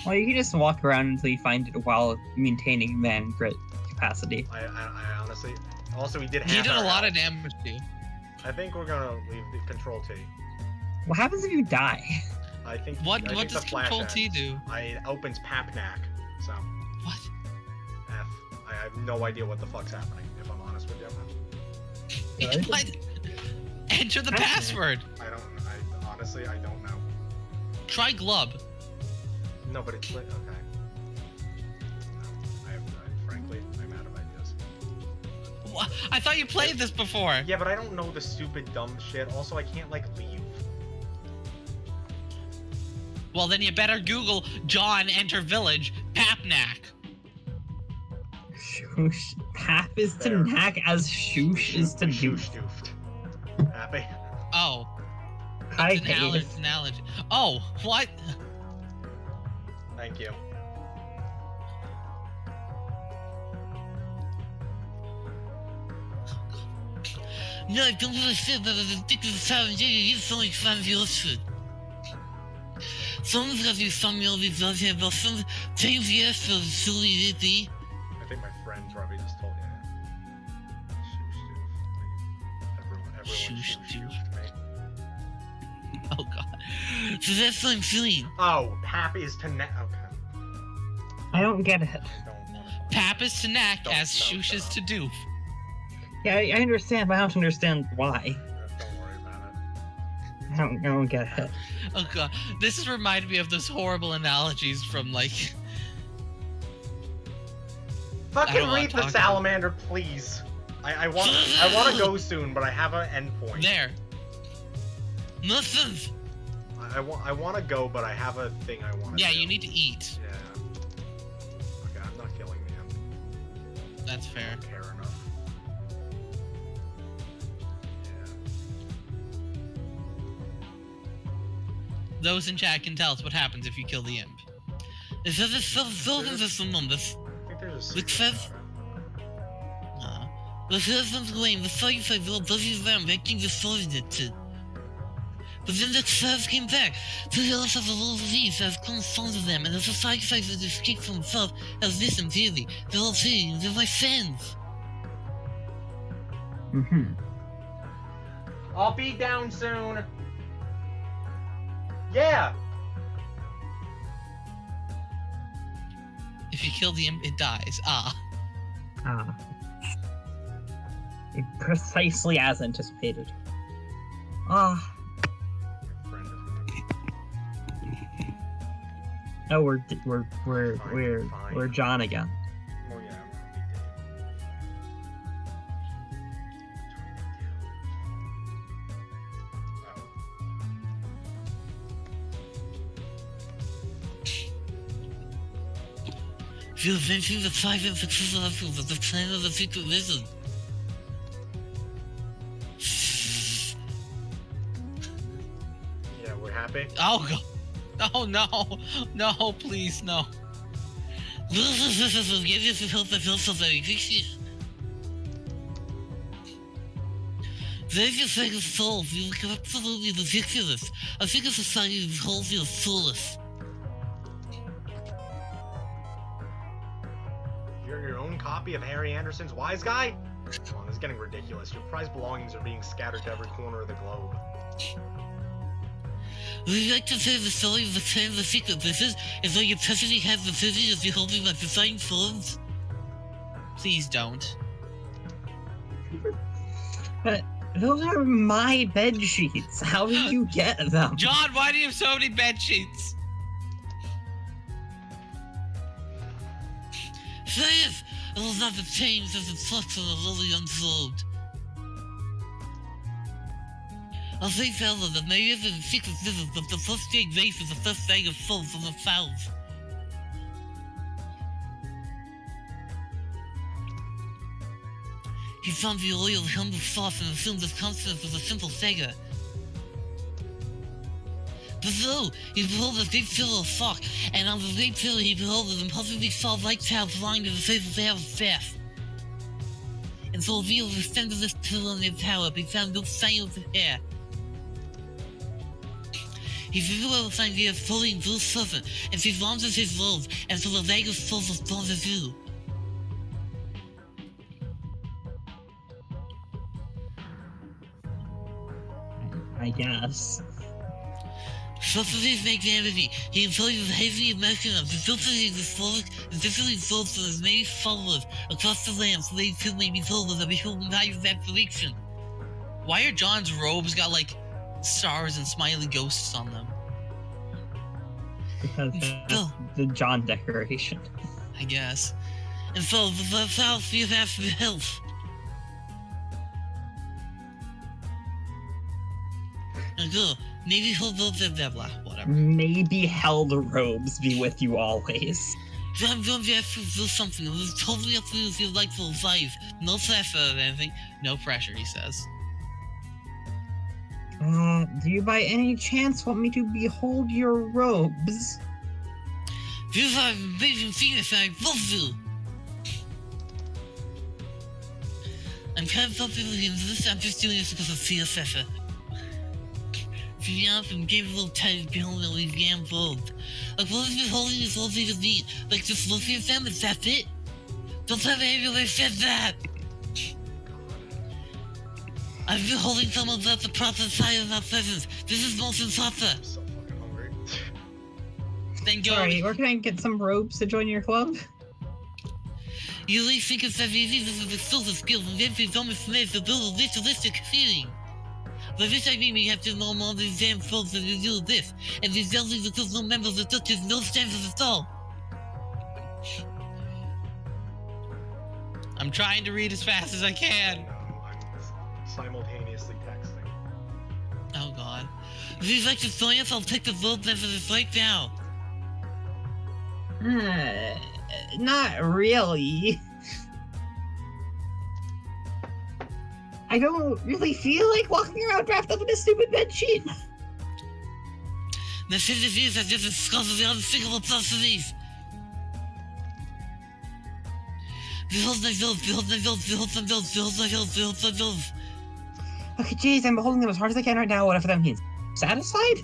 Well, you can just walk around until you find it while maintaining man-grit capacity. I honestly... Also, he did half He did a our lot of health. damage to you. I think we're gonna leave the Control T. What happens if you die? I think... What I think does the flash Control T ends. do? It opens Papnak. So, What? F. I have no idea what the fuck's happening, if I'm honest with you. What? Enter the password. Honestly, I don't know. Try Glub. No, but it's like, okay. No, frankly, I'm out of ideas. What? I thought you played this before. Yeah, but I don't know the stupid dumb shit. Also, I can't, like, leave. Well, then you better Google John enter village Papnak. Shoosh. Pap is to There. knack as shoosh is to do. Shoo-stoofed. Happy? Oh, Hi, it's an Dave. analogy. Oh, what? Thank you. No, I don't understand that as addicted to Saturn J, it's only fun to listen. Someone's got to do something all these other about some things, yes, so silly, Lizzie. I think my friend probably just told you. Everyone Shoosh, shooshed me. Oh god. So that's what I'm feeling. Oh, Pap is to neck. Okay. I don't get it. I don't want to. Pap is to neck Don't- as no, Shoosh is shut to doof. Yeah, I understand, but I don't understand why. Don't worry about it. I don't get it. Oh god. This has reminded me of those horrible analogies from like Fucking don't wanna read the talk about it. salamander, please. I want to go soon, but I have an endpoint. there. Listen. I want to go, but I have a thing I want to Yeah, do. you need to eat. Yeah. Okay, I'm not killing man. That's I fair. don't care enough. Yeah. Those in chat can tell us what happens if you kill the imp. It says it's so someone this I think there's a Look, secret Fez. about the citizens claim the side will doesn't them making the solid it to. But then the Cavs came back. To the us of the little disease has come sons of them, and the society fights that escaped from himself has listened dearly. They're all saying, they're my friends. Mm-hmm. it. I'll be down soon. Yeah. If you kill the imp, it dies. Ah. Ah. Precisely as anticipated. Ah. My friend is gonna. Oh, Fine. we're John again. Oh yeah. If you avenging the five and successful efforts of the clan of the secret lizard. Yeah, we're happy. Oh god. Oh no. No, please, no. This is give you to help the feel so very quickly. There's your second soul. You look absolutely ridiculous. I think a society that holds you soulless. You're your own copy of Harry Anderson's Wise Guy? Come on, this is getting ridiculous. Your prized belongings are being scattered to every corner of the globe. Would you like to say the story of the clan of the secret places as though your custody has the privilege of beholding my design forms? Please don't. But those are my bed sheets. How did you get them? John, why do you have so many bed sheets? Faith! It will not be changed as it flux on the lily unsolved. I'll say further that maybe it's the secret business of the first stage race is the first thing of soul from the south. He found the oil humble sauce and assumed his conscience was a simple figure. But so, he beholds a great pillar of fog, and on the great pillar he beholds an impossibly tall light cloud flying to the face of the air of death. And so revealed the center of this pillar in the tower, but he found no sign of the hair. He visualized the idea of floating blue serpent, and she launches his robes, and so the leg of souls was born as you. I guess. Subsidies make vanity. He employs a heavy emotion of facilitating the flourish and differently souls for his many followers across the land so they too may be told of the beholden value of that prediction. Why are John's robes got like stars and smiley ghosts on them? Because that's the John decoration. I guess. And so the south you have to help. And go, maybe he'll build blah blah blah, whatever. Maybe held robes be with you always. So I'm going to have to do something. It was totally up to you if you'd like to life. No pressure or anything. No pressure, he says. Do you by any chance want me to behold your robes? You are an amazing Phoenix and I love you! I'm kind of helping with this. I'm just doing this because of CSF. To be honest, I'm getting a little tired behind all these damn phones. Like, what has been holding this whole thing to me? Like, just look at them, is that it? Don't tell me anyone said that! I've been holding someone up the process side of our sessions. This is most insuffer. I'm so fucking hungry. Then go. Sorry, where can I get some robes to join your club? You really think it's that easy? This is the social skills and everything's almost made to build a ritualistic feeling. By this I mean we have to know all these damn folks that do this, and these elderly occasional members of churches no standards at all. I'm trying to read as fast as I can. No, I'm simultaneously texting. Oh god. If you'd like to join us, I'll take the vote then for this right now. Not really. I don't really feel like walking around wrapped up in a stupid bedsheet. The sympathies are just discussing the unthinkable atrocities. Behold my bills, behold my bills, behold my bills, behold my bills, behold my bills. Okay, jeez, I'm holding them as hard as I can right now. Whatever that means. Satisfied?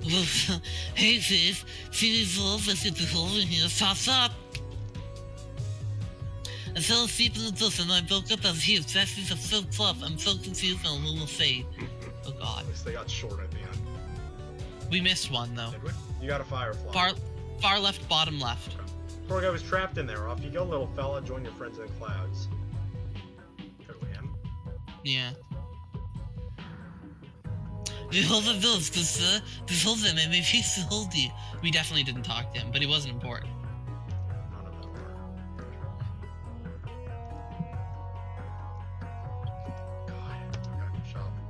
Well, hey sis, see these bills that you're beholding here, toss up. I fell asleep in the bus and I woke up as he obsessions of so tough. I'm so confused and a little afraid. Oh god. At least they got short at the end. We missed one though. Did we? You got a firefly. Far left, bottom left. Poor guy was trapped in there. Off you go, little fella. Join your friends in the clouds. Totally him. Yeah. Behold the bills, sir. Behold them and may peace behold you. We definitely didn't talk to him, but he wasn't important. None of them were. God, I gotta go shopping.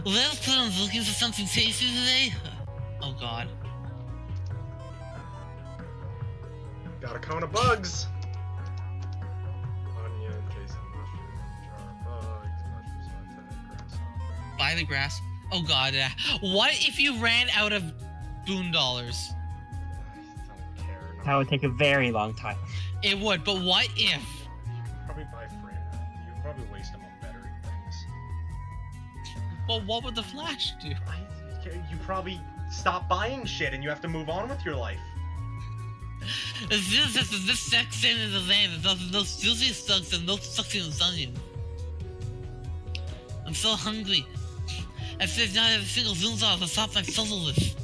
Well, I'm looking for something tasty today. Oh god. Got a cone of bugs. Onion, tasting mushroom, jar of bugs, mushroom saute, grasshopper. Buy the grass. Oh god. What if you ran out of $boondollars? I don't care. No. That would take a very long time. It would, but what if? Probably buy frame. You could probably waste them on bettering things. Well, what would the Flash do? You probably stop buying shit and you have to move on with your life. This section in the land is also no juicy sucks and no sucking onions. I'm so hungry. I feel not have a single zoom off to stop my puzzle list.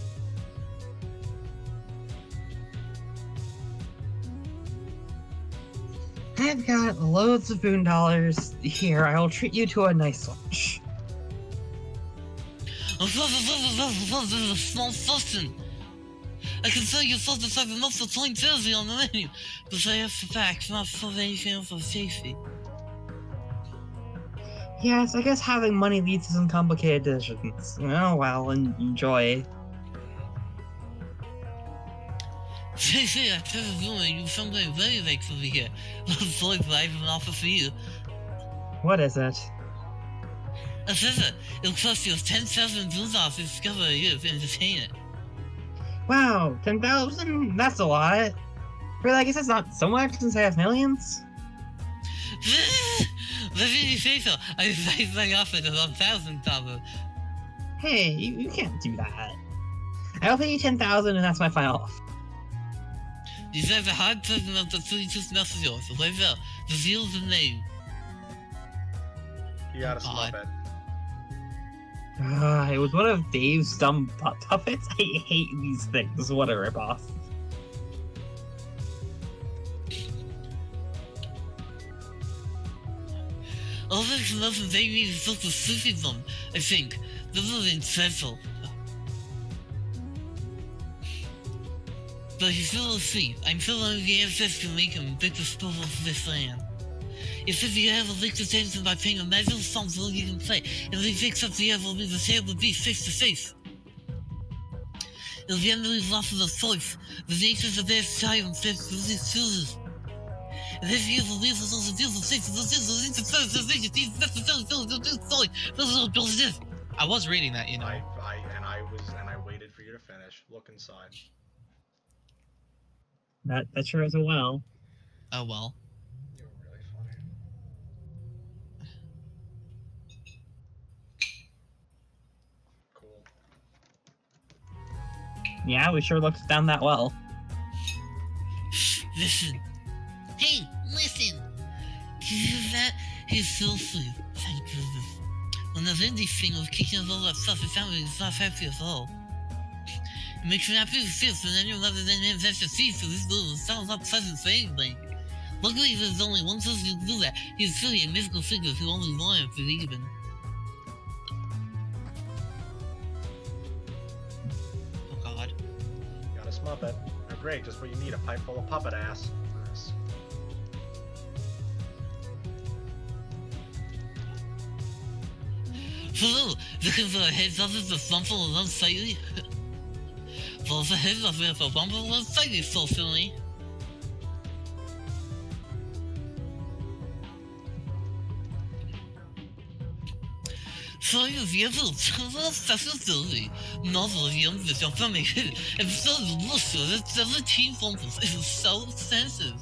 I've got loads of $boondollars. Here, I will treat you to a nice lunch. This is a small person. I can tell you something like the most of 20 Jersey on the menu, but I have the facts, not so anything else of safety. Yes, I guess having money leads to some complicated decisions. Oh well, enjoy. Say, I tell you something very like over here. Looks like life and offer for you. What is it? A scissor. It'll cost you 10,000 $2 to discover it is and entertain it. Wow, 10,000? That's a lot. Really, I guess it's not so much since I have millions. Let me say so. I raised my offer to $1,000. Hey, you can't do that. I'll pay you 10,000 and that's my final offer. You said the hard person of the 32 message yours, so let's go. The seal's the name. You got a God. small bed. It was one of Dave's dumb puppets. I hate these things. What a ripoff. All this nothing they need is just a sleeping them, I think. This is incredible. But he's still asleep. I'm still on the access to make him big disposal of this land. It says you have a linked attention by paying a magical song so you can play, and if he picks up the evil, the tail will be face to face. It'll be under his loss of the choice. The natures of their silence, their chooses. And this year will leave us all the deals of faith, I was reading that, you know. I waited for you to finish. Look inside. That sure is a well. Oh well. You were really funny. Cool. Yeah, we sure looked down that well. Listen. Hey, listen. Did you hear that? He's so asleep. Thank goodness. When the Lindy thing was kicking all that stuff, it sounded like it's not 5 years old. It makes me happy to feel for anyone other than him has to see for this little sounds not pleasant thing, like. Luckily, there's only one person who can do that. He's silly and mythical figures who only lions believe in. Oh god. Got a Smuppet. Oh, great, just what you need, a pipe full of puppet ass. Nice. Hello, looking for a heads office to fumble and unsightly? Well, if a heads office to fumble and unsightly, so silly. So you vehicle accessibility novel of young vision filming episode of Luster at 17 fumbles is so expensive.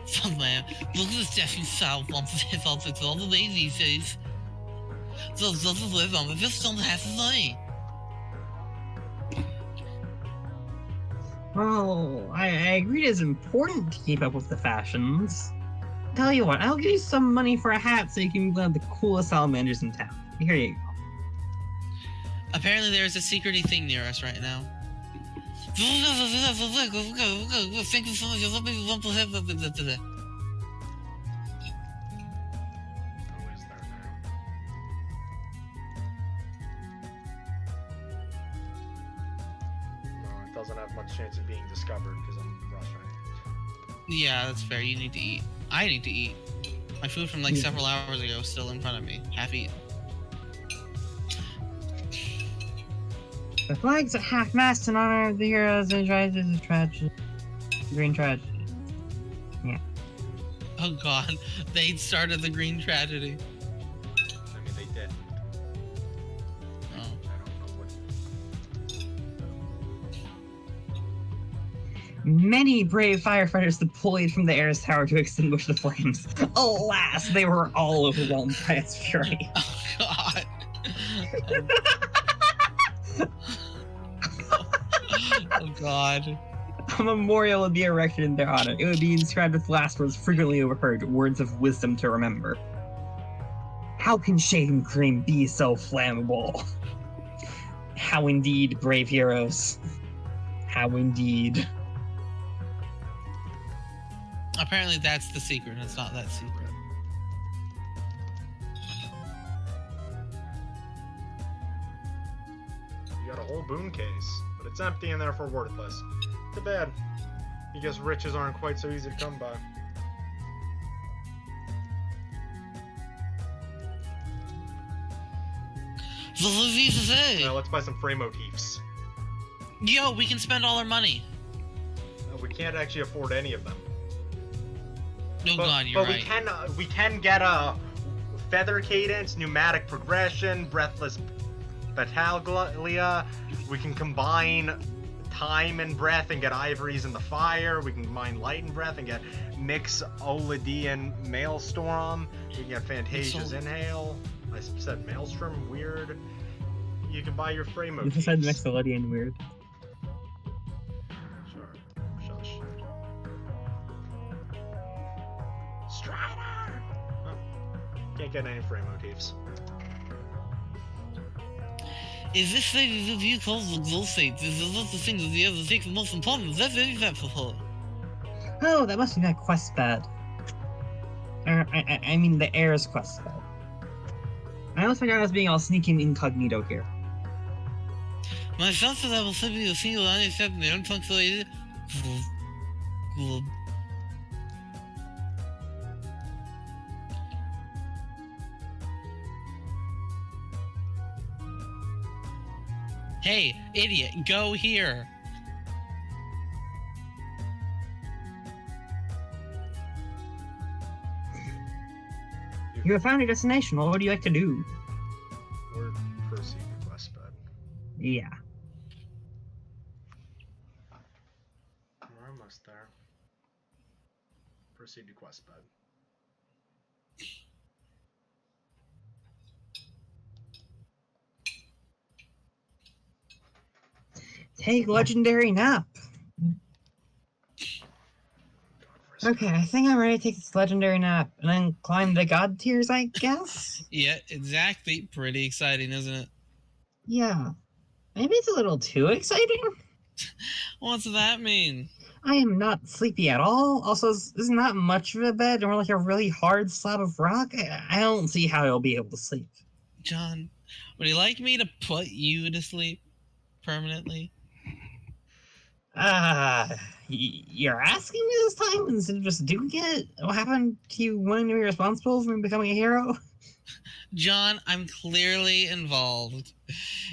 So man, look at the stashing style fumbles hip hop with all the way these days. Those others live on, but just don't have the money. Well, I agree it's important to keep up with the fashions. Tell you what, I'll give you some money for a hat so you can be one of the coolest salamanders in town. Here you go. Apparently there is a secrety thing near us right now. Thank you so much. Let me rumble head. Who is there now? No, it doesn't have much chance of being discovered because I'm rushing. Yeah, that's fair. You need to eat. I need to eat. My food from like several hours ago is still in front of me. Half eaten. The flag's at half-mast in honor of the heroes and tragedies of tragedy. Green tragedy. Yeah. Oh god, they started the green tragedy. I mean, they did. Oh. I don't know what. Many brave firefighters deployed from the Air's tower to extinguish the flames. Alas, they were all overwhelmed by its fury. Oh god. Oh god. A memorial would be erected in their honor. It would be inscribed with last words frequently overheard, words of wisdom to remember. How can shaving cream be so flammable? How indeed, brave heroes. How indeed. Apparently that's the secret, and it's not that secret. You got a whole boon case, but it's empty and therefore worthless. Too bad. You guess riches aren't quite so easy to come by. Now let's buy some frame motifs. Yo, we can spend all our money. We can't actually afford any of them. Oh god, you're right. We can get a feather cadence, pneumatic progression, breathless battaglia. We can combine time and breath and get ivories in the fire. We can combine light and breath and get mix Oladian maelstrom. We can get Fantasia's inhale. I said maelstrom, weird. You can buy your frame You motifs. just said Mexilodian weird. Sure. Shush. Strider! Oh. Can't get any frame motifs. Is this thing that you call the glow state? This is not the thing that the other takes the most important. That's very valuable. Oh, that must be that quest bed. I mean the Air's quest bed. I almost forgot I was being all sneaking incognito here. My thoughts that I will send you a single line except the unpunctuated. Hey, idiot, go here. You have found your destination. Well, what do you like to do? We're proceeding quest bed. Yeah. proceed to quest bed. Take legendary nap. Okay, I think I'm ready to take this legendary nap and then climb the god tiers, I guess? Yeah, exactly. Pretty exciting, isn't it? Yeah. Maybe it's a little too exciting? What's that mean? I am not sleepy at all. Also, this is not much of a bed, or like a really hard slab of rock. I don't see how I'll be able to sleep. John, would you like me to put you to sleep permanently? You're asking me this time instead of just doing it? What happened to you wanting to be responsible for me becoming a hero? John, I'm clearly involved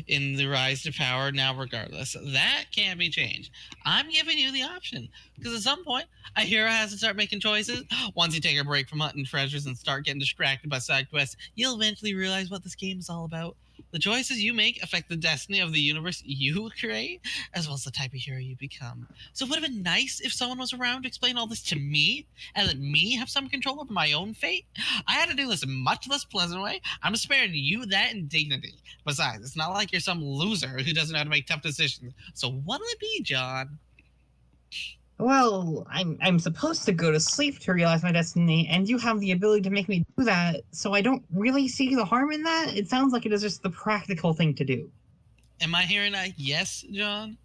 in the rise to power now, regardless. That can't be changed. I'm giving you the option. Because at some point, a hero has to start making choices. Once you take a break from hunting treasures and start getting distracted by side quests, you'll eventually realize what this game is all about. The choices you make affect the destiny of the universe you create, as well as the type of hero you become. So it would have been nice if someone was around to explain all this to me, and let me have some control over my own fate. I had to do this in a much less pleasant way. I'm sparing you that indignity. Besides, it's not like you're some loser who doesn't know how to make tough decisions. So what'll it be, John? Well, I'm supposed to go to sleep to realize my destiny, and you have the ability to make me do that, so I don't really see the harm in that. It sounds like it is just the practical thing to do. Am I hearing a yes, John?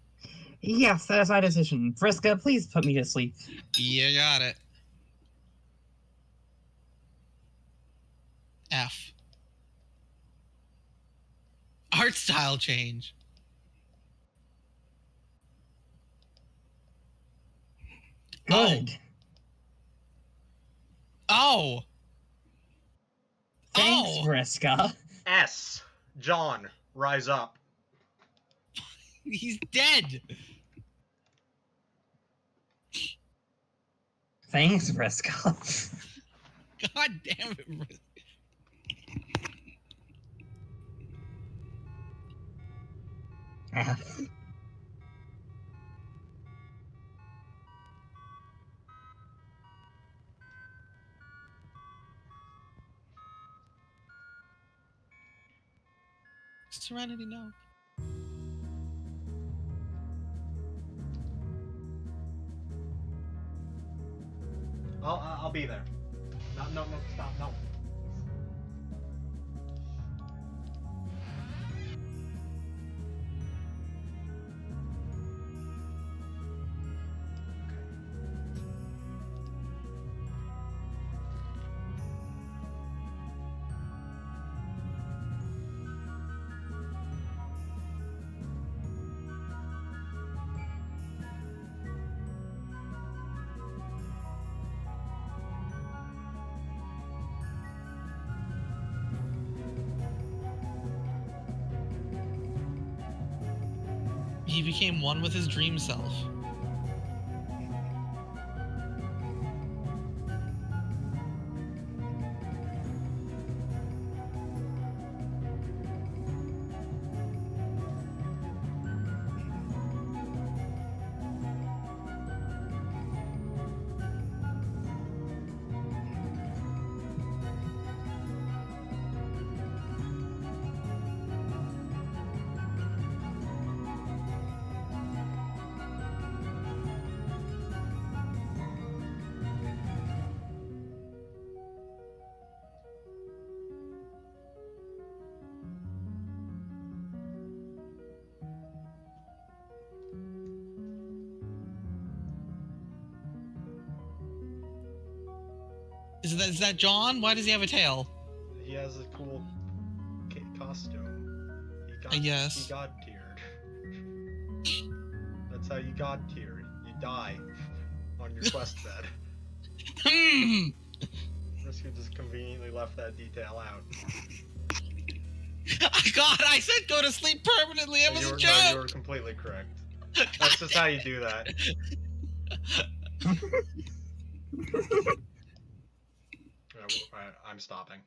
Yes, that is my decision. Vriska, please put me to sleep. You got it. F. Art style change. Good. Oh. Thanks, Oh. Vriska. S. John, rise up. He's dead. Thanks, Vriska. God damn it. F. Serenity, no. I'll be there. No, stop, no. He became one with his dream self. Is that John? Why does he have a tail? He has a cool costume. I guess. He god tiered. That's how you god tier. You die on your quest bed. Vriska just conveniently left that detail out. God, I said go to sleep permanently. It was a joke. No, you were completely correct. That's just how you do that. I'm stopping.